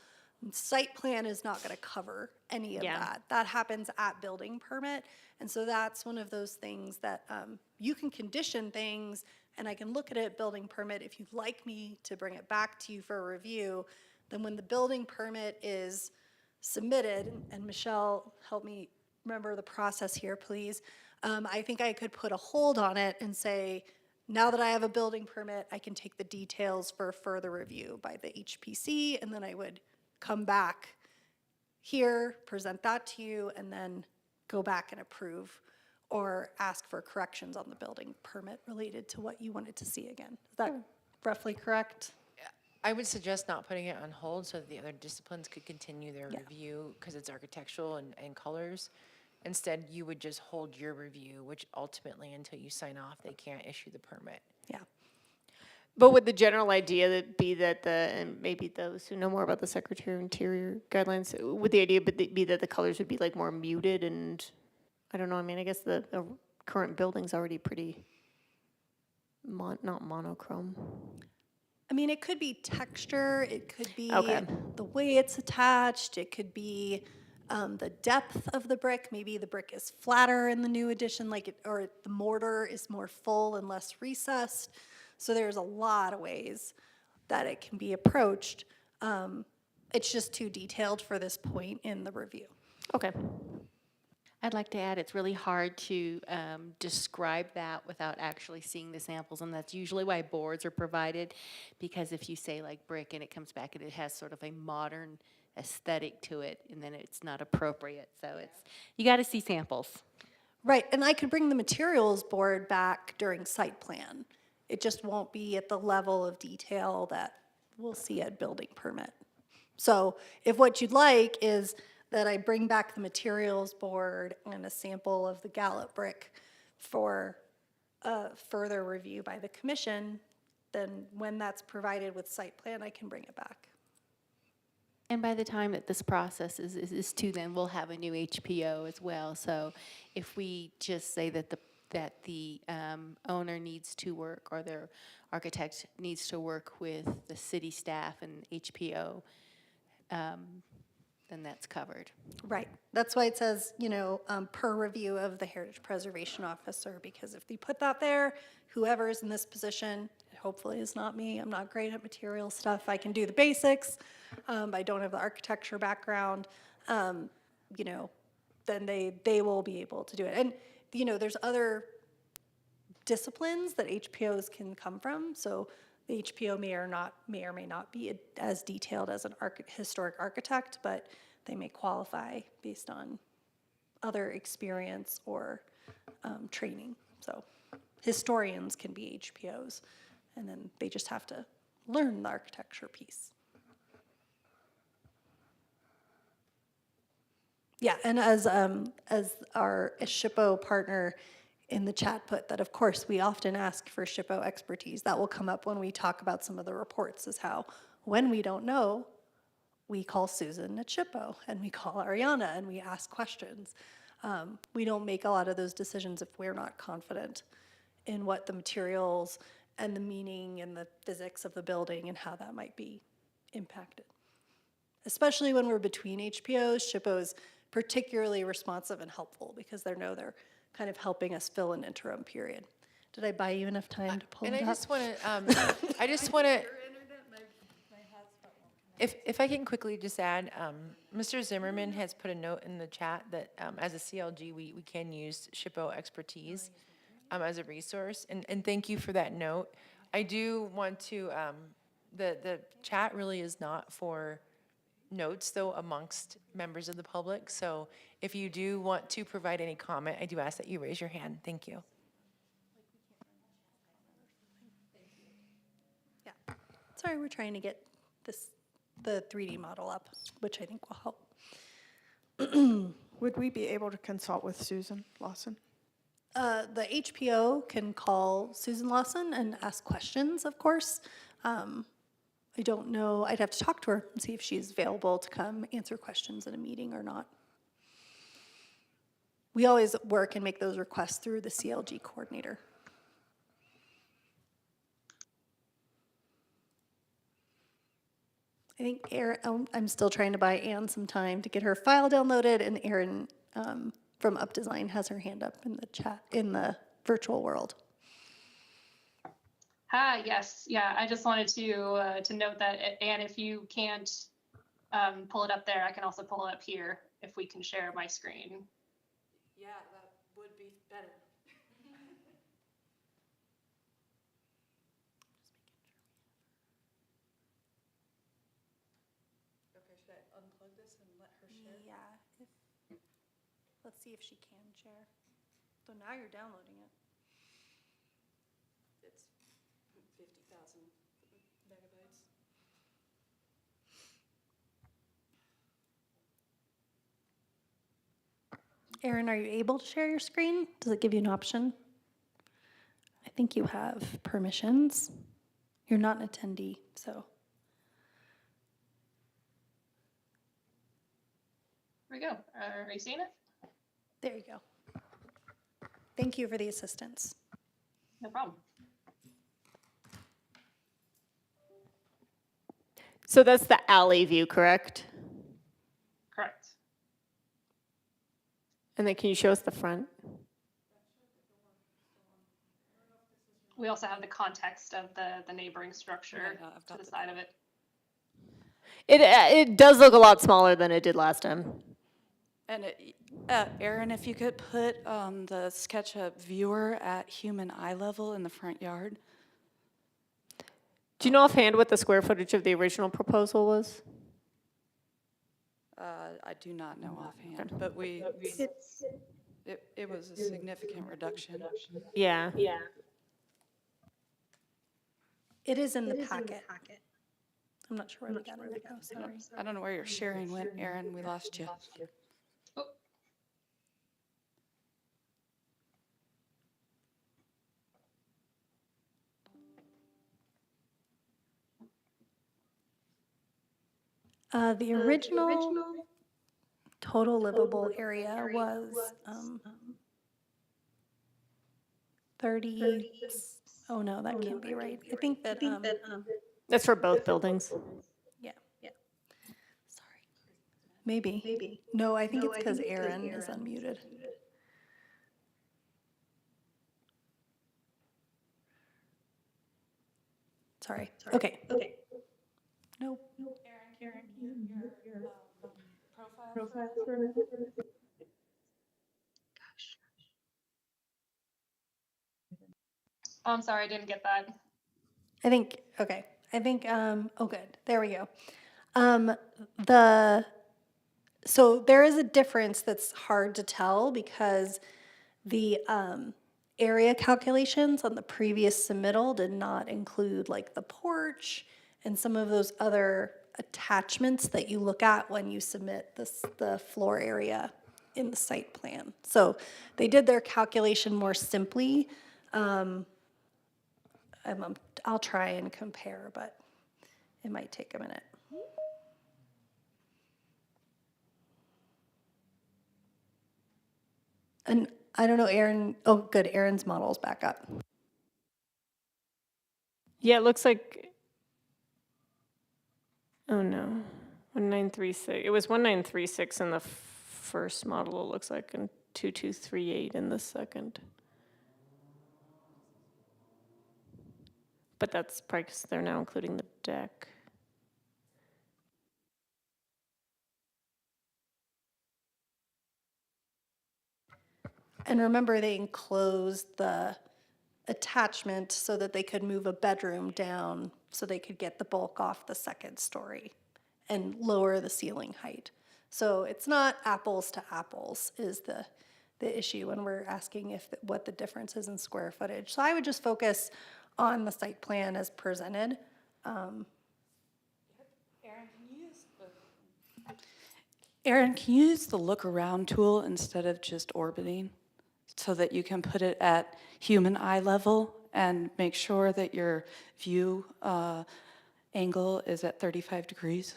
Site plan is not gonna cover any of Yeah. that. That happens at building permit. And so that's one of those things that, you can condition things, and I can look at it, building permit, if you'd like me to bring it back to you for a review, then when the building permit is submitted, and Michelle, help me remember the process here, please. I think I could put a hold on it and say, now that I have a building permit, I can take the details for further review by the HPC, and then I would come back here, present that to you, and then go back and approve or ask for corrections on the building permit related to what you wanted to see again. Is that roughly correct? I would suggest not putting it on hold so that the other disciplines could continue their review because it's architectural and colors. Instead, you would just hold your review, which ultimately, until you sign off, they can't issue the permit. Yeah. But would the general idea that be that and maybe those who know more about the Secretary of Interior guidelines, would the idea be that the colors would be like more muted and, I don't know, I mean, I guess the current building's already pretty, not monochrome. I mean, it could be texture, it could be Okay. the way it's attached, it could be the depth of the brick. Maybe the brick is flatter in the new edition, or the mortar is more full and less recessed. So there's a lot of ways that it can be approached. It's just too detailed for this point in the review. Okay. I'd like to add, it's really hard to describe that without actually seeing the samples, and that's usually why boards are provided, because if you say like brick and it comes back and it has sort of a modern aesthetic to it, and then it's not appropriate. So you got to see samples. Right, and I could bring the materials board back during site plan. It just won't be at the level of detail that we'll see at building permit. So if what you'd like is that I bring back the materials board and a sample of the Gallup brick for further review by the commission, then when that's provided with site plan, I can bring it back. And by the time that this process is to them, we'll have a new HPO as well. So if we just say that the owner needs to work, or their architect needs to work with the city staff and HPO, then that's covered. Right, that's why it says, per review of the Heritage Preservation Officer, because if they put that there, whoever is in this position, hopefully it's not me, I'm not great at material stuff, I can do the basics, I don't have the architecture background, then they will be able to do it. And, there's other disciplines that HPOs can come from, so the HPO may or may not be as detailed as an historic architect, but they may qualify based on other experience or training. So historians can be HPOs, and then they just have to learn the architecture piece. Yeah, and as our SHPO partner in the chat put, that of course we often ask for SHPO expertise. That will come up when we talk about some of the reports, is how when we don't know, we call Susan at SHPO and we call Ariana and we ask questions. We don't make a lot of those decisions if we're not confident in what the materials and the meaning and the physics of the building and how that might be impacted. Especially when we're between HPOs, SHPO is particularly responsive and helpful because they know they're kind of helping us fill an interim period. Did I buy you enough time to pull it up? And I just want to, if I can quickly just add, Mr. Zimmerman has put a note in the chat that as a CLG, we can use SHPO expertise as a resource. And thank you for that note. I do want to, the chat really is not for notes, though, amongst members of the public. So if you do want to provide any comment, I do ask that you raise your hand. Thank you. Yeah. Sorry, we're trying to get the 3D model up, which I think will help. Would we be able to consult with Susan Lawson? The HPO can call Susan Lawson and ask questions, of course. I don't know, I'd have to talk to her and see if she's available to come answer questions in a meeting or not. We always work and make those requests through the CLG coordinator. think Erin, I'm still trying to buy Ann some time to get her file downloaded, and Erin from UpDesign has her hand up in the chat, in the virtual world. Hi, yes, yeah, I just wanted to note that, and if you can't pull it up there, I can also pull it up here if we can share my screen. Yeah, that would be better. Okay, should I unplug this and let her share? Yeah, let's see if she can share. So now you're downloading it. It's 50,000 megabytes. Erin, are you able to share your screen? Does it give you an option? I think you have permissions. You're not an attendee, so. Here we go. Are you seeing it? There you go. Thank you for the assistance. No problem. So that's the alley view, correct? Correct. And then can you show us the front? We also have the context of the neighboring structure to the side of it. It does look a lot smaller than it did last time. And Erin, if you could put the SketchUp viewer at human eye level in the front yard. Do you know offhand what the square footage of the original proposal was? I do not know offhand, but it was a significant reduction. Yeah. It is in the packet. I'm not sure where we got it now, sorry. I don't know where your sharing went, Erin. We lost you. The original total livable area was 30. Oh no, that can't be right. I think that That's for both buildings. yeah. Sorry. Maybe. No, I think it's because Erin is unmuted. Sorry. Okay. Nope. Erin, your profile for a minute? Oh, I'm sorry, I didn't get that. Oh good, there we go. So there is a difference that's hard to tell because the area calculations on the previous submittal did not include like the porch and some of those other attachments that you look at when you submit the floor area in the site plan. So they did their calculation more simply. I'll try and compare, but it might take a minute. And I don't know, Erin, oh good, Erin's model's back up. Yeah, it looks like, oh no, 1936. It was 1936 in the first model, it looks like, and 2238 in the second. But that's probably because they're now including the deck. And remember, they enclosed the attachment so that they could move a bedroom down so they could get the bulk off the second story and lower the ceiling height. So it's not apples to apples is the issue when we're asking what the difference is in square footage. So I would just focus on the site plan as presented. Erin, can you use the look around tool instead of just orbiting so that you can put it at human eye level and make sure that your view angle is at 35 degrees?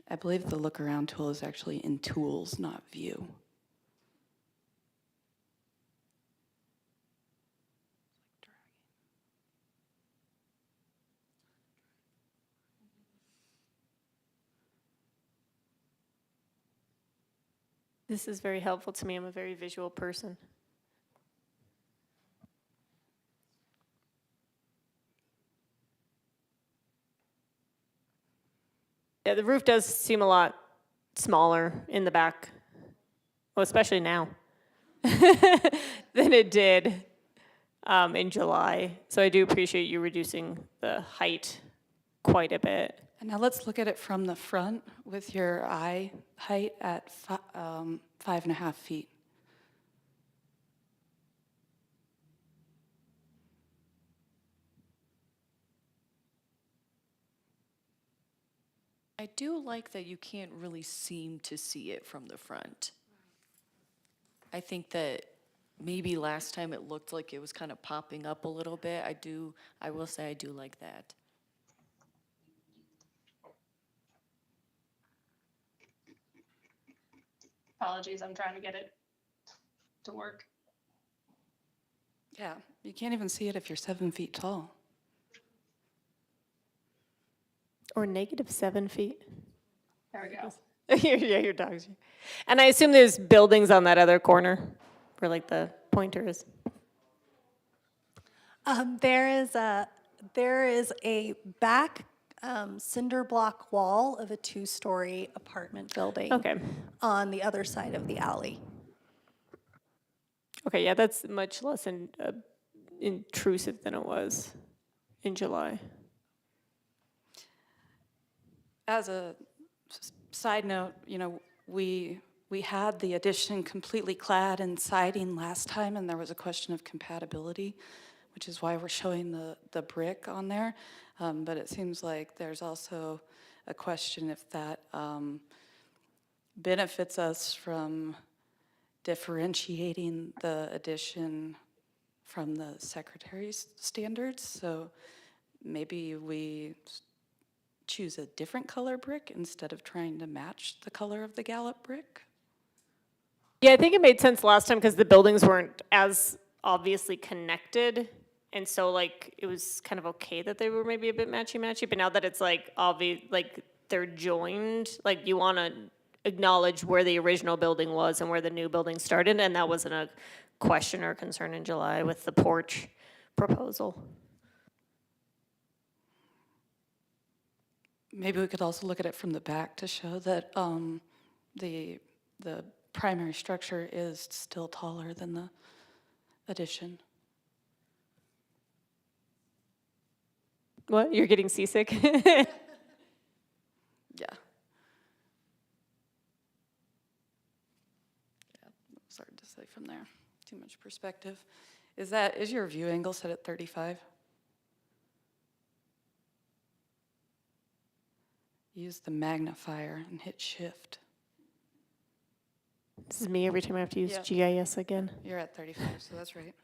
I believe the look around tool is actually in tools, not view. This is very helpful to me. I'm a very visual person. Yeah, the roof does seem a lot smaller in the back, well, especially now, than it did in July. So I do appreciate you reducing the height quite a bit. And now let's look at it from the front with your eye height at 5.5 feet. I do like that you can't really seem to see it from the front. I think that maybe last time it looked like it was kind of popping up a little bit. I will say I do like that. Apologies, I'm trying to get it to work. Yeah, you can't even see it if you're 7 feet tall. Or -7 feet. There we go. Yeah, your dog's. And I assume there's buildings on that other corner where like the pointer is. There is a back cinder block wall of a 2-story apartment building. Okay. On the other side of the alley. Okay, yeah, that's much less intrusive than it was in July. As a side note, you know, we had the addition completely clad in siding last time, and there was a question of compatibility, which is why we're showing the brick on there. But it seems like there's also a question if that benefits us from differentiating the addition from the secretary's standards. So maybe we choose a different color brick instead of trying to match the color of the Gallup brick. Yeah, I think it made sense last time because the buildings weren't as obviously connected. And so like it was kind of okay that they were maybe a bit matchy-matchy, but now that it's like obvious, like they're joined, like you want to acknowledge where the original building was and where the new building started, and that wasn't a question or concern in July with the porch proposal. Maybe we could also look at it from the back to show that the primary structure is still taller than the addition. What? You're getting seasick? Yeah. It's hard to say from there. Too much perspective. Is your view angle set at 35? Use the magnifier and hit shift. This is me every time I have to use Yeah. GIS again. You're at 35, so that's right.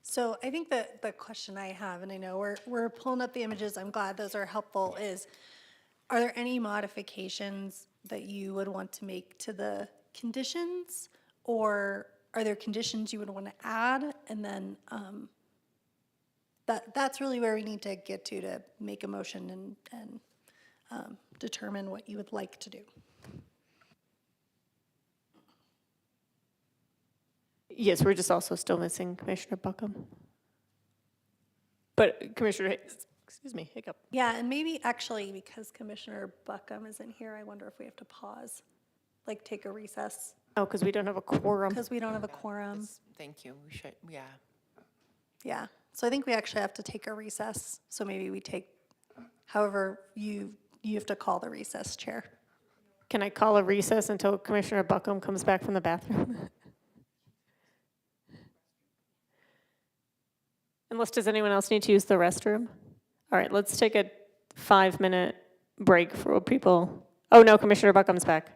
So I think that the question I have, and I know we're pulling up the images, I'm glad those are helpful, is are there any modifications that you would want to make to the conditions? Or are there conditions you would want to add? And then that's really where we need to get to make a motion and determine what you would like to do. Yes, we're just also still missing Commissioner Buckham. But Commissioner, excuse me, hiccup. Yeah, and maybe actually because Commissioner Buckham isn't here, I wonder if we have to pause, like take a recess, Oh, because we don't have a quorum. because we don't have a quorum. Thank you, we should, yeah. Yeah, so I think we actually have to take a recess, so maybe we take, however, you have to call the recess, Chair. Can I call a recess until Commissioner Buckham comes back from the bathroom? Unless, does anyone else need to use the restroom? All right, let's take a 5-minute break for people. Oh no, Commissioner Buckham's back.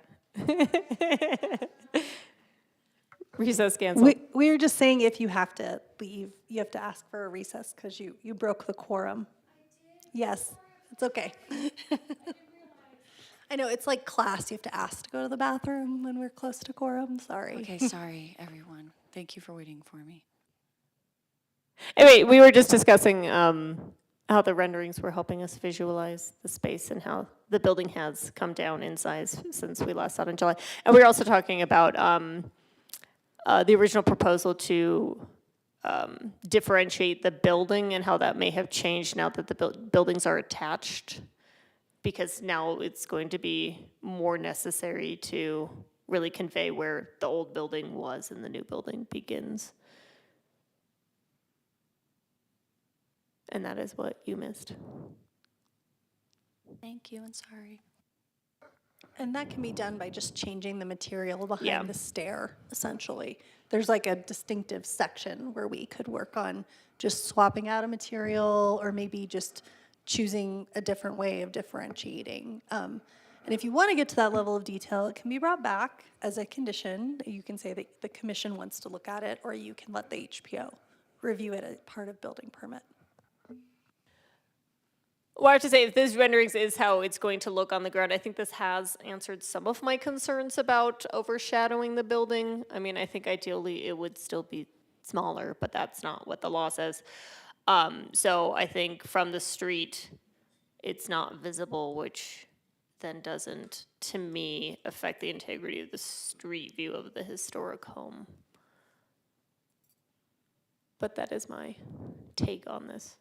Recess canceled. We were just saying if you have to leave, you have to ask for a recess because you broke the quorum. Yes, it's okay. I know, it's like class, you have to ask to go to the bathroom when we're close to quorum, sorry. Okay, sorry, everyone. Thank you for waiting for me. Anyway, we were just discussing how the renderings were helping us visualize the space and how the building has come down in size since we last saw it in July. And we were also talking about the original proposal to differentiate the building and how that may have changed now that the buildings are attached, because now it's going to be more necessary to really convey where the old building was and the new building begins. And that is what you missed. Thank you, and sorry. And that can be done by just changing the material Yeah. behind the stair, essentially. There's like a distinctive section where we could work on just swapping out a material or maybe just choosing a different way of differentiating. And if you want to get to that level of detail, it can be brought back as a condition. You can say that the commission wants to look at it, or you can let the HPO review it as part of building permit. Well, I have to say, if this renderings is how it's going to look on the ground, I think this has answered some of my concerns about overshadowing the building. I mean, I think ideally it would still be smaller, but that's not what the law says. So I think from the street, it's not visible, which then doesn't, to me, affect the integrity of the street view of the historic home. But that is my take on this.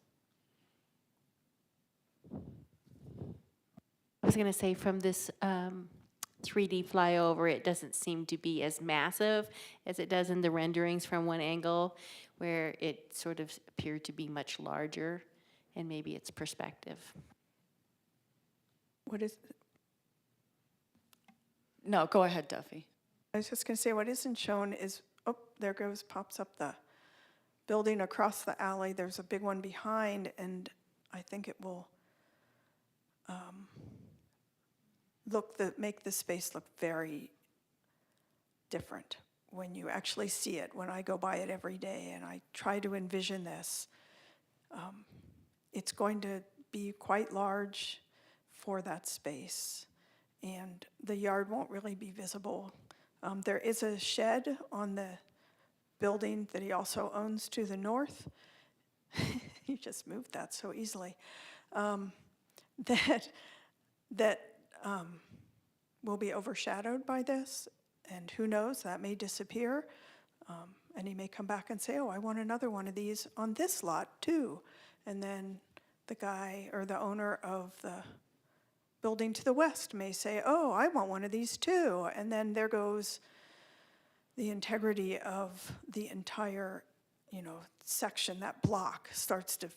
I was going to say from this 3D flyover, it doesn't seem to be as massive as it does in the renderings from one angle, where it sort of appeared to be much larger, and maybe it's perspective. What is, No, go ahead, Duffy. I was just going to say, what isn't shown is, oh, there goes, pops up the building across the alley. There's a big one behind, and I think it will make the space look very different when you actually see it. When I go by it every day and I try to envision this, it's going to be quite large for that space, and the yard won't really be visible. There is a shed on the building that he also owns to the north. You just moved that so easily. That will be overshadowed by this, and who knows, that may disappear. And he may come back and say, oh, I want another one of these on this lot too. And then the guy or the owner of the building to the west may say, oh, I want one of these too. And then there goes the integrity of the entire, section. That block starts to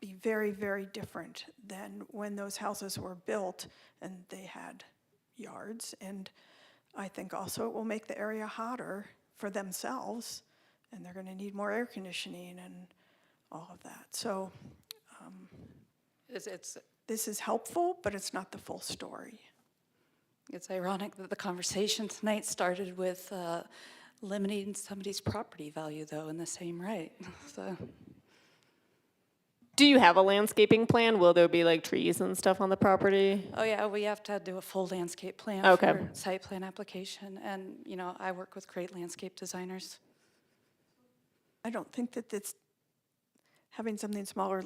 be very, very different than when those houses were built and they had yards. And I think also it will make the area hotter for themselves, and they're going to need more air conditioning and all of that. So this is helpful, but it's not the full story. It's ironic that the conversation tonight started with limiting somebody's property value, though, in the same right. So. Do you have a landscaping plan? Will there be like trees and stuff on the property? Oh yeah, we have to do a full landscape plan Okay. for site plan application, and I work with great landscape designers. I don't think that having something smaller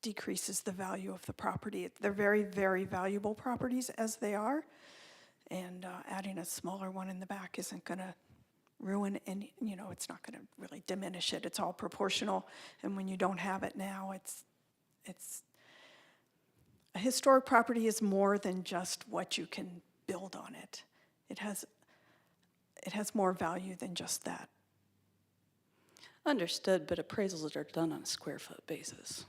decreases the value of the property. They're very, very valuable properties as they are, and adding a smaller one in the back isn't going to ruin any, it's not going to really diminish it. It's all proportional, and when you don't have it now, it's a historic property is more than just what you can build on it. It has more value than just that. Understood, but appraisals are done on a square foot basis.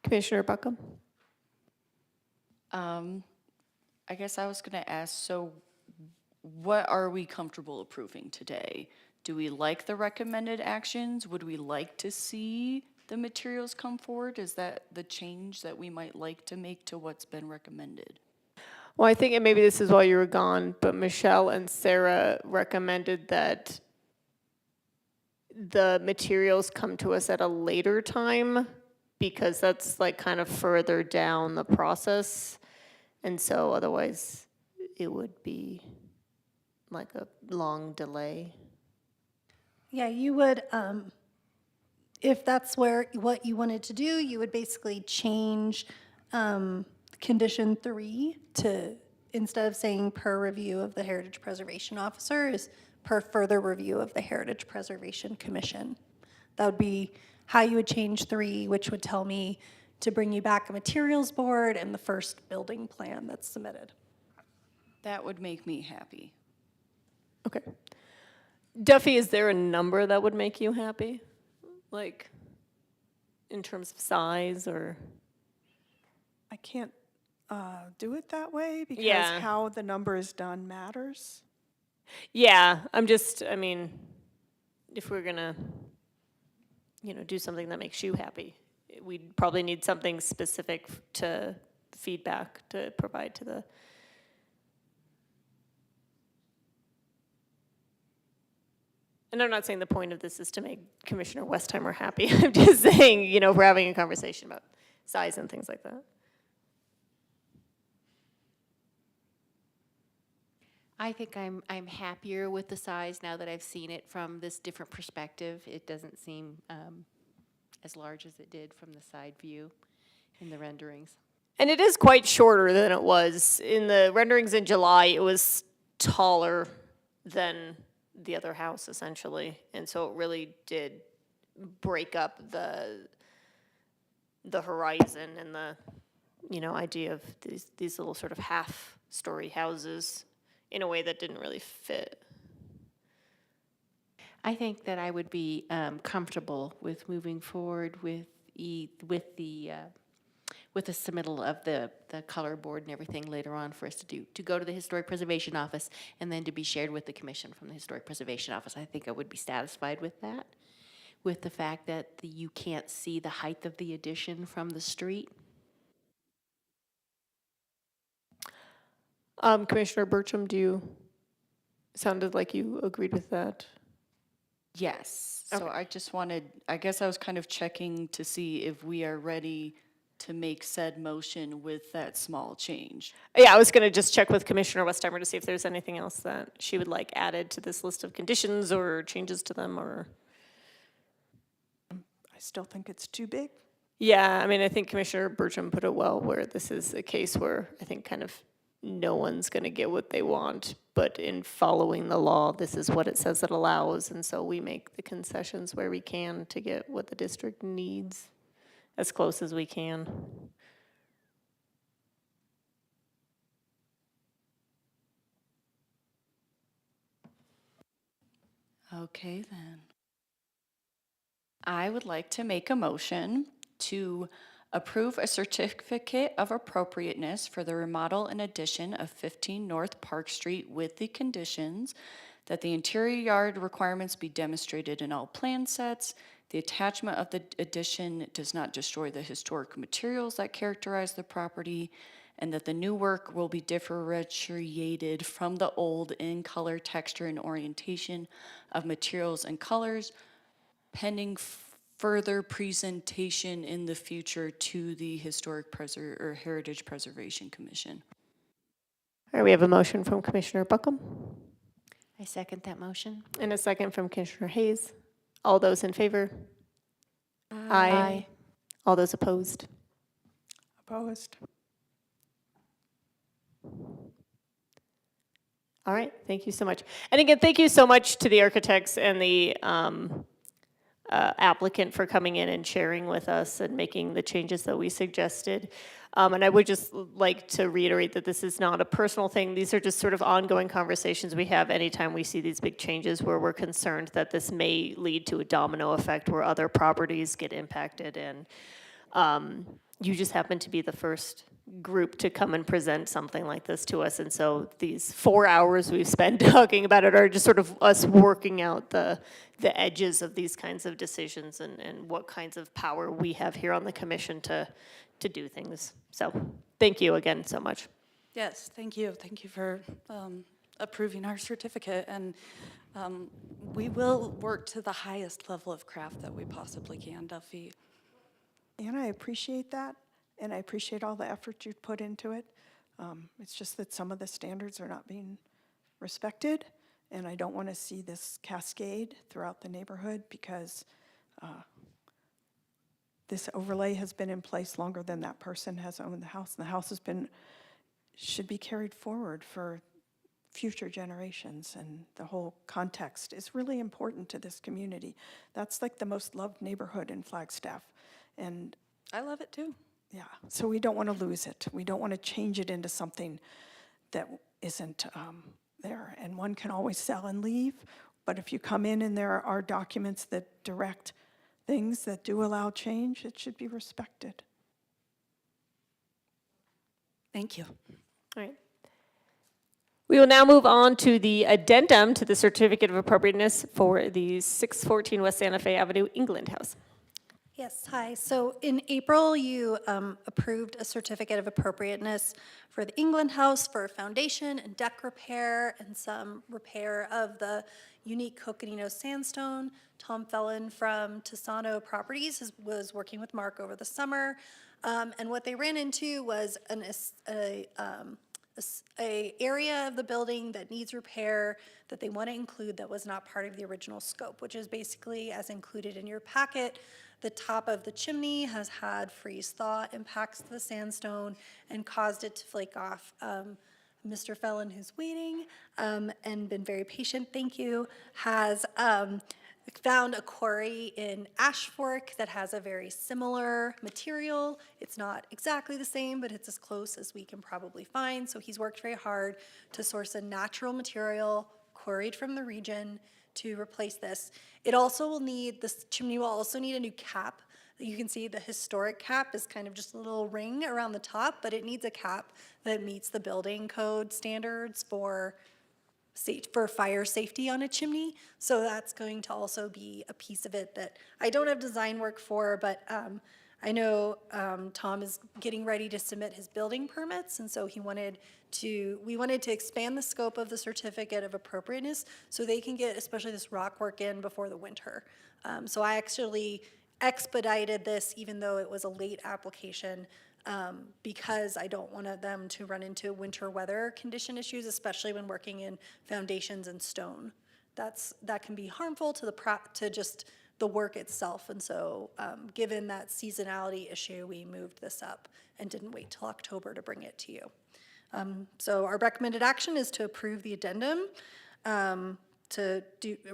Commissioner Buckham? I guess I was going to ask, so what are we comfortable approving today? Do we like the recommended actions? Would we like to see the materials come forward? Is that the change that we might like to make to what's been recommended? Well, I think, and maybe this is while you were gone, but Michelle and Sarah recommended that the materials come to us at a later time, because that's like kind of further down the process. And so otherwise it would be like a long delay. Yeah, you would, if that's what you wanted to do, you would basically change condition 3 to, instead of saying per review of the Heritage Preservation Officer, is per further review of the Heritage Preservation Commission. That would be how you would change 3, which would tell me to bring you back a materials board and the first building plan that's submitted. That would make me happy. Okay. Duffy, is there a number that would make you happy? Like, in terms of size or? I can't do it that way because Yeah. how the number is done matters. Yeah, I mean, if we're gonna, do something that makes you happy, we'd probably need something specific to feedback to provide to the. And I'm not saying the point of this is to make Commissioner Westheimer happy. I'm just saying, we're having a conversation about size and things like that. I think I'm happier with the size now that I've seen it from this different perspective. It doesn't seem as large as it did from the side view in the renderings. And it is quite shorter than it was. In the renderings in July, it was taller than the other house, essentially. And so it really did break up the horizon and the, idea of these little sort of half-story houses in a way that didn't really fit. I think that I would be comfortable with moving forward with the submittal of the color board and everything later on for us to go to the Historic Preservation Office and then to be shared with the commission from the Historic Preservation Office. I think I would be satisfied with that, with the fact that you can't see the height of the addition from the street. Commissioner Bertram, sounded like you agreed with that. Yes. So I just I guess I was kind of checking to see if we are ready to make said motion with that small change. Yeah, I was going to just check with Commissioner Westheimer to see if there's anything else that she would like added to this list of conditions or changes to them or. I still think it's too big. Yeah, I mean, I think Commissioner Bertram put it well where this is a case where I think kind of no one's going to get what they want, but in following the law, this is what it says it allows, and so we make the concessions where we can to get what the district needs as close as we can. Okay, then. I would like to make a motion to approve a certificate of appropriateness for the remodel and addition of 15 North Park Street with the conditions that the interior yard requirements be demonstrated in all plan sets, the attachment of the addition does not destroy the historic materials that characterize the property, and that the new work will be differentiated from the old in color, texture, and orientation of materials and colors, pending further presentation in the future to the Heritage Preservation Commission. All right, we have a motion from Commissioner Buckham I second that motion. and a second from Commissioner Hayes. All those in favor? Aye. All those opposed? Opposed? All right, thank you so much. And again, thank you so much to the architects and the applicant for coming in and sharing with us and making the changes that we suggested. And I would just like to reiterate that this is not a personal thing. These are just sort of ongoing conversations we have anytime we see these big changes where we're concerned that this may lead to a domino effect where other properties get impacted. And you just happen to be the first group to come and present something like this to us. And so these 4 hours we've spent talking about it are just sort of us working out the edges of these kinds of decisions and what kinds of power we have here on the commission to do things. So thank you again so much. Yes, thank you. Thank you for approving our certificate. And we will work to the highest level of craft that we possibly can, Duffy. And I appreciate that, and I appreciate all the effort you put into it. It's just that some of the standards are not being respected, And I don't want to see this cascade throughout the neighborhood because this overlay has been in place longer than that person has owned the house. And the house should be carried forward for future generations, and the whole context is really important to this community. That's like the most loved neighborhood in Flagstaff. And I love it too. yeah, so we don't want to lose it. We don't want to change it into something that isn't there. And one can always sell and leave, but if you come in and there are documents that direct things that do allow change, it should be respected. Thank you. All right. We will now move on to the addendum to the certificate of appropriateness for the 614 West Santa Fe Avenue England House. Yes, hi. So in April, you approved a certificate of appropriateness for the England House for foundation and deck repair and some repair of the unique Coconino sandstone. Tom Felon from Tisano Properties was working with Mark over the summer. And what they ran into was a area of the building that needs repair that they want to include that was not part of the original scope, which is basically as included in your packet. The top of the chimney has had freeze thaw impacts to the sandstone and caused it to flake off. Mr. Felon, who's waiting and been very patient, thank you, has found a quarry in Ash Fork that has a very similar material. It's not exactly the same, but it's as close as we can probably find. So he's worked very hard to source a natural material quarried from the region to replace this. It also will need, this chimney will also need a new cap. You can see the historic cap is kind of just a little ring around the top, but it needs a cap that meets the building code standards for fire safety on a chimney. So that's going to also be a piece of it that I don't have design work for, but I know Tom is getting ready to submit his building permits, and so we wanted to expand the scope of the certificate of appropriateness so they can get especially this rock work in before the winter. So I actually expedited this even though it was a late application because I don't want them to run into winter weather condition issues, especially when working in foundations and stone. That can be harmful to just the work itself. And so given that seasonality issue, we moved this up and didn't wait till October to bring it to you. So our recommended action is to approve the addendum to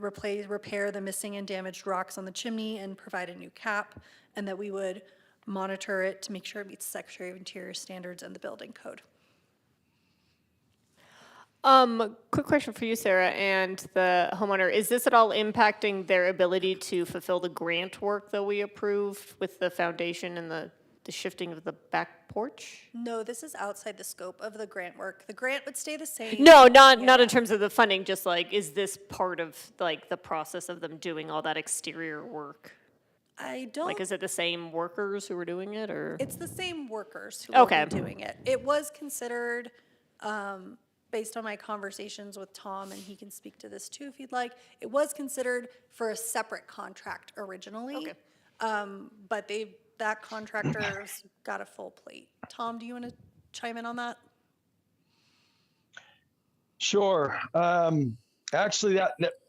repair the missing and damaged rocks on the chimney and provide a new cap, and that we would monitor it to make sure it meets Secretary of Interior standards and the building code. Quick question for you, Sarah, and the homeowner. Is this at all impacting their ability to fulfill the grant work that we approved with the foundation and the shifting of the back porch? No, this is outside the scope of the grant work. The grant would stay the same. No, not in terms of the funding, just like, is this part of like the process of them doing all that exterior work? I don't. Like, is it the same workers who were doing it, or? It's the same workers who will Okay. be doing it. It was considered, based on my conversations with Tom, and he can speak to this too if you'd like, it was considered for a separate contract originally. Okay. But that contractor's got a full plate. Tom, do you want to chime in on that? Sure. Actually,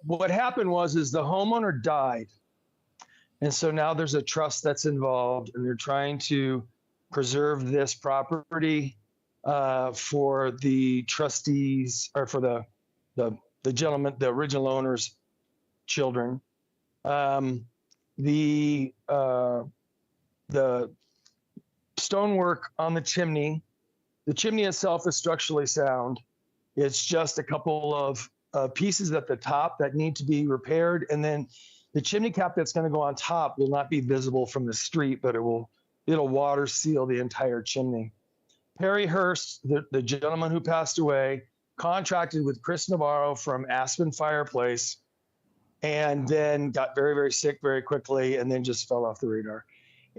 what happened is the homeowner died. And so now there's a trust that's involved, and they're trying to preserve this property for the trustees, or for the gentleman, the original owner's children. The stonework on the chimney itself is structurally sound. It's just a couple of pieces at the top that need to be repaired, and then the chimney cap that's going to go on top will not be visible from the street, but it'll water seal the entire chimney. Perry Hurst, the gentleman who passed away, contracted with Chris Navarro from Aspen Fireplace, and then got very, very sick very quickly, and then just fell off the radar.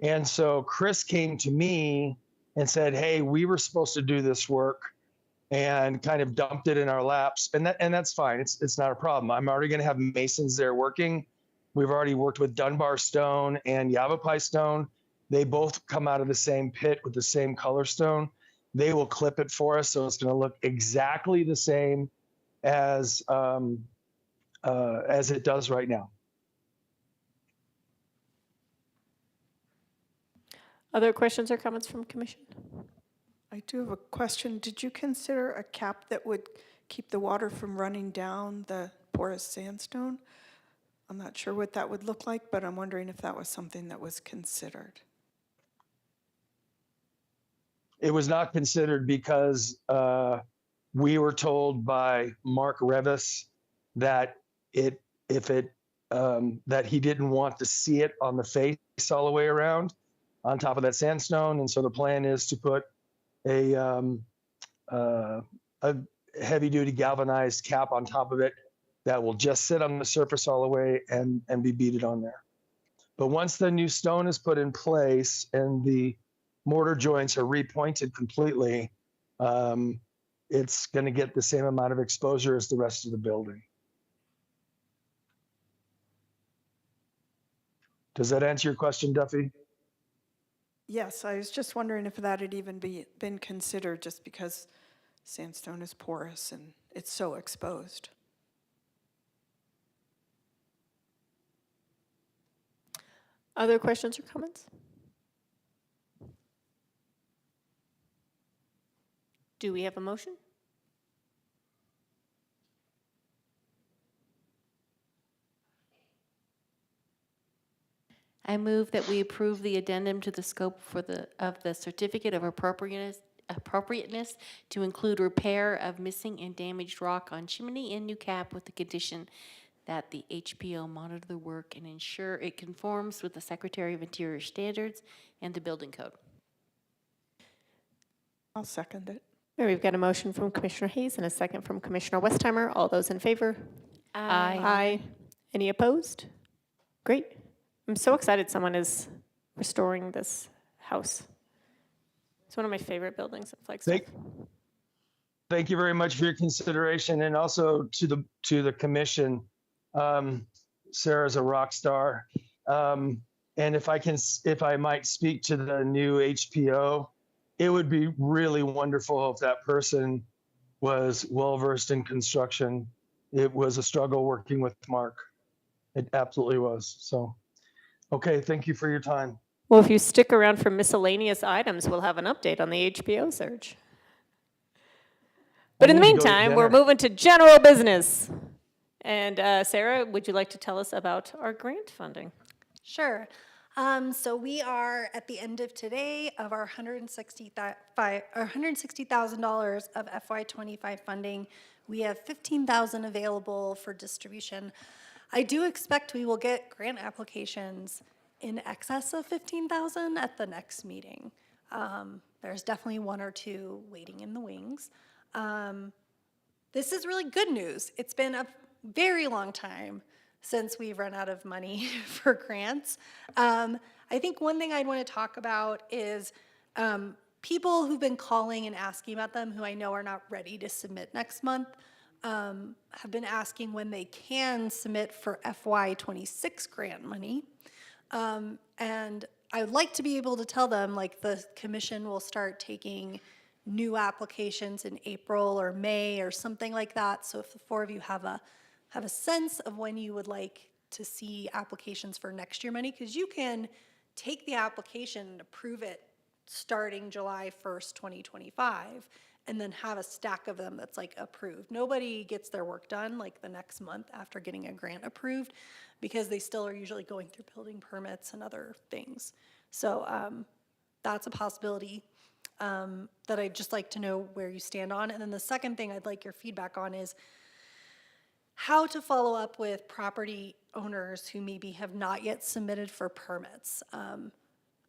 And so Chris came to me and said, "Hey, we were supposed to do this work," and kind of dumped it in our laps. And that's fine. It's not a problem. I'm already going to have masons there working. We've already worked with Dunbar stone and Yavapai stone. They both come out of the same pit with the same color stone. They will clip it for us, so it's going to look exactly the same as as it does right now. Other questions or comments from commission? I do have a question. Did you consider a cap that would keep the water from running down the porous sandstone? I'm not sure what that would look like, but I'm wondering if that was something that was considered. It was not considered because we were told by Mark Revis that that he didn't want to see it on the face all the way around on top of that sandstone, and so the plan is to put a heavy-duty galvanized cap on top of it that will just sit on the surface all the way and be beaded on there. But once the new stone is put in place and the mortar joints are repointed completely, it's going to get the same amount of exposure as the rest of the building. Does that answer your question, Duffy? Yes, I was just wondering if that had even been considered, just because sandstone is porous and it's so exposed. Other questions or comments? Do we have a motion? I move that we approve the addendum to the scope of the certificate of appropriateness to include repair of missing and damaged rock on chimney and new cap with the condition that the HPO monitor the work and ensure it conforms with the Secretary of Interior standards and the building code. I'll second it. All right, we've got a motion from Commissioner Hayes and a second from Commissioner Westheimer. All those in favor? Aye. Any opposed? Great. I'm so excited someone is restoring this house. It's one of my favorite buildings at Flagstaff. Thank you very much for your consideration, and also to the commission. Sarah's a rock star, and if I might speak to the new HPO, it would be really wonderful if that person was well versed in construction. It was a struggle working with Mark. It absolutely was. So, okay, thank you for your time. Well, if you stick around for miscellaneous items, we'll have an update on the HPO search. But in the meantime, we're moving to general business. And Sarah, would you like to tell us about our grant funding? Sure. So we are at the end of today of our $160,000 of FY25 funding. We have $15,000 available for distribution. I do expect we will get grant applications in excess of $15,000 at the next meeting. There's definitely one or two waiting in the wings. This is really good news. It's been a very long time since we've run out of money for grants. I think one thing I'd want to talk about is people who've been calling and asking about them, who I know are not ready to submit next month, have been asking when they can submit for FY26 grant money. And I would like to be able to tell them, like, the commission will start taking new applications in April or May or something like that. So if the four of you have a sense of when you would like to see applications for next year money, because you can take the application and approve it starting July 1st, 2025, and then have a stack of them that's like approved. Nobody gets their work done like the next month after getting a grant approved, because they still are usually going through building permits and other things. So that's a possibility that I'd just like to know where you stand on. And then the second thing I'd like your feedback on is how to follow up with property owners who maybe have not yet submitted for permits.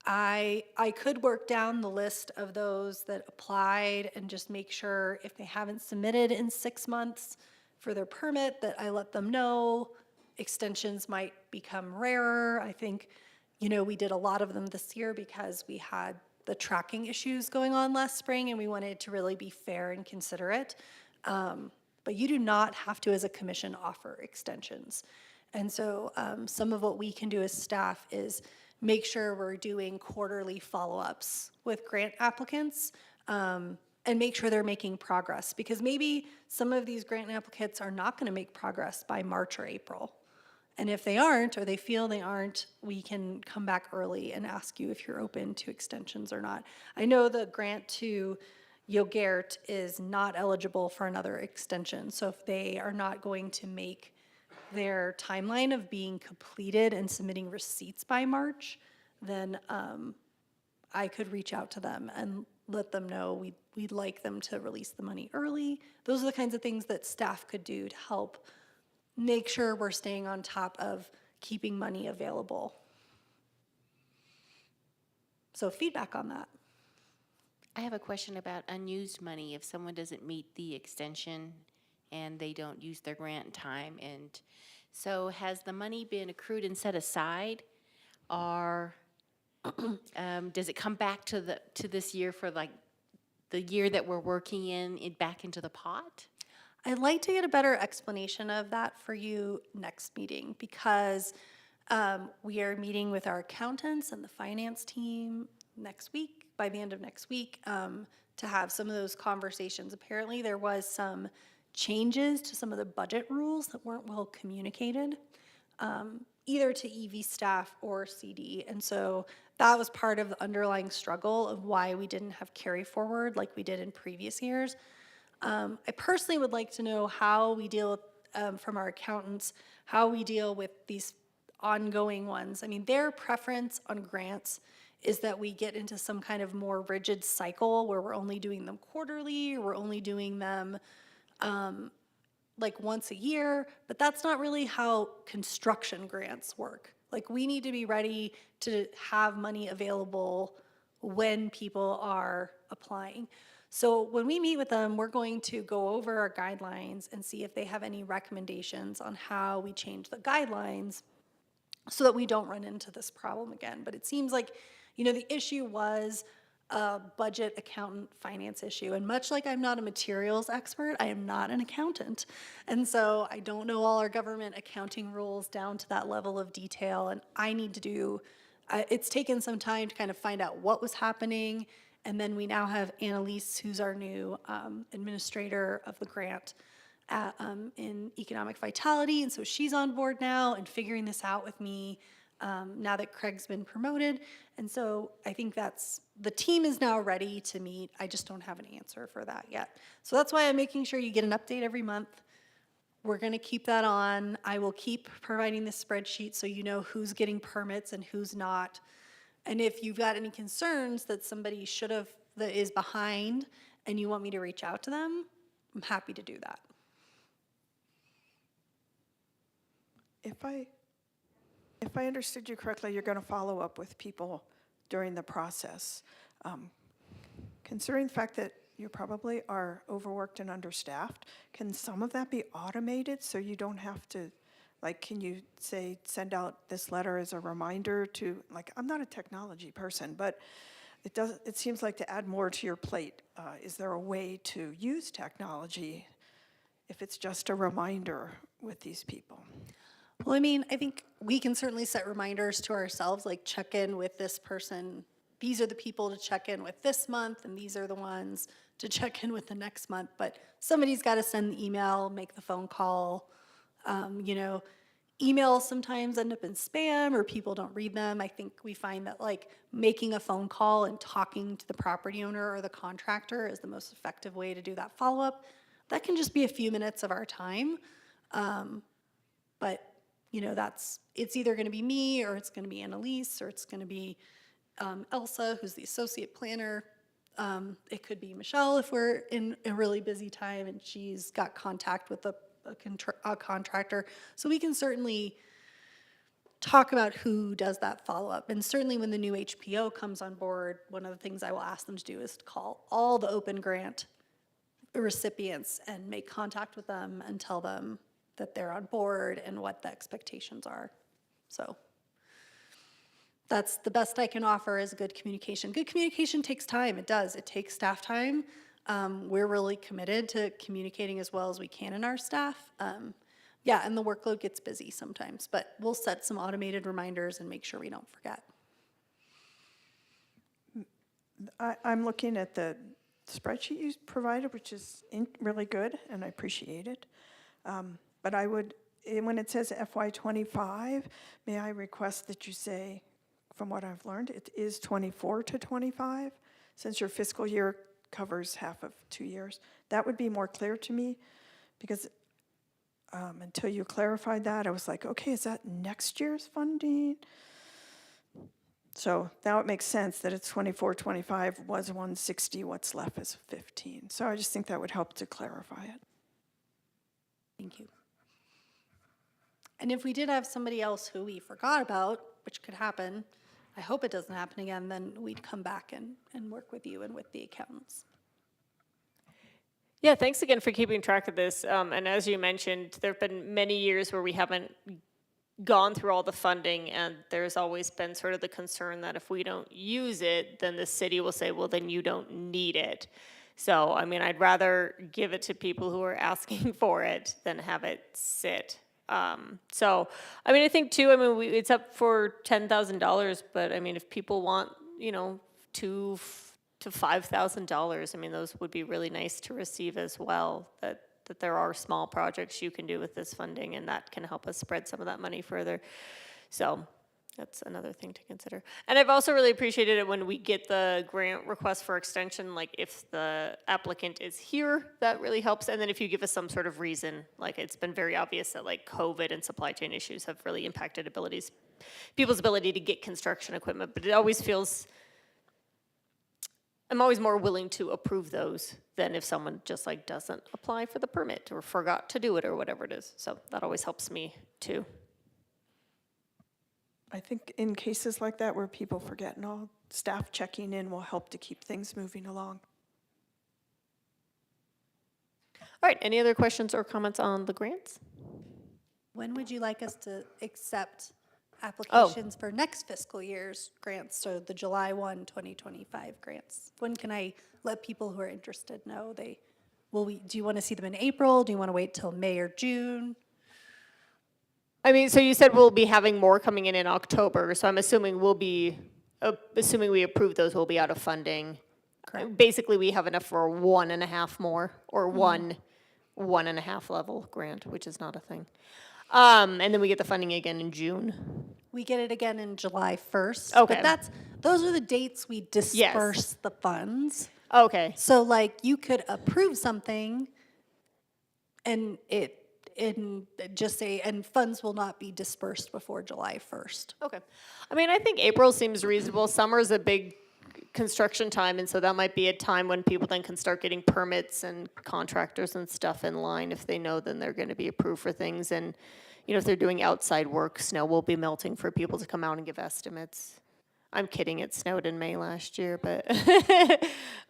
I could work down the list of those that applied and just make sure if they haven't submitted in 6 months for their permit that I let them know. Extensions might become rarer. I think, we did a lot of them this year because we had the tracking issues going on last spring and we wanted to really be fair and considerate. But you do not have to, as a commission, offer extensions. And so some of what we can do as staff is make sure we're doing quarterly follow-ups with grant applicants. and make sure they're making progress. Because maybe some of these grant applicants are not going to make progress by March or April. And if they aren't, or they feel they aren't, we can come back early and ask you if you're open to extensions or not. I know the grant to Yogurt is not eligible for another extension. So if they are not going to make their timeline of being completed and submitting receipts by March, then I could reach out to them and let them know we'd like them to release the money early. Those are the kinds of things that staff could do to help make sure we're staying on top of keeping money available. So feedback on that. I have a question about unused money. If someone doesn't meet the extension and they don't use their grant in time, and so has the money been accrued and set aside, or does it come back to this year for like the year that we're working in back into the pot? I'd like to get a better explanation of that for you next meeting, because we are meeting with our accountants and the finance team next week, by the end of next week, to have some of those conversations. Apparently there was some changes to some of the budget rules that weren't well communicated, either to EV staff or CD. And so that was part of the underlying struggle of why we didn't have carry forward like we did in previous years. I personally would like to know how we deal with, from our accountants, how we deal with these ongoing ones. I mean, their preference on grants is that we get into some kind of more rigid cycle where we're only doing them quarterly, or we're only doing them like once a year, but that's not really how construction grants work. Like, we need to be ready to have money available when people are applying. So when we meet with them, we're going to go over our guidelines and see if they have any recommendations on how we change the guidelines so that we don't run into this problem again. But it seems like, the issue was a budget accountant finance issue. And much like I'm not a materials expert, I am not an accountant. And so I don't know all our government accounting rules down to that level of detail. And I need to do, it's taken some time to kind of find out what was happening. And then we now have Annalise, who's our new administrator of the grant in Economic Vitality. And so she's on board now and figuring this out with me now that Craig's been promoted. And so I think the team is now ready to meet. I just don't have an answer for that yet. So that's why I'm making sure you get an update every month. We're going to keep that on. I will keep providing this spreadsheet so you know who's getting permits and who's not. And if you've got any concerns that somebody that is behind and you want me to reach out to them, I'm happy to do that. If I understood you correctly, you're going to follow up with people during the process. Considering the fact that you probably are overworked and understaffed, can some of that be automated so you don't have to, can you say, send out this letter as a reminder to, I'm not a technology person, but it seems like to add more to your plate. Is there a way to use technology if it's just a reminder with these people? Well, I think we can certainly set reminders to ourselves, like check in with this person. These are the people to check in with this month, and these are the ones to check in with the next month. But somebody's got to send the email, make the phone call. Emails sometimes end up in spam or people don't read them. I think we find that making a phone call and talking to the property owner or the contractor is the most effective way to do that follow-up. That can just be a few minutes of our time. But it's either going to be me, or it's going to be Annalise, or it's going to be Elsa, who's the associate planner. It could be Michelle if we're in a really busy time and she's got contact with a contractor. So we can certainly talk about who does that follow-up. And certainly when the new HPO comes on board, one of the things I will ask them to do is to call all the open grant recipients and make contact with them and tell them that they're on board and what the expectations are. So that's the best I can offer, is good communication. Good communication takes time. It does. It takes staff time. We're really committed to communicating as well as we can in our staff. And the workload gets busy sometimes, but we'll set some automated reminders and make sure we don't forget. I'm looking at the spreadsheet you provided, which is really good, and I appreciate it. But I would, when it says FY '25, may I request that you say, from what I've learned, it is 24 to 25, since your fiscal year covers half of 2 years. That would be more clear to me, because until you clarified that, I was like, okay, is that next year's funding? So now it makes sense that it's 24, 25 was 160, what's left is 15. So I just think that would help to clarify it. Thank you. And if we did have somebody else who we forgot about, which could happen, I hope it doesn't happen again, then we'd come back and work with you and with the accountants. Yeah, thanks again for keeping track of this. And as you mentioned, there have been many years where we haven't gone through all the funding, and there's always been sort of the concern that if we don't use it, then the city will say, well, then you don't need it. So, I mean, I'd rather give it to people who are asking for it than have it sit. So, I mean, I think too, I mean, it's up for $10,000, but I mean, if people want, you know, $2,000 to $5,000, I mean, those would be really nice to receive as well, that there are small projects you can do with this funding, and that can help us spread some of that money further. So that's another thing to consider. And I've also really appreciated it when we get the grant request for extension, like if the applicant is here, that really helps. And then if you give us some sort of reason, like it's been very obvious that like COVID and supply chain issues have really impacted people's ability to get construction equipment, but it always feels, I'm always more willing to approve those than if someone just like doesn't apply for the permit or forgot to do it or whatever it is. So that always helps me too. I think in cases like that where people forget and all, staff checking in will help to keep things moving along. All right, any other questions or comments on the grants? When would you like us to accept applications for next fiscal year's grants, so the July 1, 2025 grants? When can I let people who are interested know do you want to see them in April? Do you want to wait till May or June? I mean, so you said we'll be having more coming in October, so I'm assuming assuming we approve those, we'll be out of funding. Correct. Basically, we have enough for 1.5 more, or one and a half level grant, which is not a thing. And then we get the funding again in June. We get it again in July 1st. Okay. But those are the dates we disperse the funds. Okay. So like you could approve something and just say, and funds will not be dispersed before July 1st. Okay. I mean, I think April seems reasonable. Summer is a big construction time, and so that might be a time when people then can start getting permits and contractors and stuff in line if they know then they're going to be approved for things. And, you know, if they're doing outside work, snow will be melting for people to come out and give estimates. I'm kidding, it snowed in May last year, but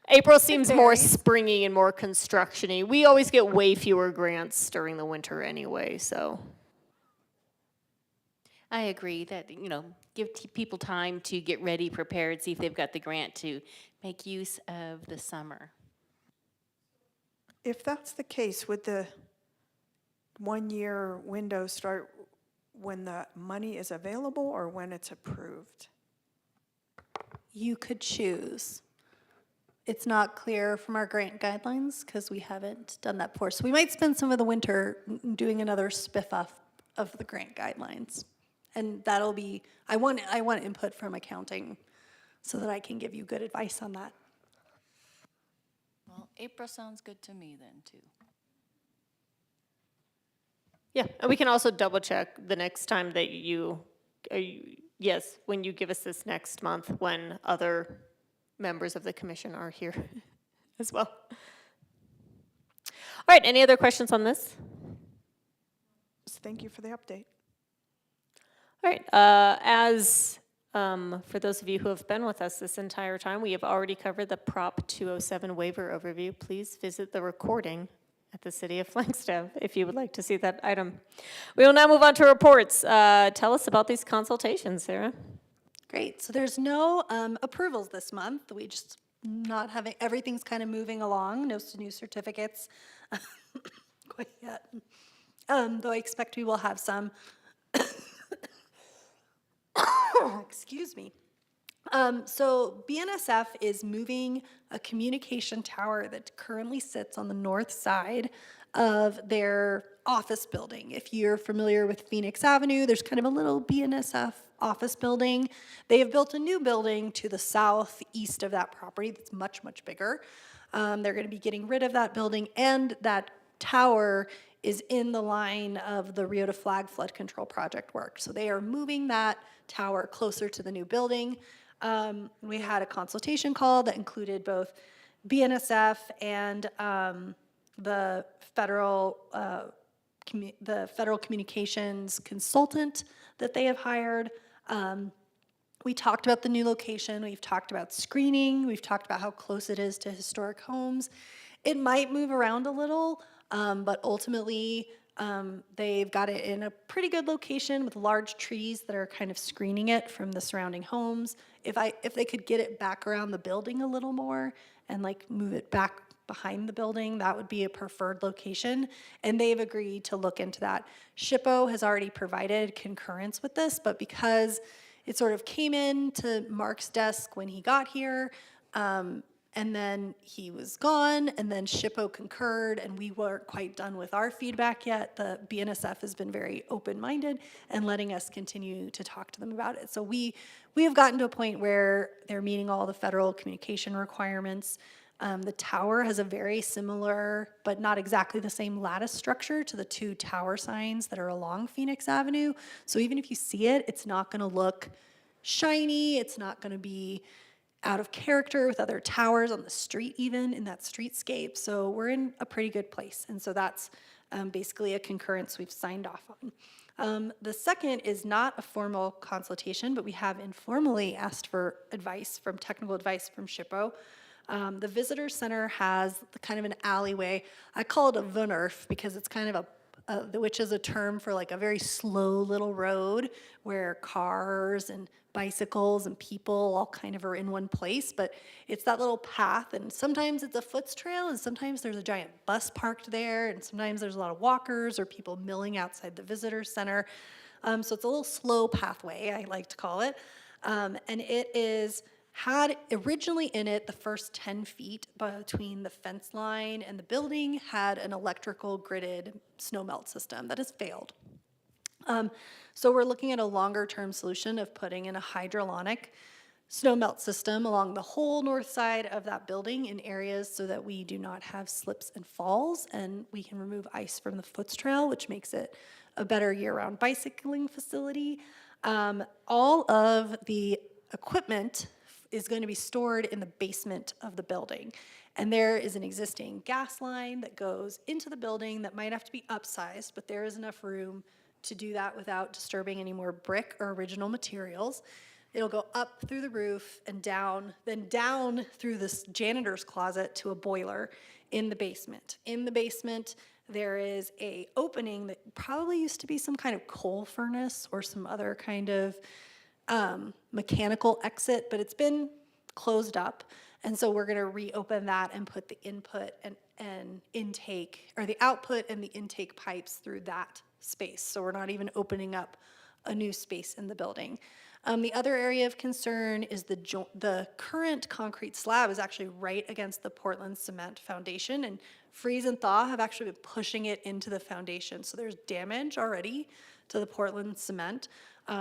April seems more springy and more construction-y. We always get way fewer grants during the winter anyway, so. I agree that, you know, give people time to get ready, prepared, see if they've got the grant to make use of the summer. If that's the case, would the 1-year window start when the money is available or when it's approved? You could choose. It's not clear from our grant guidelines because we haven't done that before. So we might spend some of the winter doing another spiff off of the grant guidelines. And that'll be, I want input from accounting so that I can give you good advice on that. Well, April sounds good to me then, too. Yeah, and we can also double check the next time that yes, when you give us this next month, when other members of the commission are here as well. All right, any other questions on this? Just thank you for the update. All right, for those of you who have been with us this entire time, we have already covered the Prop 207 waiver overview. Please visit the recording at the City of Flagstaff if you would like to see that item. We will now move on to reports. Tell us about these consultations, Sarah. Great, so there's no approvals this month. We just not having, everything's kind of moving along, no new certificates quite yet. Though I expect we will have some. Excuse me. So BNSF is moving a communication tower that currently sits on the north side of their office building. If you're familiar with Phoenix Avenue, there's kind of a little BNSF office building. They have built a new building to the southeast of that property that's much, much bigger. They're going to be getting rid of that building, and that tower is in the line of the Rio de Flag flood control project work. So they are moving that tower closer to the new building. We had a consultation call that included both BNSF and the federal communications consultant that they have hired. We talked about the new location. We've talked about screening. We've talked about how close it is to historic homes. It might move around a little, but ultimately they've got it in a pretty good location with large trees that are kind of screening it from the surrounding homes. If they could get it back around the building a little more and like move it back behind the building, that would be a preferred location. And they've agreed to look into that. SHPO has already provided concurrence with this, but because it sort of came in to Mark's desk when he got here, and then he was gone, and then SHPO concurred, and we weren't quite done with our feedback yet. The BNSF has been very open-minded and letting us continue to talk to them about it. So we have gotten to a point where they're meeting all the federal communication requirements. The tower has a very similar, but not exactly the same lattice structure to the two tower signs that are along Phoenix Avenue. So even if you see it, it's not gonna look shiny, it's not gonna be out of character with other towers on the street, even in that streetscape. So we're in a pretty good place. And so that's basically a concurrence we've signed off on. The second is not a formal consultation, but we have informally asked for advice, technical advice from SHPO. The visitor center has kind of an alleyway. I call it a VNRF because it's kind of which is a term for like a very slow little road where cars and bicycles and people all kind of are in one place, but it's that little path, and sometimes it's a foots trail, and sometimes there's a giant bus parked there, and sometimes there's a lot of walkers or people milling outside the visitor center. So it's a little slow pathway, I like to call it, and it had originally in it the first 10 feet between the fence line and the building had an electrical gridded snow melt system that has failed. So we're looking at a longer term solution of putting in a hydrolonic snow melt system along the whole north side of that building in areas so that we do not have slips and falls, and we can remove ice from the foots trail, which makes it a better year-round bicycling facility. All of the equipment is going to be stored in the basement of the building. And there is an existing gas line that goes into the building that might have to be upsized, but there is enough room to do that without disturbing any more brick or original materials. It'll go up through the roof and down, then down through this janitor's closet to a boiler in the basement. In the basement, there is a opening that probably used to be some kind of coal furnace or some other kind of mechanical exit, but it's been closed up. And so we're gonna reopen that and put the input and intake, or the output and the intake pipes through that space. So we're not even opening up a new space in the building. The other area of concern is the current concrete slab is actually right against the Portland cement foundation, and freeze and thaw have actually been pushing it into the foundation. So there's damage already to the Portland cement.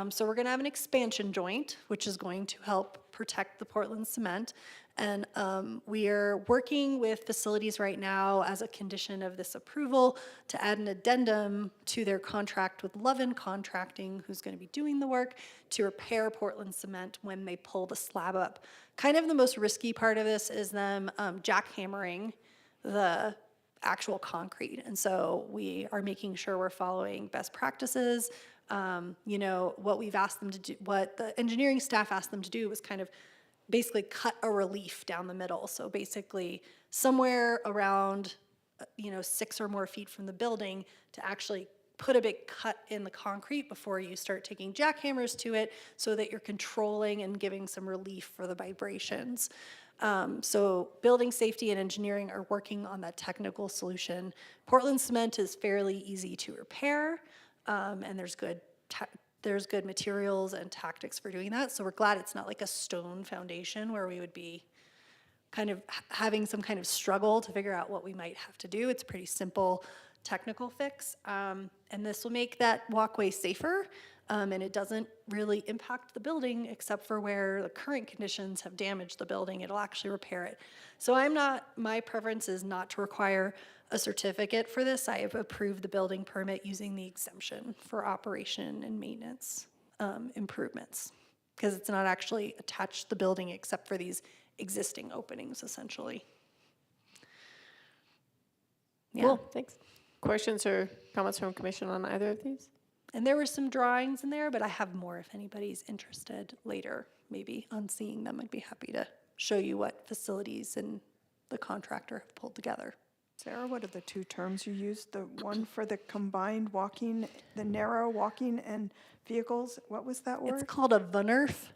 So we're gonna have an expansion joint, which is going to help protect the Portland cement. And we are working with facilities right now as a condition of this approval to add an addendum to their contract with Lovin Contracting, who's going to be doing the work, to repair Portland cement when they pull the slab up. Kind of the most risky part of this is them jackhammering the actual concrete. And so we are making sure we're following best practices. You know, what we've asked them to do, what the engineering staff asked them to do was kind of basically cut a relief down the middle. So basically somewhere around, 6 or more feet from the building to actually put a big cut in the concrete before you start taking jackhammers to it so that you're controlling and giving some relief for the vibrations. So building safety and engineering are working on that technical solution. Portland cement is fairly easy to repair, and there's good there's good materials and tactics for doing that. So we're glad it's not like a stone foundation where we would be kind of having some kind of struggle to figure out what we might have to do. It's a pretty simple technical fix. And this will make that walkway safer. And it doesn't really impact the building except for where the current conditions have damaged the building. It'll actually repair it. So my preference is not to require a certificate for this. I have approved the building permit using the exemption for operation and maintenance improvements, because it's not actually attached to the building except for these existing openings, essentially. Yeah. Cool, thanks. Questions or comments from commission on either of these? And there were some drawings in there, but I have more if anybody's interested later, maybe on seeing them. I'd be happy to show you what facilities and the contractor have pulled together. Sarah, what are the two terms you used? The one for the combined walking, the narrow walking and vehicles, what was that word? It's called a Wunnerf.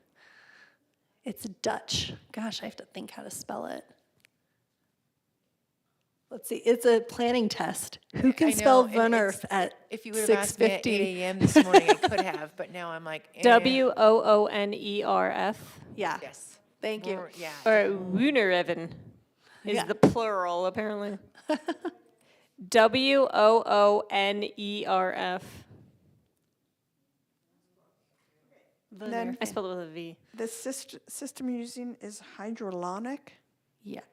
It's Dutch. Gosh, I have to think how to spell it. Let's see, it's a planning test. Who can spell Wunnerf at 6:50? If you would have asked me at 8 a.m. this morning, I could have, but now I'm like, Woonerf. Yeah. Yes. Thank you. Yeah. Or Woonereven is Yeah. the plural, apparently. Woonerf. Then I spelled it with a V. the system you're using is hydrolonic? Yes,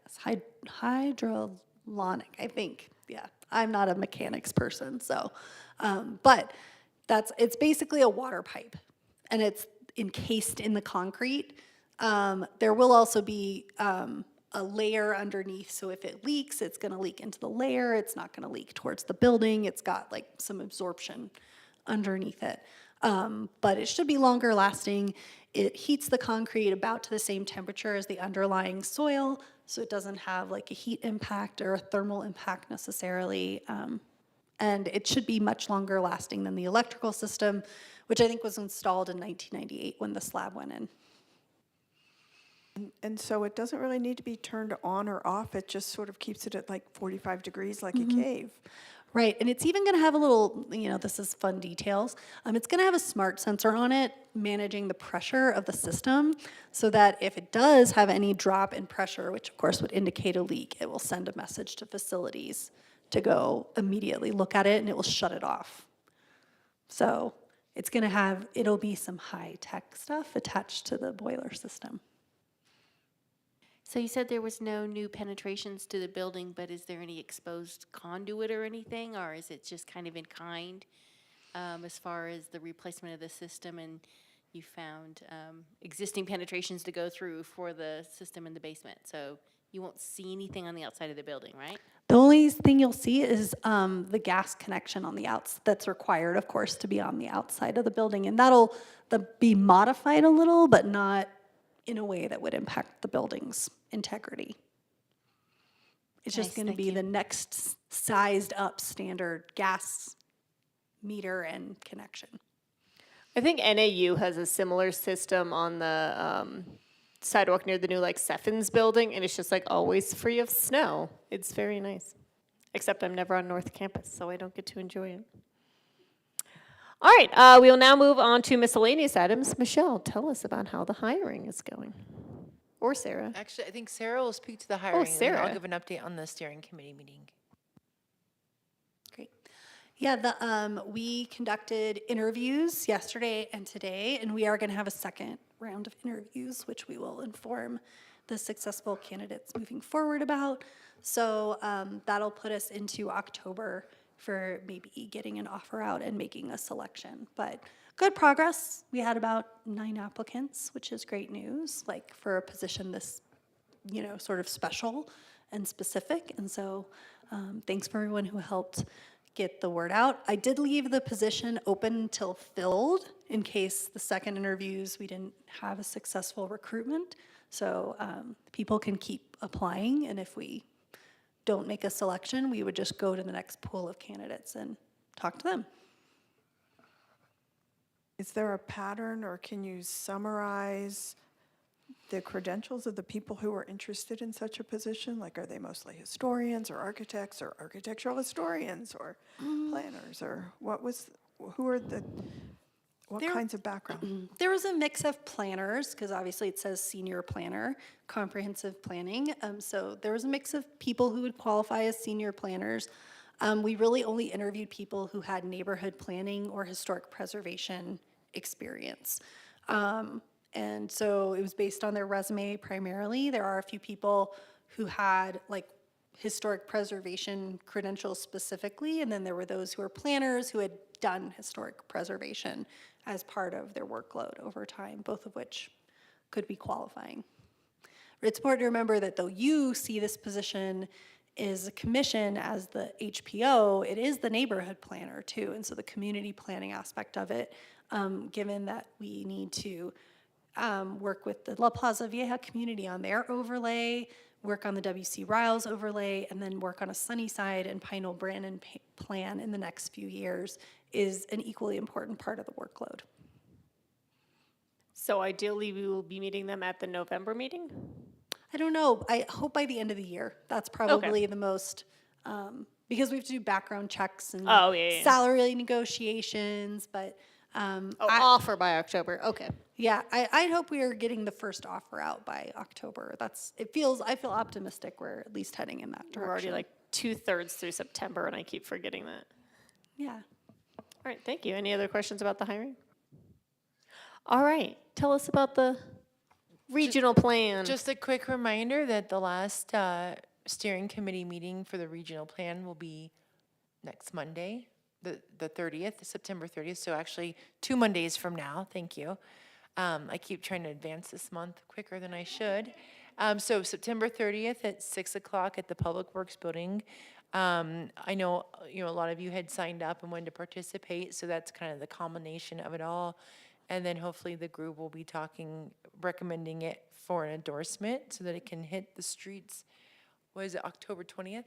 hydrolonic, I think. Yeah, I'm not a mechanics person, so, but it's basically a water pipe, and it's encased in the concrete. There will also be a layer underneath, so if it leaks, it's gonna leak into the layer. It's not gonna leak towards the building. It's got like some absorption underneath it. But it should be longer lasting. It heats the concrete about to the same temperature as the underlying soil, so it doesn't have like a heat impact or a thermal impact necessarily. And it should be much longer lasting than the electrical system, which I think was installed in 1998 when the slab went in. And so it doesn't really need to be turned on or off, it just sort of keeps it at like 45 degrees like a cave. Right, and it's even gonna have a little, this is fun details. It's gonna have a smart sensor on it managing the pressure of the system so that if it does have any drop in pressure, which of course would indicate a leak, it will send a message to facilities to go immediately look at it and it will shut it off. So it'll be some high-tech stuff attached to the boiler system. So you said there was no new penetrations to the building, but is there any exposed conduit or anything, or is it just kind of in kind as far as the replacement of the system, and you found existing penetrations to go through for the system in the basement? So you won't see anything on the outside of the building, right? The only thing you'll see is the gas connection on the outs that's required, of course, to be on the outside of the building, and that'll be modified a little, but not in a way that would impact the building's integrity. It's just Nice, going to thank be you. the next sized up standard gas meter and connection. I think NAU has a similar system on the sidewalk near the new Seffens building, and it's just always free of snow. It's very nice. Except I'm never on North Campus, so I don't get to enjoy it. All right, we will now move on to miscellaneous items. Michelle, tell us about how the hiring is going. Or Sarah. Actually, I think Sarah will speak to the hiring. and then Sarah. I'll give an update on the steering committee meeting. Great. Yeah, we conducted interviews yesterday and today, and we are going to have a second round of interviews, which we will inform the successful candidates moving forward about. So that'll put us into October for maybe getting an offer out and making a selection. But good progress. We had about 9 applicants, which is great news, for a position this, sort of special and specific. And so thanks for everyone who helped get the word out. I did leave the position open until filled in case the second interviews we didn't have a successful recruitment. So people can keep applying, and if we don't make a selection, we would just go to the next pool of candidates and talk to them. Is there a pattern, or can you summarize the credentials of the people who are interested in such a position? Are they mostly historians or architects or architectural historians or planners, or who are the What kinds of background? There was a mix of planners, because obviously it says senior planner, comprehensive planning. So there was a mix of people who would qualify as senior planners. We really only interviewed people who had neighborhood planning or historic preservation experience. And so it was based on their resume primarily. There are a few people who had like historic preservation credentials specifically, and then there were those who were planners who had done historic preservation as part of their workload over time, both of which could be qualifying. It's important to remember that though you see this position is a commission as the HPO, it is the neighborhood planner too, and so the community planning aspect of it, given that we need to work with the La Plaza Vieja community on their overlay, work on the W.C. Riles overlay, and then work on a Sunnyside and Pinole Brandon plan in the next few years is an equally important part of the workload. So ideally, we will be meeting them at the November meeting? I don't know. I hope by the end of the year. That's probably the most, because we have to do background checks and salary negotiations, but. Offer by October, okay. Yeah, I'd hope we are getting the first offer out by October. I feel optimistic we're at least heading in that direction. We're already like 2/3 through September, and I keep forgetting that. Yeah. All right, thank you. Any other questions about the hiring? All right, tell us about the regional plan. Just a quick reminder that the last steering committee meeting for the regional plan will be next Monday, the 30th, September 30th, so actually 2 Mondays from now. Thank you. I keep trying to advance this month quicker than I should. So September 30th at 6 o'clock at the Public Works Building. I know, a lot of you had signed up and wanted to participate, so that's kind of the combination of it all. And then hopefully the group will be recommending it for an endorsement so that it can hit the streets, was it October 20th?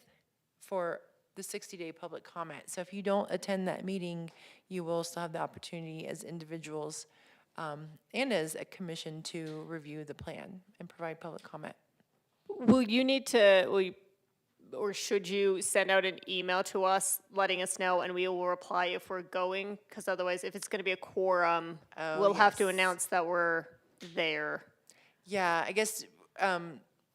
For the 60-day public comment. So if you don't attend that meeting, you will still have the opportunity as individuals and as a commission to review the plan and provide public comment. Will you need to, or should you send out an email to us letting us know, and we will reply if we're going? Because otherwise, if it's going to be a quorum, we'll have to announce that we're there. Yeah, I guess,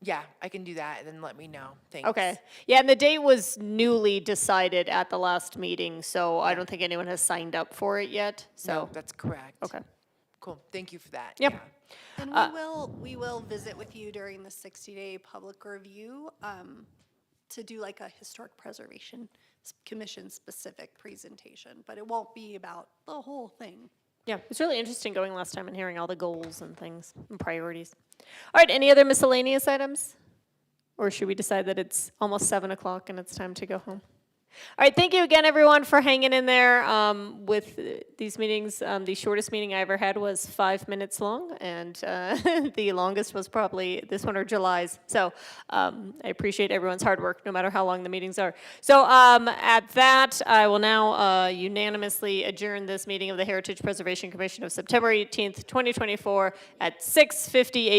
yeah, I can do that and then let me know. Thanks. Okay. Yeah, and the date was newly decided at the last meeting, so I don't think anyone has signed up for it yet. So No, that's correct. Okay. Cool. Thank you for that. Yep. Yeah. And we will visit with you during the 60-day public review to do like a historic preservation commission specific presentation, but it won't be about the whole thing. Yeah, it's really interesting going last time and hearing all the goals and things and priorities. All right, any other miscellaneous items? Or should we decide that it's almost 7 o'clock and it's time to go home? All right, thank you again, everyone, for hanging in there with these meetings. The shortest meeting I ever had was 5 minutes long, and the longest was probably this one or July's. So I appreciate everyone's hard work, no matter how long the meetings are. So at that, I will now unanimously adjourn this meeting of the Heritage Preservation Commission of September 18th, 2024 at 6:58.